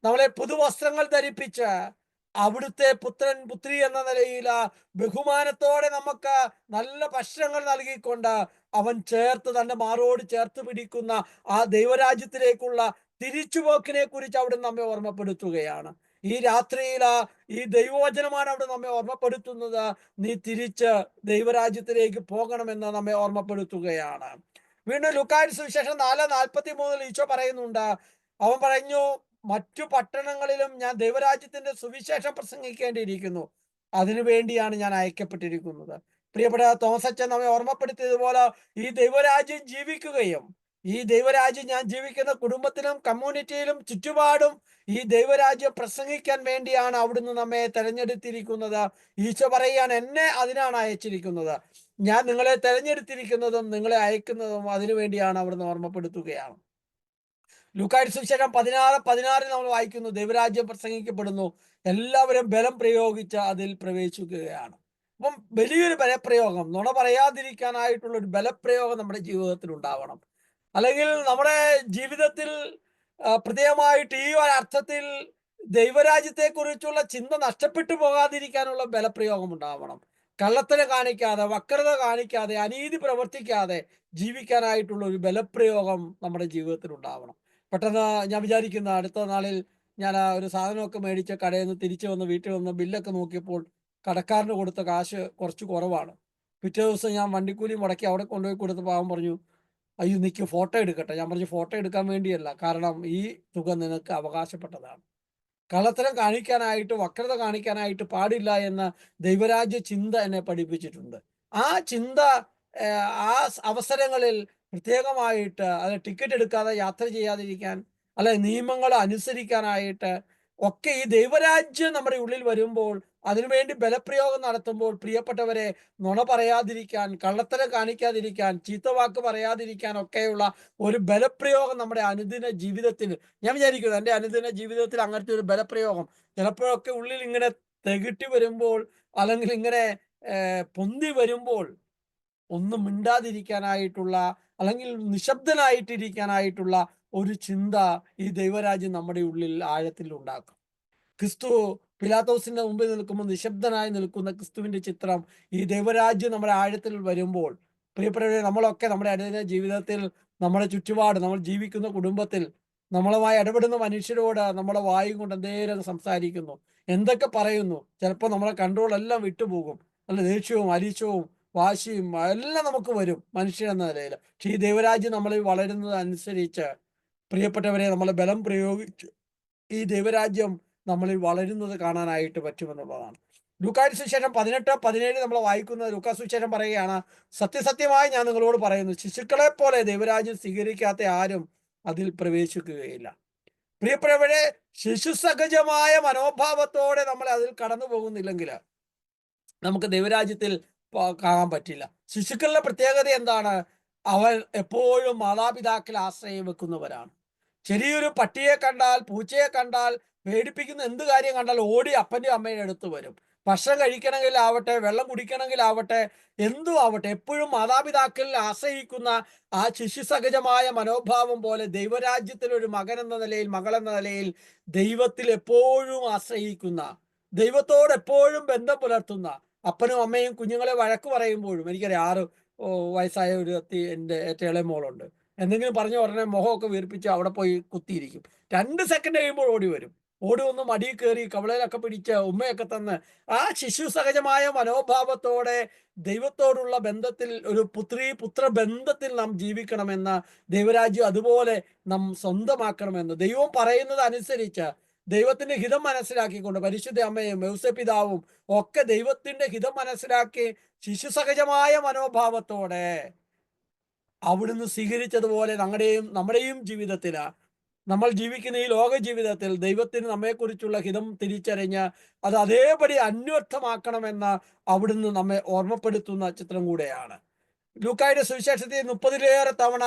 നമ്മളെ പുതുവസ്ത്രങ്ങൾ ധരിപ്പിച്ച്, അവിടുത്തെ പുത്രൻ പുത്രി എന്ന നിലയിൽ ബഹുമാനത്തോടെ നമുക്ക് നല്ല ഭക്ഷണങ്ങൾ നൽകിക്കൊണ്ട് അവൻ ചേർത്ത്, തന്റെ മാറോട് ചേർത്ത് പിടിക്കുന്ന ആ ദൈവരാജ്യത്തിലേക്കുള്ള തിരിച്ചുപോക്കിനെ കുറിച്ച് അവിടെ നമ്മെ ഓർമ്മപ്പെടുത്തുകയാണ്. ഈ രാത്രിയിൽ ഈ ദൈവവചനമാണ് അവിടെ നമ്മെ ഓർമ്മപ്പെടുത്തുന്നത്. നീ തിരിച്ച് ദൈവരാജ്യത്തിലേക്ക് പോകണമെന്ന് നമ്മെ ഓർമ്മപ്പെടുത്തുകയാണ്. വീണ്ടും ലൂക്കായുടെ സുവിശേഷം 4:43 ഈശോ പറയുന്നുണ്ട്. അവൻ പറഞ്ഞു, മറ്റു പട്ടണങ്ങളിലും ഞാൻ ദൈവരാജ്യത്തിന്റെ സുവിശേഷം പ്രസംഗിക്കേണ്ടിയിരിക്കുന്നു, അതിനു വേണ്ടിയാണ് ഞാൻ അയക്കപ്പെട്ടിരിക്കുന്നത്. പ്രിയപ്പെട്ട തോമസ് അച്ഛൻ നമ്മെ ഓർമ്മപ്പെടുത്തിയതുപോലെ ഈ ദൈവരാജ്യം ജീവിക്കുകയും, ഈ ദൈവരാജ്യം ഞാൻ ജീവിക്കുന്ന കുടുംബത്തിലും കമ്മ്യൂണിറ്റിയിലും ചുറ്റുപാടും ഈ ദൈവരാജ്യം പ്രസംഗിക്കാൻ വേണ്ടിയാണ് അവിടുന്ന് നമ്മെ തെരഞ്ഞെടുത്തിരിക്കുന്നത്. ഈശോ പറയുകയാണ്, എന്നെ അതിനാണ് അയച്ചിരിക്കുന്നത്. ഞാൻ നിങ്ങളെ തെരഞ്ഞെടുത്തിരിക്കുന്നതും നിങ്ങളെ അയക്കുന്നതും അതിനു വേണ്ടിയാണ് അവിടുന്ന് ഓർമ്മപ്പെടുത്തുകയാണ്. ലൂക്കായുടെ സുവിശേഷം 16:16 നമ്മൾ വായിക്കുന്നു, ദൈവരാജ്യം പ്രസംഗിക്കപ്പെടുന്നു, എല്ലാവരും ബലം പ്രയോഗിച്ച് അതിൽ പ്രവേശിക്കുകയാണ്. അപ്പം വലിയൊരു ബലപ്രയോഗം, നുണ പറയാതിരിക്കാനായിട്ടുള്ള ഒരു ബലപ്രയോഗം നമ്മുടെ ജീവിതത്തിൽ ഉണ്ടാവണം. അല്ലെങ്കിൽ നമ്മുടെ ജീവിതത്തിൽ പ്രത്യേകമായിട്ട് ഈ ഒരു അർത്ഥത്തിൽ ദൈവരാജ്യത്തെക്കുറിച്ചുള്ള ചിന്ത നഷ്ടപ്പെട്ടു പോകാതിരിക്കാനുള്ള ബലപ്രയോഗം ഉണ്ടാവണം. കള്ളത്തരം കാണിക്കാതെ, വക്രത കാണിക്കാതെ, അനീതി പ്രവർത്തിക്കാതെ ജീവിക്കാനായിട്ടുള്ള ഒരു ബലപ്രയോഗം നമ്മുടെ ജീവിതത്തിൽ ഉണ്ടാവണം. പെട്ടെന്ന് ഞാൻ വിചാരിക്കുന്ന, അടുത്ത നാളിൽ ഞാൻ ഒരു സാധനമൊക്കെ മേടിച്ച് കടയിൽ നിന്ന് തിരിച്ചു വന്ന് വീട്ടിൽ വന്ന് ബില്ലൊക്കെ നോക്കിയപ്പോൾ കടക്കാരന് കൊടുത്ത കാശ് കുറച്ച് കുറവാണ്. പിറ്റേ ദിവസം ഞാൻ വണ്ടിക്കൂലി മുടക്കി അവിടെ കൊണ്ടുപോയി കൊടുത്തപ്പോൾ അവൻ പറഞ്ഞു, അയ്യോ നിക്ക് ഫോട്ടോ എടുക്കട്ടെ. ഞാൻ പറഞ്ഞു, ഫോട്ടോ എടുക്കാൻ വേണ്ടിയല്ല, കാരണം ഈ തുക നിനക്ക് അവകാശപ്പെട്ടതാണ്. കള്ളത്തരം കാണിക്കാനായിട്ട്, വക്രത കാണിക്കാനായിട്ട് പാടില്ല എന്ന് ദൈവരാജ്യ ചിന്ത എന്നെ പഠിപ്പിച്ചിട്ടുണ്ട്. ആ ചിന്ത ആ അവസരങ്ങളിൽ പ്രത്യേകമായിട്ട് അത് ടിക്കറ്റ് എടുക്കാതെ യാത്ര ചെയ്യാതിരിക്കാൻ, അല്ലെ നിയമങ്ങൾ അനുസരിക്കാനായിട്ട് ഒക്കെ ഈ ദൈവരാജ്യം നമ്മുടെ ഉള്ളിൽ വരുമ്പോൾ, അതിനുവേണ്ടി ബലപ്രയോഗം നടത്തുമ്പോൾ, പ്രിയപ്പെട്ടവരെ, നുണ പറയാതിരിക്കാൻ, കള്ളത്തരം കാണിക്കാതിരിക്കാൻ, ചീത്തവാക്ക് പറയാതിരിക്കാൻ ഒക്കെയുള്ള ഒരു ബലപ്രയോഗം നമ്മുടെ അനുദിന ജീവിതത്തിൽ, ഞാൻ വിചാരിക്കുന്നു എൻ്റെ അനുദിന ജീവിതത്തിൽ അങ്ങനത്തെ ഒരു ബലപ്രയോഗം ചിലപ്പോഴൊക്കെ ഉള്ളിൽ ഇങ്ങനെ തികട്ടി വരുമ്പോൾ, അല്ലെങ്കിൽ ഇങ്ങനെ പൊന്തി വരുമ്പോൾ, ഒന്നും മിണ്ടാതിരിക്കാനായിട്ടുള്ള, അല്ലെങ്കിൽ നിശബ്ദനായിട്ടിരിക്കാനായിട്ടുള്ള ഒരു ചിന്ത ഈ ദൈവരാജ്യം നമ്മുടെ ഉള്ളിൽ ആഴത്തിൽ ഉണ്ടാക്കും. ക്രിസ്തു പിലാത്തോസിന്റെ മുമ്പിൽ നിൽക്കുമ്പോൾ നിശബ്ദനായി നിൽക്കുന്ന ക്രിസ്തുവിന്റെ ചിത്രം ഈ ദൈവരാജ്യം നമ്മുടെ ആഴത്തിൽ വരുമ്പോൾ, പ്രിയപ്പെട്ടവരെ, നമ്മളൊക്കെ നമ്മുടെ അനുദിന ജീവിതത്തിൽ, നമ്മുടെ ചുറ്റുപാട്, നമ്മൾ ജീവിക്കുന്ന കുടുംബത്തിൽ, നമ്മളുമായി ഇടപെടുന്ന മനുഷ്യരോട് നമ്മളെ വായും കൊണ്ട് എന്തേലും സംസാരിക്കുന്നു, എന്തൊക്കെ പറയുന്നു, ചിലപ്പോൾ നമ്മളെ കൺട്രോൾ എല്ലാം വിട്ടുപോകും. അല്ല, ദേഷ്യവും അരിശവും വാശിയും എല്ലാം നമുക്ക് വരും മനുഷ്യൻ എന്ന നിലയിൽ. പക്ഷെ ഈ ദൈവരാജ്യം നമ്മളിൽ വളരുന്നത് അനുസരിച്ച്, പ്രിയപ്പെട്ടവരെ, നമ്മളെ ബലം പ്രയോഗിച്ച് ഈ ദൈവരാജ്യം നമ്മളിൽ വളരുന്നത് കാണാനായിട്ട് പറ്റുമെന്നുള്ളതാണ്. ലൂക്കായുടെ സുവിശേഷം 18:17 നമ്മൾ വായിക്കുന്നത്, ലൂക്കാ സുവിശേഷം പറയുകയാണ്, സത്യസത്യമായി ഞാൻ നിങ്ങളോട് പറയുന്നു, ശിശുക്കളെ പോലെ ദൈവരാജ്യം സ്വീകരിക്കാത്ത ആരും അതിൽ പ്രവേശിക്കുകയില്ല. പ്രിയപ്പെട്ടവരെ, ശിശുസഹജമായ മനോഭാവത്തോടെ നമ്മൾ അതിൽ കടന്നു പോകുന്നില്ലെങ്കിൽ നമുക്ക് ദൈവരാജ്യത്തിൽ കാണാൻ പറ്റില്ല. ശിശുക്കളുടെ പ്രത്യേകത എന്താണ്? അവർ എപ്പോഴും മാതാപിതാക്കൾ ആശ്രയം വെക്കുന്നവരാണ്. ചെറിയൊരു പട്ടിയെ കണ്ടാൽ, പൂച്ചയെ കണ്ടാൽ, പേടിപ്പിക്കുന്ന എന്ത് കാര്യം കണ്ടാൽ ഓടി അപ്പൻ്റെ അമ്മയുടെ അടുത്ത് വരും. ഭക്ഷണം കഴിക്കണമെങ്കിലാവട്ടെ, വെള്ളം കുടിക്കണമെങ്കിലാവട്ടെ, എന്തും ആവട്ടെ, എപ്പോഴും മാതാപിതാക്കളിൽ ആശ്രയിക്കുന്ന ആ ശിശുസഹജമായ മനോഭാവം പോലെ ദൈവരാജ്യത്തിൽ ഒരു മകൻ എന്ന നിലയിൽ, മകൾ എന്ന നിലയിൽ ദൈവത്തിൽ എപ്പോഴും ആശ്രയിക്കുന്ന, ദൈവത്തോട് എപ്പോഴും ബന്ധം പുലർത്തുന്ന, അപ്പനും അമ്മയും കുഞ്ഞുങ്ങളെ വഴക്ക് പറയുമ്പോഴും, എനിക്കറിയാം 6 വയസ്സായ ഒരു എൻ്റെ ഏറ്റവും ഇളയ മോളുണ്ട്. എന്തെങ്കിലും പറഞ്ഞ ഉടനെ മുഖമൊക്കെ വീർപ്പിച്ച് അവിടെ പോയി കുത്തിയിരിക്കും. 2 സെക്കൻഡ് കഴിയുമ്പോൾ ഓടി വരും. ഓടി വന്ന് മടിയിൽ കയറി കവിളയിലൊക്കെ പിടിച്ച് ഉമ്മയൊക്കെ തന്ന് ആ ശിശു സഹജമായ മനോഭാവത്തോടെ ദൈവത്തോടുള്ള ബന്ധത്തിൽ, ഒരു പുത്ര ബന്ധത്തിൽ നാം ജീവിക്കണമെന്ന് ദൈവരാജ്യം അതുപോലെ നാം സ്വന്തമാക്കണമെന്ന്, ദൈവം പറയുന്നത് അനുസരിച്ച് ദൈവത്തിന്റെ ഹിതം മനസ്സിലാക്കിക്കൊണ്ട്, പരിശുദ്ധ അമ്മയും യൗസപിതാവും ഒക്കെ ദൈവത്തിന്റെ ഹിതം മനസ്സിലാക്കി ശിശുസഹജമായ മനോഭാവത്തോടെ അവിടുന്ന് സ്വീകരിച്ചതുപോലെ നമ്മുടെയും ജീവിതത്തിൽ, നമ്മൾ ജീവിക്കുന്ന ഈ ലോക ജീവിതത്തിൽ ദൈവത്തിന് നമ്മെക്കുറിച്ചുള്ള ഹിതം തിരിച്ചറിഞ്ഞ് അത് അതേപടി അന്വർത്ഥമാക്കണമെന്ന് അവിടുന്ന് നമ്മെ ഓർമ്മപ്പെടുത്തുന്ന ചിത്രം കൂടെയാണ്. ലൂക്കായുടെ സുവിശേഷത്തിൽ 30-ലേറെ തവണ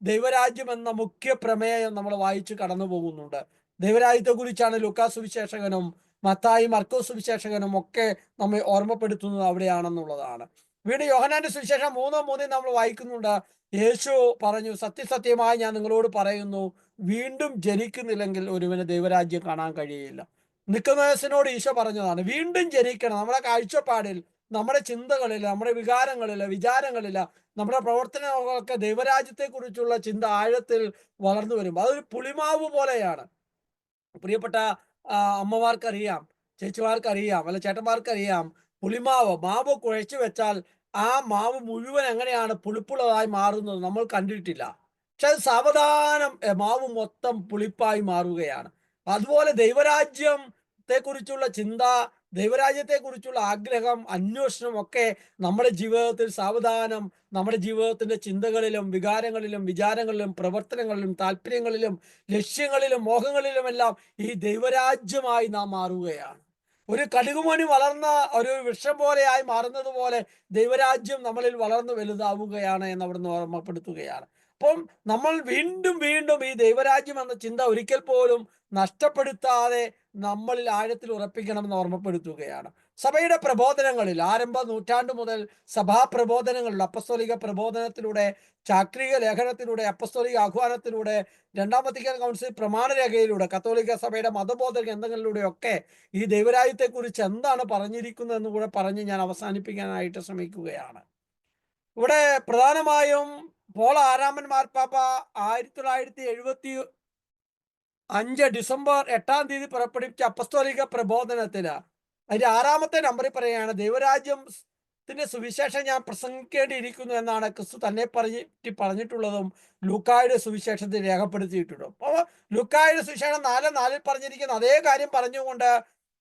ദൈവരാജ്യം എന്ന മുഖ്യ പ്രമേയം നമ്മൾ വായിച്ചു കടന്നു പോകുന്നുണ്ട്. ദൈവരാജ്യത്തെ കുറിച്ചാണ് ലൂക്കാ സുവിശേഷകനും മത്തായി, മർക്കോസ് സുവിശേഷകനും ഒക്കെ നമ്മെ ഓർമ്മപ്പെടുത്തുന്നത് അവിടെയാണെന്നുള്ളതാണ്. വീണ്ടും യോഹന്നാന്റെ സുവിശേഷം 3:3 നമ്മൾ വായിക്കുന്നുണ്ട്, യേശു പറഞ്ഞു, സത്യസത്യമായി ഞാൻ നിങ്ങളോട് പറയുന്നു, വീണ്ടും ജനിക്കുന്നില്ലെങ്കിൽ ഒരുവന് ദൈവരാജ്യം കാണാൻ കഴിയില്ല. നിക്കോദേമോസിനോട് ഈശോ പറഞ്ഞതാണ്, വീണ്ടും ജനിക്കണം. നമ്മുടെ കാഴ്ചപ്പാടിൽ, നമ്മുടെ ചിന്തകളിൽ, നമ്മുടെ വികാരങ്ങളിൽ, വിചാരങ്ങളിൽ, നമ്മുടെ പ്രവർത്തനങ്ങളൊക്കെ ദൈവരാജ്യത്തെ കുറിച്ചുള്ള ചിന്ത ആഴത്തിൽ വളർന്നു വരും. അതൊരു പുളിമാവ് പോലെയാണ്. പ്രിയപ്പെട്ട അമ്മമാർക്കറിയാം, ചേച്ചിമാർക്കറിയാം, അല്ല ചേട്ടന്മാർക്കറിയാം, മാവ് കുഴച്ചു വെച്ചാൽ ആ മാവ് മുഴുവൻ എങ്ങനെയാണ് പുളിപ്പുള്ളതായി മാറുന്നത് നമ്മൾ കണ്ടിട്ടില്ല. പക്ഷെ അത് സാവധാനം മാവ് മൊത്തം പുളിപ്പായി മാറുകയാണ്. അതുപോലെ ദൈവരാജ്യത്തെ കുറിച്ചുള്ള ചിന്ത, ദൈവരാജ്യത്തെ കുറിച്ചുള്ള ആഗ്രഹം, അന്വേഷണം ഒക്കെ നമ്മുടെ ജീവിതത്തിൽ സാവധാനം, നമ്മുടെ ജീവിതത്തിന്റെ ചിന്തകളിലും വികാരങ്ങളിലും വിചാരങ്ങളിലും പ്രവർത്തനങ്ങളിലും താല്പര്യങ്ങളിലും ലക്ഷ്യങ്ങളിലും മോഹങ്ങളിലുമെല്ലാം ഈ ദൈവരാജ്യമായി നാം മാറുകയാണ്. ഒരു കടുകുമണി വളർന്ന ഒരു വൃക്ഷം പോലെയായി മാറുന്നത് പോലെ ദൈവരാജ്യം നമ്മളിൽ വളർന്നു വലുതാവുകയാണ് എന്ന് അവിടുന്ന് ഓർമ്മപ്പെടുത്തുകയാണ്. അപ്പം നമ്മൾ വീണ്ടും വീണ്ടും ഈ ദൈവരാജ്യം എന്ന ചിന്ത ഒരിക്കൽ പോലും നഷ്ടപ്പെടുത്താതെ നമ്മളിൽ ആഴത്തിൽ ഉറപ്പിക്കണമെന്ന് ഓർമ്മപ്പെടുത്തുകയാണ്. സഭയുടെ പ്രബോധനങ്ങളിൽ ആരംഭ നൂറ്റാണ്ട് മുതൽ സഭാ പ്രബോധനങ്ങളിൽ, അപ്പസ്തോലിക പ്രബോധനത്തിലൂടെ, ചാക്രിക ലേഖനത്തിലൂടെ, അപ്പസ്തോലിക ആഹ്വാനത്തിലൂടെ, രണ്ടാം വത്തിക്കാൻ കൗൺസിൽ പ്രമാണരേഖയിലൂടെ, കത്തോലിക്ക സഭയുടെ മതബോധ ഗ്രന്ഥങ്ങളിലൂടെയൊക്കെ ഈ ദൈവരാജ്യത്തെക്കുറിച്ച് എന്താണ് പറഞ്ഞിരിക്കുന്നതെന്ന് കൂടെ പറഞ്ഞ് ഞാൻ അവസാനിപ്പിക്കാനായിട്ട് ശ്രമിക്കുകയാണ്. ഇവിടെ പ്രധാനമായും പോൾ 6-ാമൻ മാർപ്പാപ്പ 1975 ഡിസംബർ 8 പുറപ്പെടുവിച്ച അപ്പസ്തോലിക പ്രബോധനത്തിന് അതിന്റെ 6-ാമത്തെ നമ്പറിൽ പറയുകയാണ്, ദൈവരാജ്യത്തിന്റെ സുവിശേഷം ഞാൻ പ്രസംഗിക്കേണ്ടിയിരിക്കുന്നു എന്നാണ് ക്രിസ്തു തന്നെ പറഞ്ഞിട്ടുള്ളതും ലൂക്കായുടെ സുവിശേഷത്തിൽ രേഖപ്പെടുത്തിയിട്ടുള്ളതും. അപ്പോൾ ലൂക്കായുടെ സുവിശേഷം 4:4 പറഞ്ഞിരിക്കുന്ന അതേ കാര്യം പറഞ്ഞുകൊണ്ട്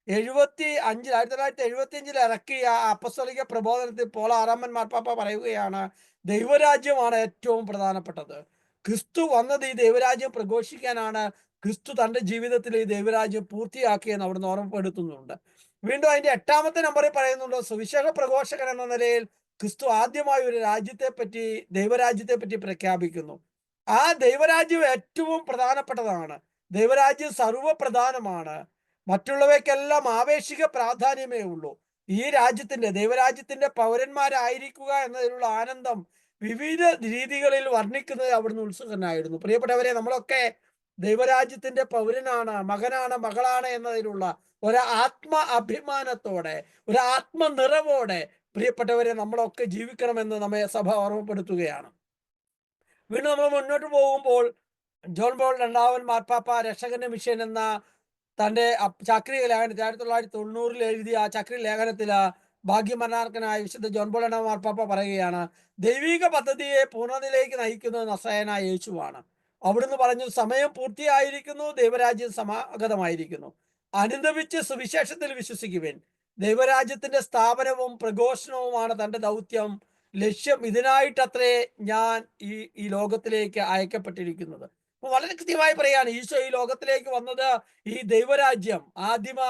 1975 ഇറക്കിയ അപ്പസ്തോലിക പ്രബോധനത്തിൽ പോൾ ആറാമൻ മാർപ്പാപ്പ പറയുകയാണ്, ദൈവരാജ്യമാണ് ഏറ്റവും പ്രധാനപ്പെട്ടത്. ക്രിസ്തു വന്നത് ഈ ദൈവരാജ്യം പ്രഘോഷിക്കാനാണ്. ക്രിസ്തു തന്റെ ജീവിതത്തിൽ ഈ ദൈവരാജ്യം പൂർത്തിയാക്കിയെന്ന് അവിടുന്ന് ഓർമ്മപ്പെടുത്തുന്നുണ്ട്. വീണ്ടും അതിന്റെ 8ാമത്തെ നമ്പറിൽ പറയുന്നുണ്ട്, സുവിശേഷ പ്രഘോഷകൻ എന്ന നിലയിൽ ക്രിസ്തു ആദ്യമായി ഒരു ദൈവരാജ്യത്തെ പറ്റി പ്രഖ്യാപിക്കുന്നു. ആ ദൈവരാജ്യം ഏറ്റവും പ്രധാനപ്പെട്ടതാണ്. ദൈവരാജ്യം സർവപ്രധാനമാണ്. മറ്റുള്ളവയ്ക്കെല്ലാം ആവേശിക പ്രാധാന്യമേ ഉള്ളൂ. ഈ ദൈവരാജ്യത്തിന്റെ പൗരന്മാരായിരിക്കുക എന്നതിലുള്ള ആനന്ദം വിവിധ രീതികളിൽ വർണ്ണിക്കുന്നത് അവിടുന്ന് ഉത്സുകനായിരുന്നു. പ്രിയപ്പെട്ടവരെ, നമ്മളൊക്കെ ദൈവരാജ്യത്തിന്റെ പൗരനാണ്, മകനാണ്, മകളാണ് എന്നതിലുള്ള ഒരു അഭിമാനത്തോടെ, ഒരു നിറവോടെ പ്രിയപ്പെട്ടവരെ നമ്മളൊക്കെ ജീവിക്കണമെന്ന് നമ്മെ സഭ ഓർമ്മപ്പെടുത്തുകയാണ്. വീണ്ടും നമ്മൾ മുന്നോട്ട് പോകുമ്പോൾ ജോൺ പോൾ രണ്ടാമൻ മാർപ്പാപ്പ രക്ഷകന്റെ മിഷൻ എന്ന തന്റെ ചാക്രിക ലേഖനത്തിൽ 1990 എഴുതിയ ആ ചാക്രിക ലേഖനത്തിൽ ഭാഗ്യമരണാർക്കനായ വിശുദ്ധ ജോൺ പോൾ രണ്ടാമൻ മാർപ്പാപ്പ പറയുകയാണ്, ദൈവിക പദ്ധതിയെ പൂർണ്ണതയിലേക്ക് നയിക്കുന്നത് നസ്രായനായ യേശുവാണ്. അവിടുന്ന് പറഞ്ഞു, സമയം പൂർത്തിയായിരിക്കുന്നു, ദൈവരാജ്യം സമാഗതമായിരിക്കുന്നു. അനുദപിച്ച് സുവിശേഷത്തിൽ വിശ്വസിക്കുവിൻ. ദൈവരാജ്യത്തിന്റെ സ്ഥാപനവും പ്രഘോഷണവുമാണ് തന്റെ ദൗത്യം, ലക്ഷ്യം. ഇതിനായിട്ടത്രേ ഞാൻ ഈ ലോകത്തിലേക്ക് അയക്കപ്പെട്ടിരിക്കുന്നത്. അപ്പൊ വളരെ കൃത്യമായി പറയാണ്, ഈശോ ഈ ലോകത്തിലേക്ക് വന്നത് ഈ ദൈവരാജ്യം ആദിമ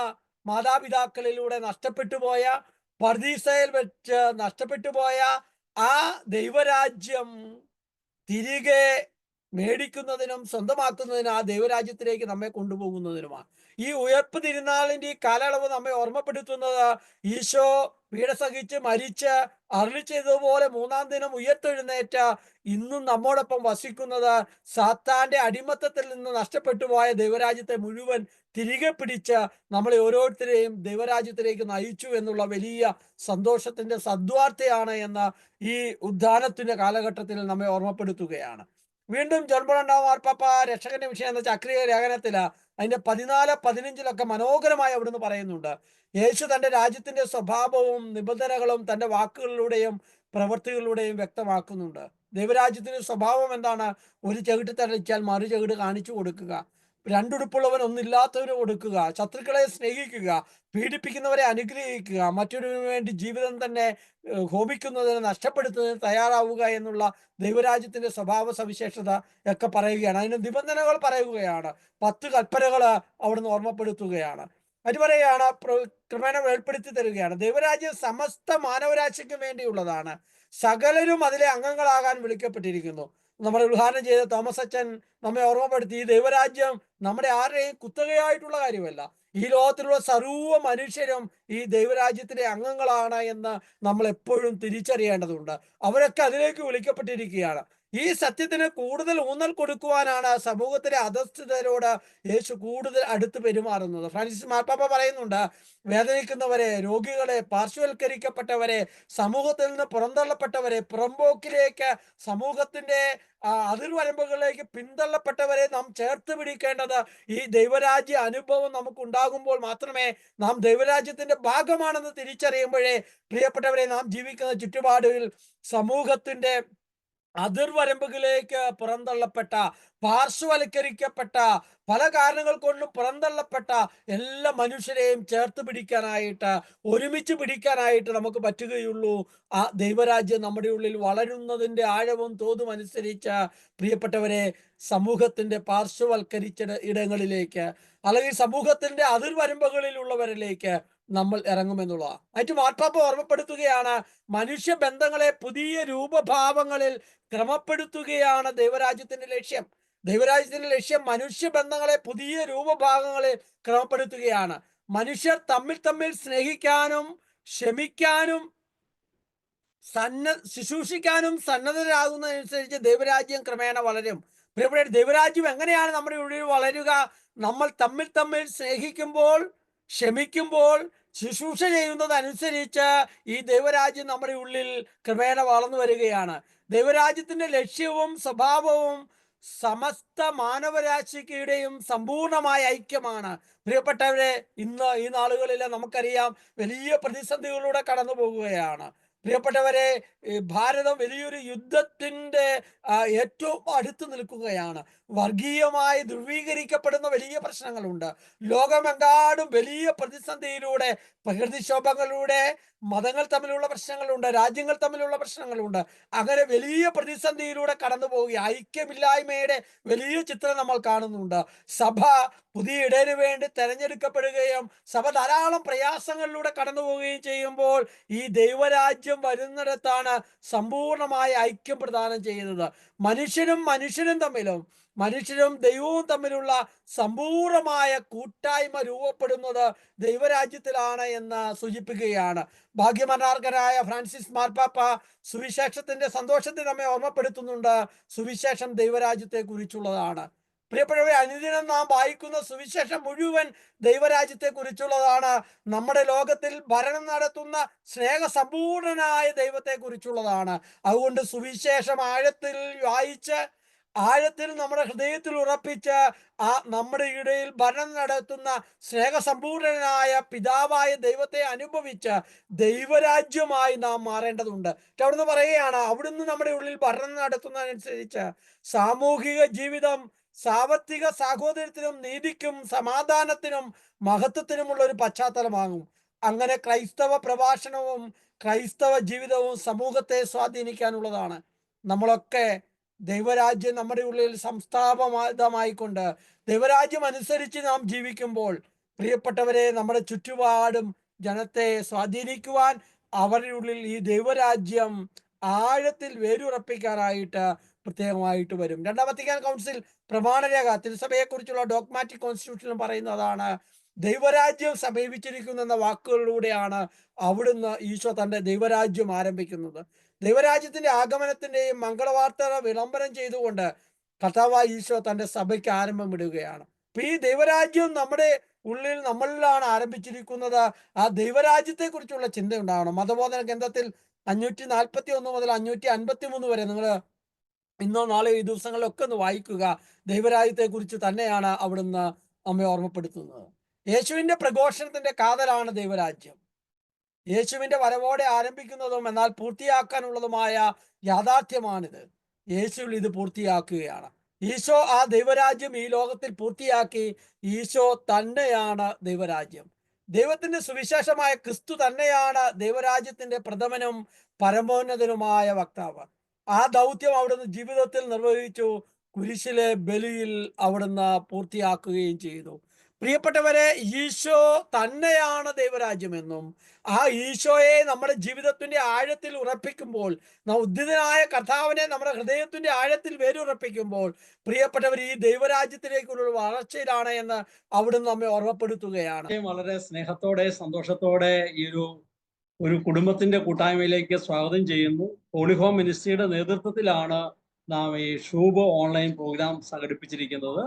മാതാപിതാക്കളിലൂടെ നഷ്ടപ്പെട്ടു പോയ, പർദീസയിൽ വെച്ച് നഷ്ടപ്പെട്ടു പോയ ആ ദൈവരാജ്യം തിരികെ മേടിക്കുന്നതിനും സ്വന്തമാക്കുന്നതിനും ആ ദൈവരാജ്യത്തിലേക്ക് നമ്മെ കൊണ്ടുപോകുന്നതിനുമാണ്. ഈ ഉയർപ്പ് തിരുനാളിന്റെ ഈ കാലയളവ് നമ്മെ ഓർമ്മപ്പെടുത്തുന്നത്, ഈശോ പീഡ സഹിച്ച് മരിച്ച് അരുളി ചെയ്തതുപോലെ 3-ാം ദിനം ഉയർത്തെഴുന്നേറ്റ് ഇന്നും നമ്മോടൊപ്പം വസിക്കുന്നത്, സാത്താന്റെ അടിമത്തത്തിൽ നിന്ന് നഷ്ടപ്പെട്ടു പോയ ദൈവരാജ്യത്തെ മുഴുവൻ തിരികെ പിടിച്ച് നമ്മളെ ഓരോരുത്തരെയും ദൈവരാജ്യത്തിലേക്ക് നയിച്ചു എന്നുള്ള വലിയ സന്തോഷത്തിന്റെ സദ്വാർത്തയാണ് എന്ന് ഈ ഉദ്ധാനത്തിന്റെ കാലഘട്ടത്തിൽ നമ്മെ ഓർമ്മപ്പെടുത്തുകയാണ്. വീണ്ടും ജോൺ പോൾ രണ്ടാമൻ മാർപ്പാപ്പ രക്ഷകന്റെ വിഷയം എന്ന ചക്രീയ ലേഖനത്തില് അതിന്റെ 14-15 മനോഹരമായി അവിടുന്ന് പറയുന്നുണ്ട്, യേശു തന്റെ രാജ്യത്തിന്റെ സ്വഭാവവും നിബന്ധനകളും തന്റെ വാക്കുകളിലൂടെയും പ്രവൃത്തികളിലൂടെയും വ്യക്തമാക്കുന്നുണ്ട്. ദൈവരാജ്യത്തിന്റെ സ്വഭാവം എന്താണ്? ഒരു ചെകിട്ട് തടച്ചാൽ മറു ചെകിട് കാണിച്ചു കൊടുക്കുക, രണ്ടുടുപ്പുള്ളവൻ ഒന്നില്ലാത്തവന് കൊടുക്കുക, ശത്രുക്കളെ സ്നേഹിക്കുക, പീഡിപ്പിക്കുന്നവരെ അനുഗ്രഹിക്കുക, മറ്റൊരുവിന് വേണ്ടി ജീവിതം തന്നെ ഹോമിക്കുന്നതിന് നഷ്ടപ്പെടുത്തുന്നതിന് തയ്യാറാവുക എന്നുള്ള ദൈവരാജ്യത്തിന്റെ സ്വഭാവ സവിശേഷത ഒക്കെ പറയുകയാണ്. അതിന് നിബന്ധനകൾ പറയുകയാണ്. 10 കൽപ്പനകൾ അവിടുന്ന് ഓർമ്മപ്പെടുത്തുകയാണ്. അത് പറയുകയാണ്, ക്രമേണ വെളിപ്പെടുത്തി തരികയാണ്. ദൈവരാജ്യം സമസ്ത മാനവരാശിക്കും വേണ്ടിയുള്ളതാണ്. സകലരും അതിലെ അംഗങ്ങളാകാൻ വിളിക്കപ്പെട്ടിരിക്കുന്നു. നമ്മൾ ഉദ്ഘാടനം ചെയ്ത തോമസ് അച്ഛൻ നമ്മെ ഓർമ്മപ്പെടുത്തി, ഈ ദൈവരാജ്യം നമ്മുടെ ആരുടെയും കുത്തകയായിട്ടുള്ള കാര്യമല്ല. ഈ ലോകത്തിലുള്ള സർവ്വ മനുഷ്യരും ഈ ദൈവരാജ്യത്തിലെ അംഗങ്ങളാണ് എന്ന് നമ്മൾ എപ്പോഴും തിരിച്ചറിയേണ്ടതുണ്ട്. അവരൊക്കെ അതിലേക്ക് വിളിക്കപ്പെട്ടിരിക്കുകയാണ്. ഈ സത്യത്തിന് കൂടുതൽ ഊന്നൽ കൊടുക്കുവാനാണ് സമൂഹത്തിലെ അധസ്ഥിതരോട് യേശു കൂടുതൽ അടുത്ത് പെരുമാറുന്നത്. ഫ്രാൻസിസ് മാർപ്പാപ്പ പറയുന്നുണ്ട്, വേദനിക്കുന്നവരെ, രോഗികളെ, പാർശ്വവൽക്കരിക്കപ്പെട്ടവരെ, സമൂഹത്തിൽ നിന്ന് പുറന്തള്ളപ്പെട്ടവരെ, പുറമ്പോക്കിലേക്ക്, സമൂഹത്തിന്റെ അതിർവരമ്പുകളിലേക്ക് പിന്തള്ളപ്പെട്ടവരെ നാം ചേർത്ത് പിടിക്കേണ്ടത് ഈ ദൈവരാജ്യ അനുഭവം നമുക്ക് ഉണ്ടാകുമ്പോൾ മാത്രമേ, നാം ദൈവരാജ്യത്തിന്റെ ഭാഗമാണെന്ന് തിരിച്ചറിയുമ്പോഴേ പ്രിയപ്പെട്ടവരെ, നാം ജീവിക്കുന്ന ചുറ്റുപാടുകൾ സമൂഹത്തിന്റെ അതിർവരമ്പുകളിലേക്ക് പുറന്തള്ളപ്പെട്ട, പാർശ്വവൽക്കരിക്കപ്പെട്ട, പല കാരണങ്ങൾ കൊണ്ടും പുറന്തള്ളപ്പെട്ട എല്ലാ മനുഷ്യരെയും ചേർത്ത് പിടിക്കാനായിട്ട്, ഒരുമിച്ച് പിടിക്കാനായിട്ട് നമുക്ക് പറ്റുകയുള്ളൂ. ആ ദൈവരാജ്യം നമ്മുടെ ഉള്ളിൽ വളരുന്നതിൻ്റെ ആഴവും തോതും അനുസരിച്ച് പ്രിയപ്പെട്ടവരെ, സമൂഹത്തിന്റെ പാർശ്വവൽക്കരിച്ച ഇടങ്ങളിലേക്ക്, അല്ലെങ്കിൽ സമൂഹത്തിന്റെ അതിർവരമ്പുകളിലുള്ളവരിലേക്ക് നമ്മൾ ഇറങ്ങുമെന്നുള്ളതാണ്. മറ്റു മാർപ്പാപ്പ ഓർമ്മപ്പെടുത്തുകയാണ്, മനുഷ്യബന്ധങ്ങളെ പുതിയ രൂപഭാവങ്ങളിൽ ക്രമപ്പെടുത്തുകയാണ് ദൈവരാജ്യത്തിന്റെ ലക്ഷ്യം. ദൈവരാജ്യത്തിന്റെ ലക്ഷ്യം മനുഷ്യബന്ധങ്ങളെ പുതിയ രൂപഭാഗങ്ങളിൽ ക്രമപ്പെടുത്തുകയാണ്. മനുഷ്യർ തമ്മിൽ സ്നേഹിക്കാനും ക്ഷമിക്കാനും ശുശ്രൂഷിക്കാനും സന്നദ്ധരാകുന്നതനുസരിച്ച് ദൈവരാജ്യം ക്രമേണ വളരും. പ്രിയപ്പെട്ട, ദൈവരാജ്യം എങ്ങനെയാണ് നമ്മുടെ ഉള്ളിൽ വളരുക? നമ്മൾ തമ്മിൽ സ്നേഹിക്കുമ്പോൾ, ക്ഷമിക്കുമ്പോൾ, ശുശ്രൂഷ ചെയ്യുന്നതനുസരിച്ച് ഈ ദൈവരാജ്യം നമ്മുടെ ഉള്ളിൽ ക്രമേണ വളർന്നു വരികയാണ്. ദൈവരാജ്യത്തിന്റെ ലക്ഷ്യവും സ്വഭാവവും സമസ്ത മാനവരാശിയുടെയും സമ്പൂർണമായ ഐക്യമാണ്. പ്രിയപ്പെട്ടവരെ, ഇന്ന് ഈ നാളുകളിൽ നമുക്കറിയാം, വലിയ പ്രതിസന്ധികളിലൂടെ കടന്നു പോകുകയാണ്. പ്രിയപ്പെട്ടവരെ, ഭാരതം വലിയൊരു യുദ്ധത്തിന്റെ ഏറ്റവും അടുത്ത് നിൽക്കുകയാണ്. വർഗീയമായി ധ്രുവീകരിക്കപ്പെടുന്ന വലിയ പ്രശ്നങ്ങളുണ്ട്. ലോകമെമ്പാടും വലിയ പ്രതിസന്ധിയിലൂടെ, പ്രകൃതിക്ഷോഭങ്ങളിലൂടെ, മതങ്ങൾ തമ്മിലുള്ള പ്രശ്നങ്ങളുണ്ട്, രാജ്യങ്ങൾ തമ്മിലുള്ള പ്രശ്നങ്ങളുണ്ട്. അങ്ങനെ വലിയ പ്രതിസന്ധിയിലൂടെ കടന്നു പോവുക, ഐക്യമില്ലായ്മയുടെ വലിയ ചിത്രം നമ്മൾ കാണുന്നുണ്ട്. സഭ പുതിയ ഇടയന് വേണ്ടി തെരഞ്ഞെടുക്കപ്പെടുകയും സഭ ധാരാളം പ്രയാസങ്ങളിലൂടെ കടന്നു പോവുകയും ചെയ്യുമ്പോൾ ഈ ദൈവരാജ്യം വരുന്നിടത്താണ് സമ്പൂർണമായ ഐക്യം പ്രദാനം ചെയ്യുന്നത്. മനുഷ്യരും തമ്മിലും മനുഷ്യരും ദൈവവും തമ്മിലുള്ള സമ്പൂർണമായ കൂട്ടായ്മ രൂപപ്പെടുന്നത് ദൈവരാജ്യത്തിലാണ് എന്ന് സൂചിപ്പിക്കുകയാണ്. ഭാഗ്യമനാർഹനായ ഫ്രാൻസിസ് മാർപ്പാപ്പ സുവിശേഷത്തിന്റെ സന്തോഷത്തെ നമ്മെ ഓർമ്മപ്പെടുത്തുന്നുണ്ട്. സുവിശേഷം ദൈവരാജ്യത്തെ കുറിച്ചുള്ളതാണ്. പ്രിയപ്പെട്ടവരെ, അനുദിനം നാം വായിക്കുന്ന സുവിശേഷം മുഴുവൻ ദൈവരാജ്യത്തെ കുറിച്ചുള്ളതാണ്. നമ്മുടെ ലോകത്തിൽ ഭരണം നടത്തുന്ന സ്നേഹസമ്പൂർണനായ ദൈവത്തെ കുറിച്ചുള്ളതാണ്. അതുകൊണ്ട് സുവിശേഷം ആഴത്തിൽ വായിച്ച്, ആഴത്തിൽ നമ്മുടെ ഹൃദയത്തിൽ ഉറപ്പിച്ച്, നമ്മുടെ ഇടയിൽ ഭരണം നടത്തുന്ന സ്നേഹസമ്പൂർണനായ പിതാവായ ദൈവത്തെ അനുഭവിച്ച് ദൈവരാജ്യമായി നാം മാറേണ്ടതുണ്ട്. അവിടുന്ന് പറയുകയാണ്, അവിടുന്ന് നമ്മുടെ ഉള്ളിൽ ഭരണം നടത്തുന്നതനുസരിച്ച് സാമൂഹിക ജീവിതം സാമ്പത്തിക സാഹോദര്യത്തിനും നീതിക്കും സമാധാനത്തിനും മഹത്വത്തിനുമുള്ള ഒരു പശ്ചാത്തലമാകും. അങ്ങനെ ക്രൈസ്തവ പ്രഭാഷണവും ക്രൈസ്തവ ജീവിതവും സമൂഹത്തെ സ്വാധീനിക്കാനുള്ളതാണ്. നമ്മളൊക്കെ ദൈവരാജ്യം നമ്മുടെ ഉള്ളിൽ സംസ്ഥാപമായിക്കൊണ്ട് ദൈവരാജ്യം അനുസരിച്ച് നാം ജീവിക്കുമ്പോൾ, പ്രിയപ്പെട്ടവരെ, നമ്മുടെ ചുറ്റുപാടും ജനത്തെ സ്വാധീനിക്കുവാൻ അവരുടെ ഉള്ളിൽ ഈ ദൈവരാജ്യം ആഴത്തിൽ വേരുറപ്പിക്കാനായിട്ട് പ്രത്യേകമായിട്ട് വരും. രണ്ടാം വത്തിക്കാൻ കൗൺസിൽ പ്രമാണരേഖ, തിരുസഭയെക്കുറിച്ചുള്ള ഡോഗ്മാറ്റിക് കോൺസ്റ്റിറ്റ്യൂഷനിലും പറയുന്നതാണ്, ദൈവരാജ്യം സമീപിച്ചിരിക്കുന്നു എന്ന വാക്കുകളിലൂടെയാണ് അവിടുന്ന് ഈശോ തൻ്റെ ദൈവരാജ്യം ആരംഭിക്കുന്നത്. ദൈവരാജ്യത്തിന്റെ ആഗമനത്തിന്റെയും മംഗളവാർത്ത വിളംബരം ചെയ്തുകൊണ്ട് കർത്താവായ ഈശോ തൻ്റെ സഭയ്ക്ക് ആരംഭം ഇടുകയാണ്. അപ്പൊ ഈ ദൈവരാജ്യം നമ്മുടെ ഉള്ളിൽ, നമ്മളിലാണ് ആരംഭിച്ചിരിക്കുന്നത്. ആ ദൈവരാജ്യത്തെ കുറിച്ചുള്ള ചിന്ത ഉണ്ടാവണം. മതബോധന ഗ്രന്ഥത്തിൽ 541 മുതൽ 553 വരെ നിങ്ങൾ ഇന്നോ നാളെയോ ഈ ദിവസങ്ങളിലൊക്കെ ഒന്ന് വായിക്കുക. ദൈവരാജ്യത്തെ കുറിച്ച് തന്നെയാണ് അവിടുന്ന് നമ്മെ ഓർമ്മപ്പെടുത്തുന്നത്. യേശുവിന്റെ പ്രഘോഷണത്തിന്റെ കാതലാണ് ദൈവരാജ്യം. യേശുവിന്റെ വരവോടെ ആരംഭിക്കുന്നതും എന്നാൽ പൂർത്തിയാക്കാനുള്ളതുമായ യാഥാർത്ഥ്യമാണിത്. യേശുവിൽ ഇത് പൂർത്തിയാക്കുകയാണ്. ഈശോ ആ ദൈവരാജ്യം ഈ ലോകത്തിൽ പൂർത്തിയാക്കി. ഈശോ തന്നെയാണ് ദൈവരാജ്യം. ദൈവത്തിന്റെ സുവിശേഷമായ ക്രിസ്തു തന്നെയാണ് ദൈവരാജ്യത്തിന്റെ പ്രഥമനും പരമോന്നതനുമായ വക്താവ്. ആ ദൗത്യം അവിടുന്ന് ജീവിതത്തിൽ നിർവഹിച്ചു. കുരിശിലെ ബലിയിൽ അവിടുന്ന് പൂർത്തിയാക്കുകയും ചെയ്തു. പ്രിയപ്പെട്ടവരെ, ഈശോ തന്നെയാണ് ദൈവരാജ്യമെന്നും ആ ഈശോയെ നമ്മുടെ ജീവിതത്തിന്റെ ആഴത്തിൽ ഉറപ്പിക്കുമ്പോൾ, ഉദ്ധിതനായ കർത്താവിനെ നമ്മുടെ ഹൃദയത്തിന്റെ ആഴത്തിൽ വേരുറപ്പിക്കുമ്പോൾ, പ്രിയപ്പെട്ടവർ, ഈ ദൈവരാജ്യത്തിലേക്കുള്ള വളർച്ചയിലാണ് എന്ന് അവിടുന്ന് നമ്മെ ഓർമ്മപ്പെടുത്തുകയാണ്. വളരെ സ്നേഹത്തോടെ സന്തോഷത്തോടെ ഈ ഒരു കുടുംബത്തിന്റെ കൂട്ടായ്മയിലേക്ക് സ്വാഗതം ചെയ്യുന്നു. ഹോളി ഹോം മിനിസ്ട്രിയുടെ നേതൃത്വത്തിലാണ് നാം ഈ ഷൂബ് ഓൺലൈൻ പ്രോഗ്രാം സംഘടിപ്പിച്ചിരിക്കുന്നത്.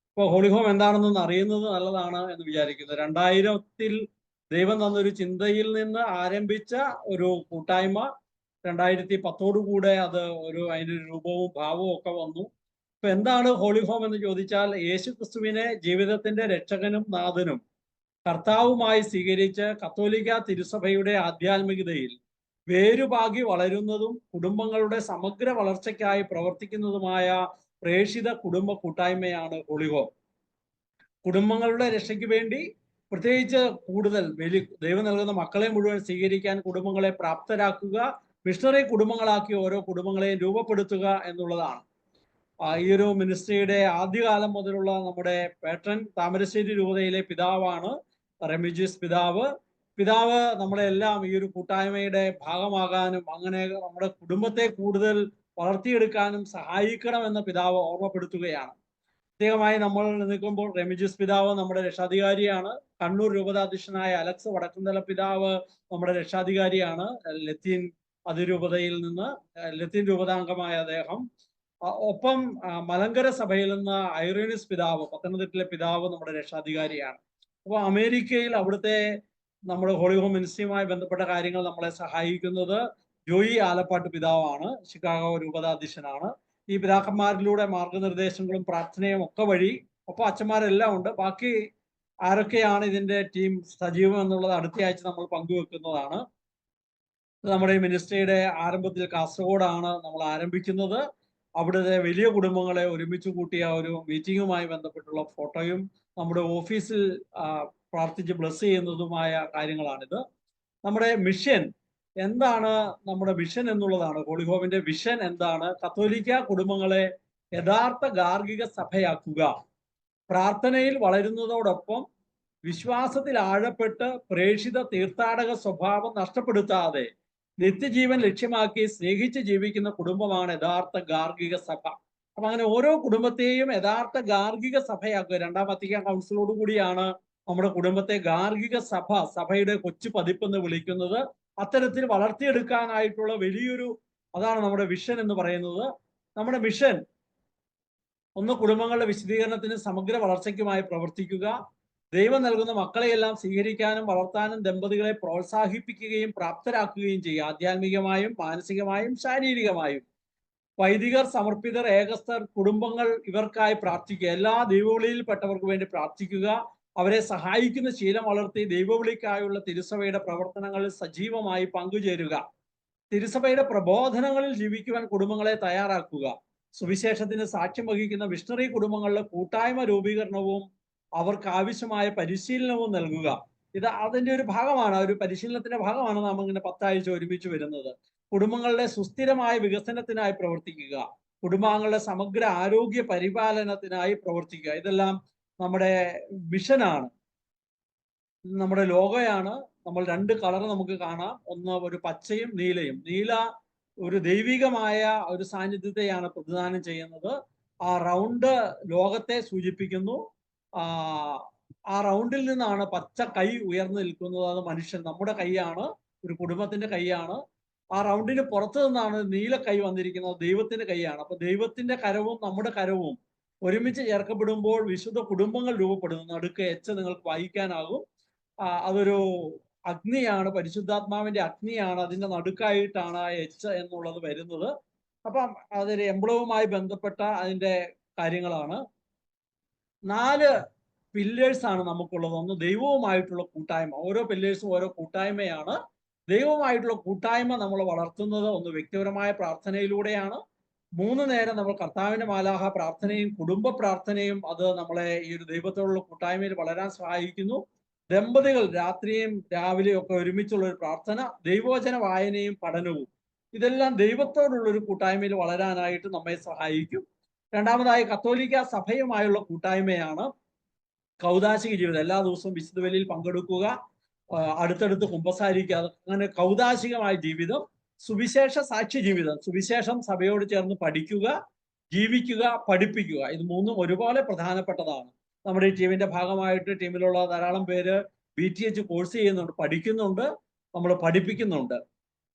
ഇപ്പോൾ ഹോളി ഹോം എന്താണെന്നൊന്ന് അറിയുന്നത് നല്ലതാണ് എന്ന് വിചാരിക്കുന്നു. 2000-ൽ ദൈവം തന്നൊരു ചിന്തയിൽ നിന്ന് ആരംഭിച്ച ഒരു കൂട്ടായ്മ 2010 അത് അതിൻ്റെ രൂപവും ഭാവവും ഒക്കെ വന്നു. ഇപ്പൊ എന്താണ് ഹോളി ഹോം എന്ന് ചോദിച്ചാൽ, യേശു ക്രിസ്തുവിനെ ജീവിതത്തിന്റെ രക്ഷകനും നാഥനും കർത്താവുമായി സ്വീകരിച്ച് കത്തോലിക്ക തിരുസഭയുടെ ആധ്യാത്മികതയിൽ വേരുപാകി വളരുന്നതും കുടുംബങ്ങളുടെ സമഗ്ര വളർച്ചയ്ക്കായി പ്രവർത്തിക്കുന്നതുമായ പ്രേക്ഷിത കുടുംബ കൂട്ടായ്മയാണ് ഹോളി ഹോം. കുടുംബങ്ങളുടെ രക്ഷയ്ക്ക് വേണ്ടി പ്രത്യേകിച്ച് കൂടുതൽ ദൈവം നൽകുന്ന മക്കളെ മുഴുവൻ സ്വീകരിക്കാൻ കുടുംബങ്ങളെ പ്രാപ്തരാക്കുക, മിഷണറി കുടുംബങ്ങളാക്കി ഓരോ കുടുംബങ്ങളെയും രൂപപ്പെടുത്തുക എന്നുള്ളതാണ്. ഈ ഒരു മിനിസ്ട്രിയുടെ ആദ്യകാലം മുതലുള്ള നമ്മുടെ പേട്രൺ താമരശ്ശേരി രൂപതയിലെ പിതാവാണ് റെമിജിയസ് പിതാവ്. നമ്മളെല്ലാം ഈ ഒരു കൂട്ടായ്മയുടെ ഭാഗമാകാനും അങ്ങനെ നമ്മുടെ കുടുംബത്തെ കൂടുതൽ വളർത്തിയെടുക്കാനും സഹായിക്കണമെന്ന് പിതാവ് ഓർമ്മപ്പെടുത്തുകയാണ്. പ്രത്യേകമായി നമ്മൾ നിൽക്കുമ്പോൾ റെമിജിയസ് പിതാവ് നമ്മുടെ രക്ഷാധികാരിയാണ്. കണ്ണൂർ രൂപതാധ്യക്ഷനായ അലക്സ് വടക്കുംതല പിതാവ് നമ്മുടെ രക്ഷാധികാരിയാണ്. ലത്തീൻ അതിരൂപതയിൽ നിന്ന്, ലത്തീൻ രൂപതാംഗമായ അദ്ദേഹം. ഒപ്പം മലങ്കര സഭയിൽ നിന്ന് ഐറേനിയസ് പിതാവ്, പത്തനംതിട്ടയിലെ പിതാവ് നമ്മുടെ രക്ഷാധികാരിയാണ്. അപ്പോൾ അമേരിക്കയിൽ അവിടുത്തെ നമ്മുടെ ഹോളി ഹോം മിനിസ്ട്രിയുമായി ബന്ധപ്പെട്ട കാര്യങ്ങൾ നമ്മളെ സഹായിക്കുന്നത് ജോയി ആലപ്പാട്ട് പിതാവാണ്. ചിക്കാഗോ രൂപതാധ്യക്ഷനാണ്. ഈ പിതാക്കന്മാരിലൂടെ മാർഗനിർദ്ദേശങ്ങളും പ്രാർത്ഥനയും ഒക്കെ വഴി, ഒപ്പം അച്ഛന്മാരെല്ലാം ഉണ്ട്. ബാക്കി ആരൊക്കെയാണ് ഇതിന്റെ ടീം സജീവം എന്നുള്ളത് അടുത്ത ആഴ്ച നമ്മൾ പങ്കുവെക്കുന്നതാണ്. നമ്മുടെ ഈ മിനിസ്ട്രിയുടെ ആരംഭത്തിൽ കാസർഗോഡാണ് നമ്മൾ ആരംഭിക്കുന്നത്. അവിടുത്തെ വലിയ കുടുംബങ്ങളെ ഒരുമിച്ച് കൂട്ടിയ ഒരു മീറ്റിങ്ങുമായി ബന്ധപ്പെട്ടുള്ള ഫോട്ടോയും നമ്മുടെ ഓഫീസിൽ പ്രാർത്ഥിച്ച് ബ്ലസ് ചെയ്യുന്നതുമായ കാര്യങ്ങളാണിത്. നമ്മുടെ മിഷൻ എന്താണ്? നമ്മുടെ വിഷൻ എന്നുള്ളതാണ്. ഹോളി ഹോമിന്റെ വിഷൻ എന്താണ്? കത്തോലിക്ക കുടുംബങ്ങളെ യഥാർത്ഥ ഗാർഹിക സഭയാക്കുക, പ്രാർത്ഥനയിൽ വളരുന്നതോടൊപ്പം വിശ്വാസത്തിൽ ആഴപ്പെട്ട് പ്രേക്ഷിത തീർത്ഥാടക സ്വഭാവം നഷ്ടപ്പെടുത്താതെ നിത്യജീവൻ ലക്ഷ്യമാക്കി സ്നേഹിച്ച് ജീവിക്കുന്ന കുടുംബമാണ് യഥാർത്ഥ ഗാർഹിക സഭ. അപ്പൊ അങ്ങനെ ഓരോ കുടുംബത്തെയും യഥാർത്ഥ ഗാർഹിക സഭയാക്കുക. രണ്ടാം വത്തിക്കാൻ കൗൺസിലോട് കൂടിയാണ് നമ്മുടെ കുടുംബത്തെ ഗാർഹിക സഭ, സഭയുടെ കൊച്ചു പതിപ്പെന്ന് വിളിക്കുന്നത്. അത്തരത്തിൽ വളർത്തിയെടുക്കാനായിട്ടുള്ള അതാണ് നമ്മുടെ വിഷൻ എന്ന് പറയുന്നത്. നമ്മുടെ മിഷൻ ഒന്ന്, കുടുംബങ്ങളുടെ വിശദീകരണത്തിന് സമഗ്ര വളർച്ചയ്ക്കുമായി പ്രവർത്തിക്കുക, ദൈവം നൽകുന്ന മക്കളെയെല്ലാം സ്വീകരിക്കാനും വളർത്താനും ദമ്പതികളെ പ്രോത്സാഹിപ്പിക്കുകയും പ്രാപ്തരാക്കുകയും ചെയ്യുക, ആധ്യാത്മികമായും മാനസികമായും ശാരീരികമായും. വൈദികർ, സമർപ്പിതർ, ഏകസ്ഥർ, കുടുംബങ്ങൾ ഇവർക്കായി പ്രാർത്ഥിക്കുക. എല്ലാ ദൈവവിളിയിൽപ്പെട്ടവർക്ക് വേണ്ടി പ്രാർത്ഥിക്കുക. അവരെ സഹായിക്കുന്ന ശീലം വളർത്തി ദൈവവിളിക്കായുള്ള തിരുസഭയുടെ പ്രവർത്തനങ്ങളിൽ സജീവമായി പങ്കുചേരുക. തിരുസഭയുടെ പ്രബോധനങ്ങളിൽ ജീവിക്കുവാൻ കുടുംബങ്ങളെ തയ്യാറാക്കുക. സുവിശേഷത്തിന് സാക്ഷ്യം വഹിക്കുന്ന മിഷണറി കുടുംബങ്ങളുടെ കൂട്ടായ്മ രൂപീകരണവും അവർക്ക് ആവശ്യമായ പരിശീലനവും നൽകുക. അതിന്റെ ഒരു ഭാഗമാണ്, ഒരു പരിശീലനത്തിന്റെ ഭാഗമാണ് നാം ഇങ്ങനെ 10 ആഴ്ച ഒരുമിച്ച് വരുന്നത്. കുടുംബങ്ങളുടെ സുസ്ഥിരമായ വികസനത്തിനായി പ്രവർത്തിക്കുക, കുടുംബാംഗങ്ങളുടെ സമഗ്ര ആരോഗ്യ പരിപാലനത്തിനായി പ്രവർത്തിക്കുക. ഇതെല്ലാം നമ്മുടെ മിഷനാണ്, നമ്മുടെ ലോഗോയാണ്. നമ്മൾ 2 കളർ നമുക്ക് കാണാം, ഒന്ന് ഒരു പച്ചയും നീലയും. നീല ഒരു ദൈവികമായ ഒരു സാന്നിധ്യത്തെയാണ് പ്രതിദാനം ചെയ്യുന്നത്. ആ റൗണ്ട് ലോകത്തെ സൂചിപ്പിക്കുന്നു. ആ റൗണ്ടിൽ നിന്നാണ് പച്ച കൈ ഉയർന്നു നിൽക്കുന്നത്. അത് മനുഷ്യൻ, നമ്മുടെ കൈയാണ്, ഒരു കുടുംബത്തിന്റെ കൈയാണ്. ആ റൗണ്ടിന് പുറത്തു നിന്നാണ് നീല കൈ വന്നിരിക്കുന്നത്, ദൈവത്തിന്റെ കൈയാണ്. അപ്പൊ ദൈവത്തിന്റെ കരവും നമ്മുടെ കരവും ഒരുമിച്ച് ചേർക്കപ്പെടുമ്പോൾ വിശുദ്ധ കുടുംബങ്ങൾ രൂപപ്പെടുന്നു. നടുക്ക് എച്ച് നിങ്ങൾക്ക് വായിക്കാനാകും. അതൊരു അഗ്നിയാണ്, പരിശുദ്ധാത്മാവിന്റെ അഗ്നിയാണ്. അതിന്റെ നടുക്കായിട്ടാണ് ആ എച്ച് എന്നുള്ളത് വരുന്നത്. അപ്പം അതൊരു എംബ്ലവുമായി ബന്ധപ്പെട്ട അതിന്റെ കാര്യങ്ങളാണ്. 4 പില്ലേഴ്സ് ആണ് നമുക്കുള്ളത്. ഒന്ന്, ദൈവവുമായിട്ടുള്ള കൂട്ടായ്മ. ഓരോ പില്ലേഴ്സും ഓരോ കൂട്ടായ്മയാണ്. ദൈവവുമായിട്ടുള്ള കൂട്ടായ്മ നമ്മൾ വളർത്തുന്നത് ഒന്ന് വ്യക്തിപരമായ പ്രാർത്ഥനയിലൂടെയാണ്. 3 നേരം നമ്മൾ കർത്താവിന്റെ മാലാഹ പ്രാർത്ഥനയും കുടുംബ പ്രാർത്ഥനയും അത് നമ്മളെ ഈ ഒരു ദൈവത്തോടുള്ള കൂട്ടായ്മയിൽ വളരാൻ സഹായിക്കുന്നു. ദമ്പതികൾ രാത്രിയും രാവിലെയും ഒക്കെ ഒരുമിച്ചുള്ള ഒരു പ്രാർത്ഥന, ദൈവവചന വായനയും പഠനവും, ഇതെല്ലാം ദൈവത്തോടുള്ള ഒരു കൂട്ടായ്മയിൽ വളരാനായിട്ട് നമ്മെ സഹായിക്കും. രണ്ടാമതായി, കത്തോലിക്ക സഭയുമായുള്ള കൂട്ടായ്മയാണ് കൗദാശിക ജീവിതം. എല്ലാ ദിവസവും വിശുദ്ധ ബലിയിൽ പങ്കെടുക്കുക, അടുത്തടുത്ത് കുമ്പസാരിക്കുക. അങ്ങനെ കൗദാശികമായ ജീവിതം. സുവിശേഷ സാക്ഷി ജീവിതം, സുവിശേഷം സഭയോട് ചേർന്ന് പഠിക്കുക, ജീവിക്കുക, പഠിപ്പിക്കുക. ഇത് 3ഉം ഒരുപോലെ പ്രധാനപ്പെട്ടതാണ്. നമ്മുടെ ഈ ടീമിന്റെ ഭാഗമായിട്ട് ടീമിലുള്ള ധാരാളം പേര് BTH കോഴ്സ് ചെയ്യുന്നുണ്ട്, പഠിക്കുന്നുണ്ട്, നമ്മൾ പഠിപ്പിക്കുന്നുണ്ട്,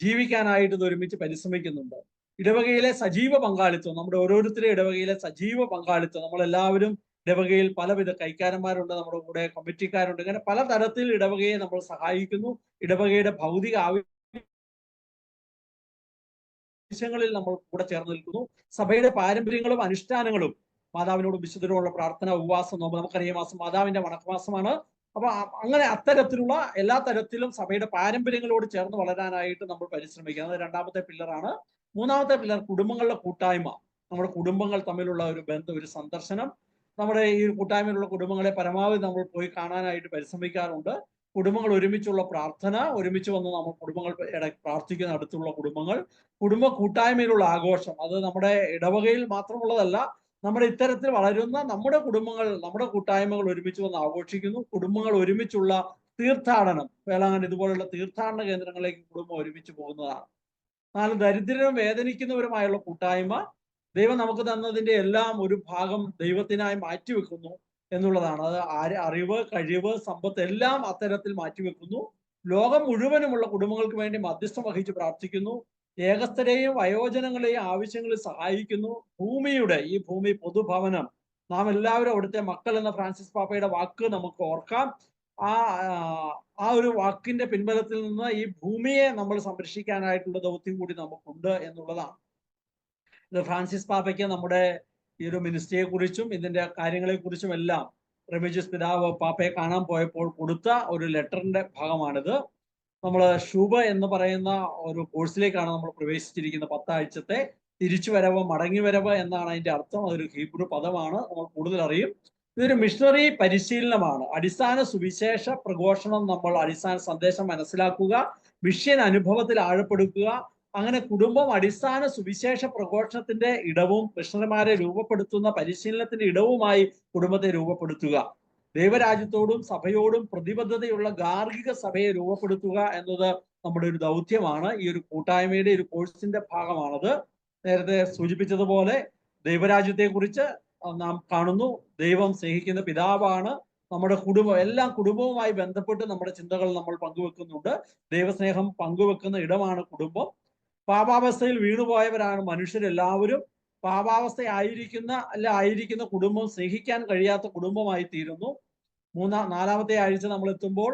ജീവിക്കാനായിട്ട് ഇത് ഒരുമിച്ച് പരിശ്രമിക്കുന്നുണ്ട്. ഇടവകയിലെ സജീവ പങ്കാളിത്തം, നമ്മുടെ ഓരോരുത്തരുടെ ഇടവകയിലെ സജീവ പങ്കാളിത്തം. നമ്മളെല്ലാവരും ഇടവകയിൽ പലവിധ കൈക്കാരന്മാരുണ്ട്, നമ്മുടെ കൂടെ കമ്മിറ്റിക്കാരുണ്ട്. ഇങ്ങനെ പലതരത്തിൽ ഇടവകയെ നമ്മൾ സഹായിക്കുന്നു. ഇടവകയുടെ ഭൗതിക ആവശ്യങ്ങളിൽ നമ്മൾ കൂടെ ചേർന്ന് നിൽക്കുന്നു. സഭയുടെ പാരമ്പര്യങ്ങളും അനുഷ്ഠാനങ്ങളും, മാതാവിനോടും വിശുദ്ധരോടുള്ള പ്രാർത്ഥന, ഉപവാസം, നോമ്പ്. നമുക്കറിയാം മാസം മാതാവിന്റെ വണക്കമാസമാണ്. അപ്പൊ അങ്ങനെ അത്തരത്തിലുള്ള എല്ലാ തരത്തിലും സഭയുടെ പാരമ്പര്യങ്ങളോട് ചേർന്ന് വളരാനായിട്ട് നമ്മൾ പരിശ്രമിക്കുക. അത് 2ാമത്തെ പില്ലറാണ്. 3ാമത്തെ പില്ലർ കുടുംബങ്ങളുടെ കൂട്ടായ്മ. നമ്മുടെ കുടുംബങ്ങൾ തമ്മിലുള്ള ഒരു ബന്ധം, ഒരു സന്ദർശനം. നമ്മുടെ ഈ കൂട്ടായ്മയിലുള്ള കുടുംബങ്ങളെ പരമാവധി നമ്മൾ പോയി കാണാനായിട്ട് പരിശ്രമിക്കാറുണ്ട്. കുടുംബങ്ങൾ ഒരുമിച്ചുള്ള പ്രാർത്ഥന, ഒരുമിച്ച് വന്ന് നമ്മൾ കുടുംബങ്ങൾ പ്രാർത്ഥിക്കുന്ന അടുത്തുള്ള കുടുംബങ്ങൾ, കുടുംബ കൂട്ടായ്മയിലുള്ള ആഘോഷം. അത് നമ്മുടെ ഇടവകയിൽ മാത്രമുള്ളതല്ല, നമ്മുടെ ഇത്തരത്തിൽ വളരുന്ന നമ്മുടെ കുടുംബങ്ങൾ, നമ്മുടെ കൂട്ടായ്മകൾ ഒരുമിച്ച് വന്ന് ആഘോഷിക്കുന്നു. കുടുംബങ്ങൾ ഒരുമിച്ചുള്ള തീർത്ഥാടനം, വേളാങ്കണ്ണി ഇതുപോലുള്ള തീർത്ഥാടന കേന്ദ്രങ്ങളിലേക്ക് കുടുംബം ഒരുമിച്ച് പോകുന്നതാണ്. 4, ദരിദ്രരും വേദനിക്കുന്നവരുമായുള്ള കൂട്ടായ്മ. ദൈവം നമുക്ക് തന്നതിന്റെ എല്ലാം ഒരു ഭാഗം ദൈവത്തിനായി മാറ്റിവെക്കുന്നു എന്നുള്ളതാണ്. അത് അറിവ്, കഴിവ്, സമ്പത്ത് എല്ലാം അത്തരത്തിൽ മാറ്റിവെക്കുന്നു. ലോകം മുഴുവനുമുള്ള കുടുംബങ്ങൾക്ക് വേണ്ടി മധ്യസ്ഥം വഹിച്ച് പ്രാർത്ഥിക്കുന്നു. ഏകസ്ഥരെയും വയോജനങ്ങളെയും ആവശ്യങ്ങളിൽ സഹായിക്കുന്നു. ഈ ഭൂമി പൊതുഭവനം, നാം എല്ലാവരും അവിടുത്തെ മക്കൾ എന്ന ഫ്രാൻസിസ് പാപ്പയുടെ വാക്ക് നമുക്ക് ഓർക്കാം. ആ ഒരു വാക്കിന്റെ പിൻബലത്തിൽ നിന്ന് ഈ ഭൂമിയെ നമ്മൾ സംരക്ഷിക്കാനായിട്ടുള്ള ദൗത്യം കൂടി നമുക്കുണ്ട് എന്നുള്ളതാണ്. ഇത് ഫ്രാൻസിസ് പാപ്പയ്ക്ക് നമ്മുടെ ഈ ഒരു മിനിസ്ട്രിയെ കുറിച്ചും ഇതിന്റെ കാര്യങ്ങളെ കുറിച്ചും എല്ലാം റെമിജിയസ് പിതാവ് പാപ്പയെ കാണാൻ പോയപ്പോൾ കൊടുത്ത ഒരു ലെറ്ററിന്റെ ഭാഗമാണിത്. നമ്മൾ ശുഭ എന്ന് പറയുന്ന ഒരു കോഴ്സിലേക്കാണ് നമ്മൾ പ്രവേശിച്ചിരിക്കുന്നത്. 10 ആഴ്ചത്തെ തിരിച്ചുവരവ്, മടങ്ങിവരവ് എന്നാണ് അതിന്റെ അർത്ഥം. അതൊരു ഹീബ്രു പദമാണ്, നമ്മൾ കൂടുതൽ അറിയും. ഇതൊരു മിഷണറി പരിശീലനമാണ്. അടിസ്ഥാന സുവിശേഷ പ്രഘോഷണം, നമ്മൾ അടിസ്ഥാന സന്ദേശം മനസ്സിലാക്കുക, മിഷൻ അനുഭവത്തിൽ ആഴപ്പെടുക്കുക, അങ്ങനെ കുടുംബം അടിസ്ഥാന സുവിശേഷ പ്രഘോഷണത്തിന്റെ ഇടവും മിഷണറിമാരെ രൂപപ്പെടുത്തുന്ന പരിശീലനത്തിന്റെ ഇടവുമായി കുടുംബത്തെ രൂപപ്പെടുത്തുക. ദൈവരാജ്യത്തോടും സഭയോടും പ്രതിബദ്ധതയുള്ള ഗാർഹിക സഭയെ രൂപപ്പെടുത്തുക എന്നത് നമ്മുടെ ഒരു ദൗത്യമാണ്. ഈ ഒരു കൂട്ടായ്മയുടെ ഒരു കോഴ്സിന്റെ ഭാഗമാണത്. നേരത്തെ സൂചിപ്പിച്ചതുപോലെ ദൈവരാജ്യത്തെക്കുറിച്ച് നാം കാണുന്നു. ദൈവം സ്നേഹിക്കുന്ന പിതാവാണ്. നമ്മുടെ കുടുംബം, എല്ലാ കുടുംബവുമായി ബന്ധപ്പെട്ട് നമ്മുടെ ചിന്തകൾ നമ്മൾ പങ്കുവെക്കുന്നുണ്ട്. ദൈവസ്നേഹം പങ്കുവെക്കുന്ന ഇടമാണ് കുടുംബം. പാപാവസ്ഥയിൽ വീണുപോയവരാണ് മനുഷ്യരെല്ലാവരും. ആയിരിക്കുന്ന കുടുംബം സ്നേഹിക്കാൻ കഴിയാത്ത കുടുംബമായി തീരുന്നു. നാലാമത്തെ ആഴ്ച നമ്മൾ എത്തുമ്പോൾ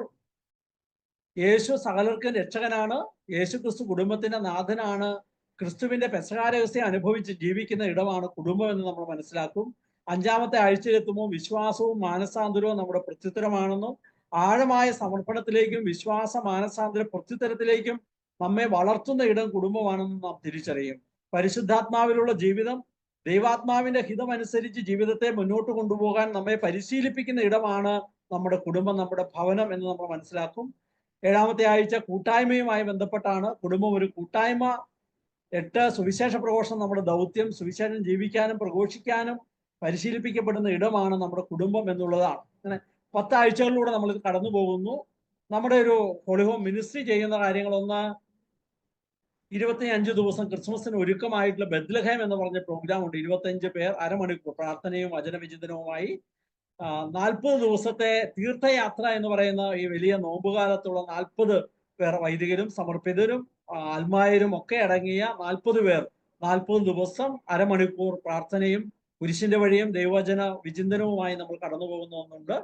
യേശു സകലർക്കും രക്ഷകനാണ്. യേശു ക്രിസ്തു കുടുംബത്തിന്റെ നാഥനാണ്. ക്രിസ്തുവിന്റെ പെസഹാരഹസ്യം അനുഭവിച്ച് ജീവിക്കുന്ന ഇടമാണ് കുടുംബം എന്ന് നമ്മൾ മനസ്സിലാക്കും. 5-ാമത്തെ ആഴ്ചയിലെത്തുമ്പോൾ വിശ്വാസവും മാനസാന്തരവും നമ്മുടെ പ്രത്യുത്തരമാണെന്നും ആഴമായ സമർപ്പണത്തിലേക്കും വിശ്വാസ മാനസാന്തര പ്രത്യുത്തരത്തിലേക്കും നമ്മെ വളർത്തുന്ന ഇടം കുടുംബമാണെന്നും നാം തിരിച്ചറിയും. പരിശുദ്ധാത്മാവിലുള്ള ജീവിതം, ദൈവാത്മാവിന്റെ ഹിതമനുസരിച്ച് ജീവിതത്തെ മുന്നോട്ട് കൊണ്ടുപോകാൻ നമ്മെ പരിശീലിപ്പിക്കുന്ന ഇടമാണ് നമ്മുടെ കുടുംബം, നമ്മുടെ ഭവനം എന്ന് നമ്മൾ മനസ്സിലാക്കും. 7-ാമത്തെ ആഴ്ച കൂട്ടായ്മയുമായി ബന്ധപ്പെട്ടാണ്. കുടുംബം ഒരു കൂട്ടായ്മ. 8 സുവിശേഷ പ്രഘോഷണം നമ്മുടെ ദൗത്യം. സുവിശേഷം ജീവിക്കാനും പ്രഘോഷിക്കാനും പരിശീലിപ്പിക്കപ്പെടുന്ന ഇടമാണ് നമ്മുടെ കുടുംബം എന്നുള്ളതാണ്. അങ്ങനെ 10 ആഴ്ചകളിലൂടെ നമ്മൾ ഇത് കടന്നു പോകുന്നു. നമ്മുടെ ഒരു ഹോളി ഹോം മിനിസ്ട്രി ചെയ്യുന്ന കാര്യങ്ങളൊന്ന്, 25 ദിവസം ക്രിസ്മസിന് ഒരുക്കമായിട്ടുള്ള ബെത്ലഹേം എന്ന് പറഞ്ഞ പ്രോഗ്രാം ഉണ്ട്. 25 പേർ അരമണിക്കൂർ പ്രാർത്ഥനയും വചനവിചിന്തനവുമായി. 40 ദിവസത്തെ തീർത്ഥയാത്ര എന്ന് പറയുന്ന ഈ വലിയ നോമ്പുകാലത്തുള്ള 40 പേർ വൈദികരും സമർപ്പിതരും ആത്മായരും ഒക്കെ അടങ്ങിയ 40 പേർ 40 ദിവസം അരമണിക്കൂർ പ്രാർത്ഥനയും കുരിശിന്റെ വഴിയും ദൈവവചന വിചിന്തനവുമായി നമ്മൾ കടന്നു പോകുന്ന ഒന്നുണ്ട്.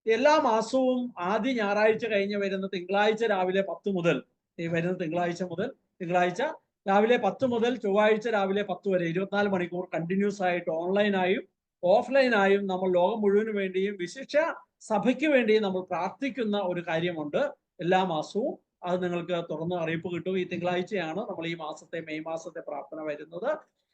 എല്ലാ മാസവും ആദ്യ ഞായറാഴ്ച കഴിഞ്ഞ് വരുന്ന തിങ്കളാഴ്ച രാവിലെ 10 മുതൽ, തിങ്കളാഴ്ച രാവിലെ 10 മുതൽ ചൊവ്വാഴ്ച രാവിലെ 10 വരെ 24 മണിക്കൂർ കണ്ടിന്യൂസ് ആയിട്ട് ഓൺലൈനായും ഓഫ്ലൈനായും നമ്മൾ ലോകം മുഴുവന് വേണ്ടിയും വിശിഷ്യ സഭയ്ക്ക് വേണ്ടിയും നമ്മൾ പ്രാർത്ഥിക്കുന്ന ഒരു കാര്യമുണ്ട് എല്ലാ മാസവും. അത് നിങ്ങൾക്ക് തുറന്ന് അറിയിപ്പ് കിട്ടും. ഈ തിങ്കളാഴ്ചയാണ് നമ്മൾ ഈ മാസത്തെ മെയ് മാസത്തെ പ്രാർത്ഥന വരുന്നത്.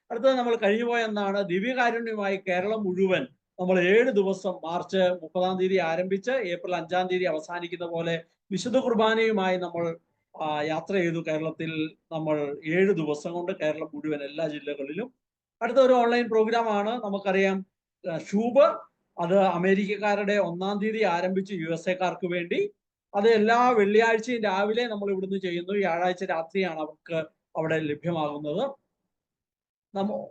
അടുത്തത് നമ്മൾ കഴിഞ്ഞുപോയ എന്നാണ് ദിവ്യകാരുണ്യമായി കേരളം മുഴുവൻ നമ്മൾ 7 ദിവസം മാർച്ച് 30-ാം തീയതി ആരംഭിച്ച് ഏപ്രിൽ 5-ാം തീയതി അവസാനിക്കുന്ന പോലെ വിശുദ്ധ കുർബാനയുമായി നമ്മൾ യാത്ര ചെയ്തു. കേരളത്തിൽ നമ്മൾ 7 ദിവസം കൊണ്ട് കേരളം മുഴുവൻ എല്ലാ ജില്ലകളിലും. അടുത്ത ഒരു ഓൺലൈൻ പ്രോഗ്രാമാണ്. നമുക്കറിയാം ഷൂബ്, അത് അമേരിക്കക്കാരുടെ 1-ാം തീയതി ആരംഭിച്ച് USA-ക്കാർക്ക് വേണ്ടി. അത് എല്ലാ വെള്ളിയാഴ്ചയും രാവിലെ നമ്മൾ ഇവിടുന്ന് ചെയ്യുന്നു. വ്യാഴാഴ്ച രാത്രിയാണ് അവർക്ക് അവിടെ ലഭ്യമാകുന്നത്.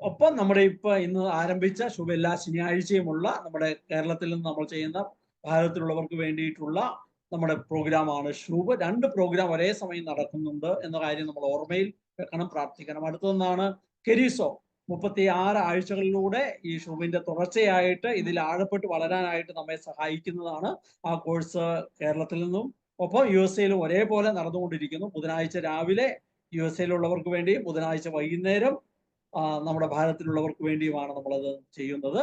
ഒപ്പം നമ്മുടെ ഇന്ന് ആരംഭിച്ച ശുഭ എല്ലാ ശനിയാഴ്ചയുമുള്ള നമ്മുടെ കേരളത്തിൽ നിന്ന് നമ്മൾ ചെയ്യുന്ന ഭാരതത്തിലുള്ളവർക്ക് വേണ്ടിയിട്ടുള്ള നമ്മുടെ പ്രോഗ്രാമാണ് ഷൂബ്. 2 പ്രോഗ്രാം ഒരേ സമയം നടക്കുന്നുണ്ട് എന്ന കാര്യം നമ്മൾ ഓർമ്മയിൽ വെക്കണം, പ്രാർത്ഥിക്കണം. അടുത്തൊന്നാണ് കെരീസോ. 36 ആഴ്ചകളിലൂടെ ഈ ഷൂബിന്റെ തുടർച്ചയായിട്ട് ഇതിൽ ആഴപ്പെട്ട് വളരാനായിട്ട് നമ്മെ സഹായിക്കുന്നതാണ്. ആ കോഴ്സ് കേരളത്തിൽ നിന്നും ഒപ്പം USA-യിലും ഒരേപോലെ നടന്നുകൊണ്ടിരിക്കുന്നു. ബുധനാഴ്ച രാവിലെ USA-യിലുള്ളവർക്ക് വേണ്ടി, ബുധനാഴ്ച വൈകുന്നേരം നമ്മുടെ ഭാരതത്തിലുള്ളവർക്ക് വേണ്ടിയുമാണ് നമ്മളത് ചെയ്യുന്നത്.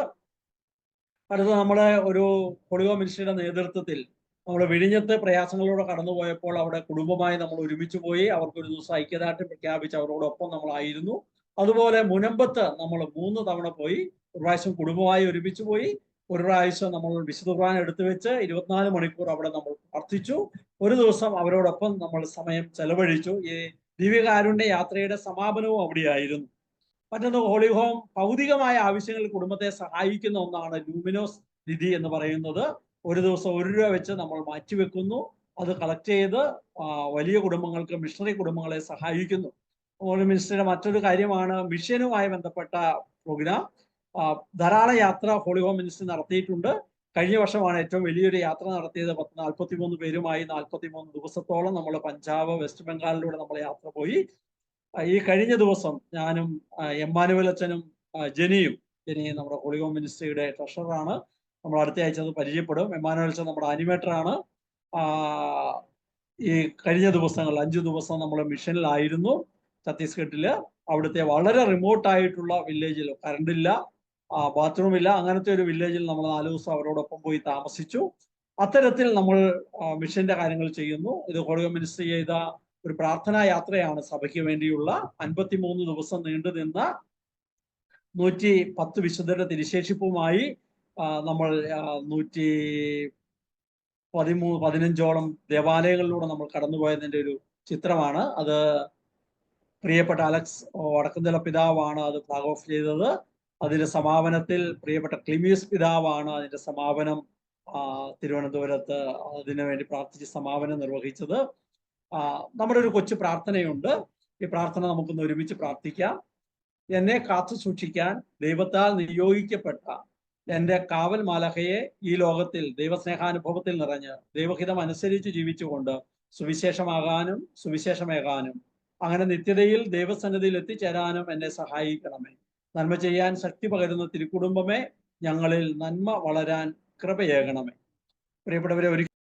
അടുത്ത നമ്മുടെ ഒരു ഹോളി ഹോം മിനിസ്ട്രിയുടെ നേതൃത്വത്തിൽ നമ്മൾ വിഴിഞ്ഞത്ത് പ്രയാസങ്ങളിലൂടെ കടന്നുപോയപ്പോൾ അവിടെ കുടുംബമായി നമ്മൾ ഒരുമിച്ച് പോയി. അവർക്കൊരു ദിവസം ഐക്യദാർഢ്യം പ്രഖ്യാപിച്ച് അവരോടൊപ്പം നമ്മളായിരുന്നു. അതുപോലെ മുനമ്പത്ത് നമ്മൾ 3 തവണ പോയി. ഒരു പ്രാവശ്യം കുടുംബമായി ഒരുമിച്ച് പോയി, ഒരു പ്രാവശ്യം നമ്മൾ വിശുദ്ധ കുർബാന എടുത്തു വെച്ച് 24 മണിക്കൂർ അവിടെ നമ്മൾ പ്രാർത്ഥിച്ചു. ഒരു ദിവസം അവരോടൊപ്പം നമ്മൾ സമയം ചെലവഴിച്ചു. ഈ ദിവ്യകാരുണ്യ യാത്രയുടെ സമാപനവും അവിടെയായിരുന്നു. മറ്റൊന്ന് ഹോളി ഹോം ഭൗതികമായ ആവശ്യങ്ങളിൽ കുടുംബത്തെ സഹായിക്കുന്ന ഒന്നാണ് ലൂമിനോസ് നിധി എന്ന് പറയുന്നത്. ഒരു ദിവസം 1 രൂപ വെച്ച് നമ്മൾ മാറ്റിവെക്കുന്നു. അത് കളക്ട് ചെയ്ത് വലിയ കുടുംബങ്ങൾക്ക്, മിഷണറി കുടുംബങ്ങളെ സഹായിക്കുന്നു. ഹോളി മിനിസ്ട്രിയുടെ മറ്റൊരു കാര്യമാണ് മിഷനുമായി ബന്ധപ്പെട്ട പ്രോഗ്രാം. ധാരാളം യാത്ര ഹോളി ഹോം മിനിസ്ട്രി നടത്തിയിട്ടുണ്ട്. കഴിഞ്ഞ വർഷമാണ് ഏറ്റവും വലിയൊരു യാത്ര നടത്തിയത്. 43 പേരുമായി 43 ദിവസത്തോളം നമ്മൾ പഞ്ചാബ്, വെസ്റ്റ് ബംഗാളിലൂടെ നമ്മൾ യാത്ര പോയി. ഈ കഴിഞ്ഞ ദിവസം ഞാനും എമ്മാനുവൽ അച്ഛനും ജെനി നമ്മുടെ ഹോളി ഹോം മിനിസ്ട്രിയുടെ ട്രഷററാണ്. നമ്മൾ അടുത്ത ആഴ്ച അത് പരിചയപ്പെടും. എമ്മാനുവൽ അച്ഛൻ നമ്മുടെ അനിമേറ്ററാണ്. ഈ കഴിഞ്ഞ ദിവസങ്ങളിൽ 5 ദിവസം നമ്മൾ മിഷനിലായിരുന്നു ഛത്തീസ്ഗഡില്. അവിടുത്തെ വളരെ റിമോട്ടായിട്ടുള്ള വില്ലേജിൽ കറണ്ട് ഇല്ല, ബാത്റൂം ഇല്ല, അങ്ങനത്തെ ഒരു വില്ലേജിൽ നമ്മൾ 4 ദിവസം അവരോടൊപ്പം പോയി താമസിച്ചു. അത്തരത്തിൽ നമ്മൾ മിഷന്റെ കാര്യങ്ങൾ ചെയ്യുന്നു. ഇത് ഹോളിയോ മിനിസ്ട്രി ചെയ്ത ഒരു പ്രാർത്ഥനാ യാത്രയാണ് സഭയ്ക്ക് വേണ്ടിയുള്ള 53 ദിവസം നീണ്ടു നിന്ന 110 വിശുദ്ധരുടെ തിരുശേഷിപ്പുമായി നമ്മൾ 115ഓളം ദേവാലയങ്ങളിലൂടെ നമ്മൾ കടന്നുപോയതിൻ്റെ ഒരു ചിത്രമാണ്. അത് പ്രിയപ്പെട്ട അലക്സ് വടക്കുംതല പിതാവാണ് അത് ഫ്ലാഗ് ഓഫ് ചെയ്തത്. അതിന്റെ സമാപനത്തിൽ പ്രിയപ്പെട്ട ക്ലിമീസ് പിതാവാണ് അതിന്റെ സമാപനം തിരുവനന്തപുരത്ത് അതിനു വേണ്ടി പ്രാർത്ഥിച്ച് സമാപനം നിർവഹിച്ചത്. നമ്മുടെ ഒരു കൊച്ചു പ്രാർത്ഥനയുണ്ട്. ഈ പ്രാർത്ഥന നമുക്കൊന്ന് ഒരുമിച്ച് പ്രാർത്ഥിക്കാം. എന്നെ കാത്തു സൂക്ഷിക്കാൻ ദൈവത്താൽ നിയോഗിക്കപ്പെട്ട എൻ്റെ കാവൽ മാലഹയെ ഈ ലോകത്തിൽ ദൈവസ്നേഹാനുഭവത്തിൽ നിറഞ്ഞ് ദൈവഹിതം അനുസരിച്ച് ജീവിച്ചുകൊണ്ട് സുവിശേഷമാകാനും സുവിശേഷമേകാനും അങ്ങനെ നിത്യതയിൽ ദൈവസന്നിധിയിൽ എത്തിച്ചേരാനും എന്നെ സഹായിക്കണമേ. നന്മ ചെയ്യാൻ ശക്തി പകരുന്ന തിരുക്കുടുംബമേ, ഞങ്ങളിൽ നന്മ വളരാൻ കൃപയേകണമേ. പ്രിയപ്പെട്ടവരെ,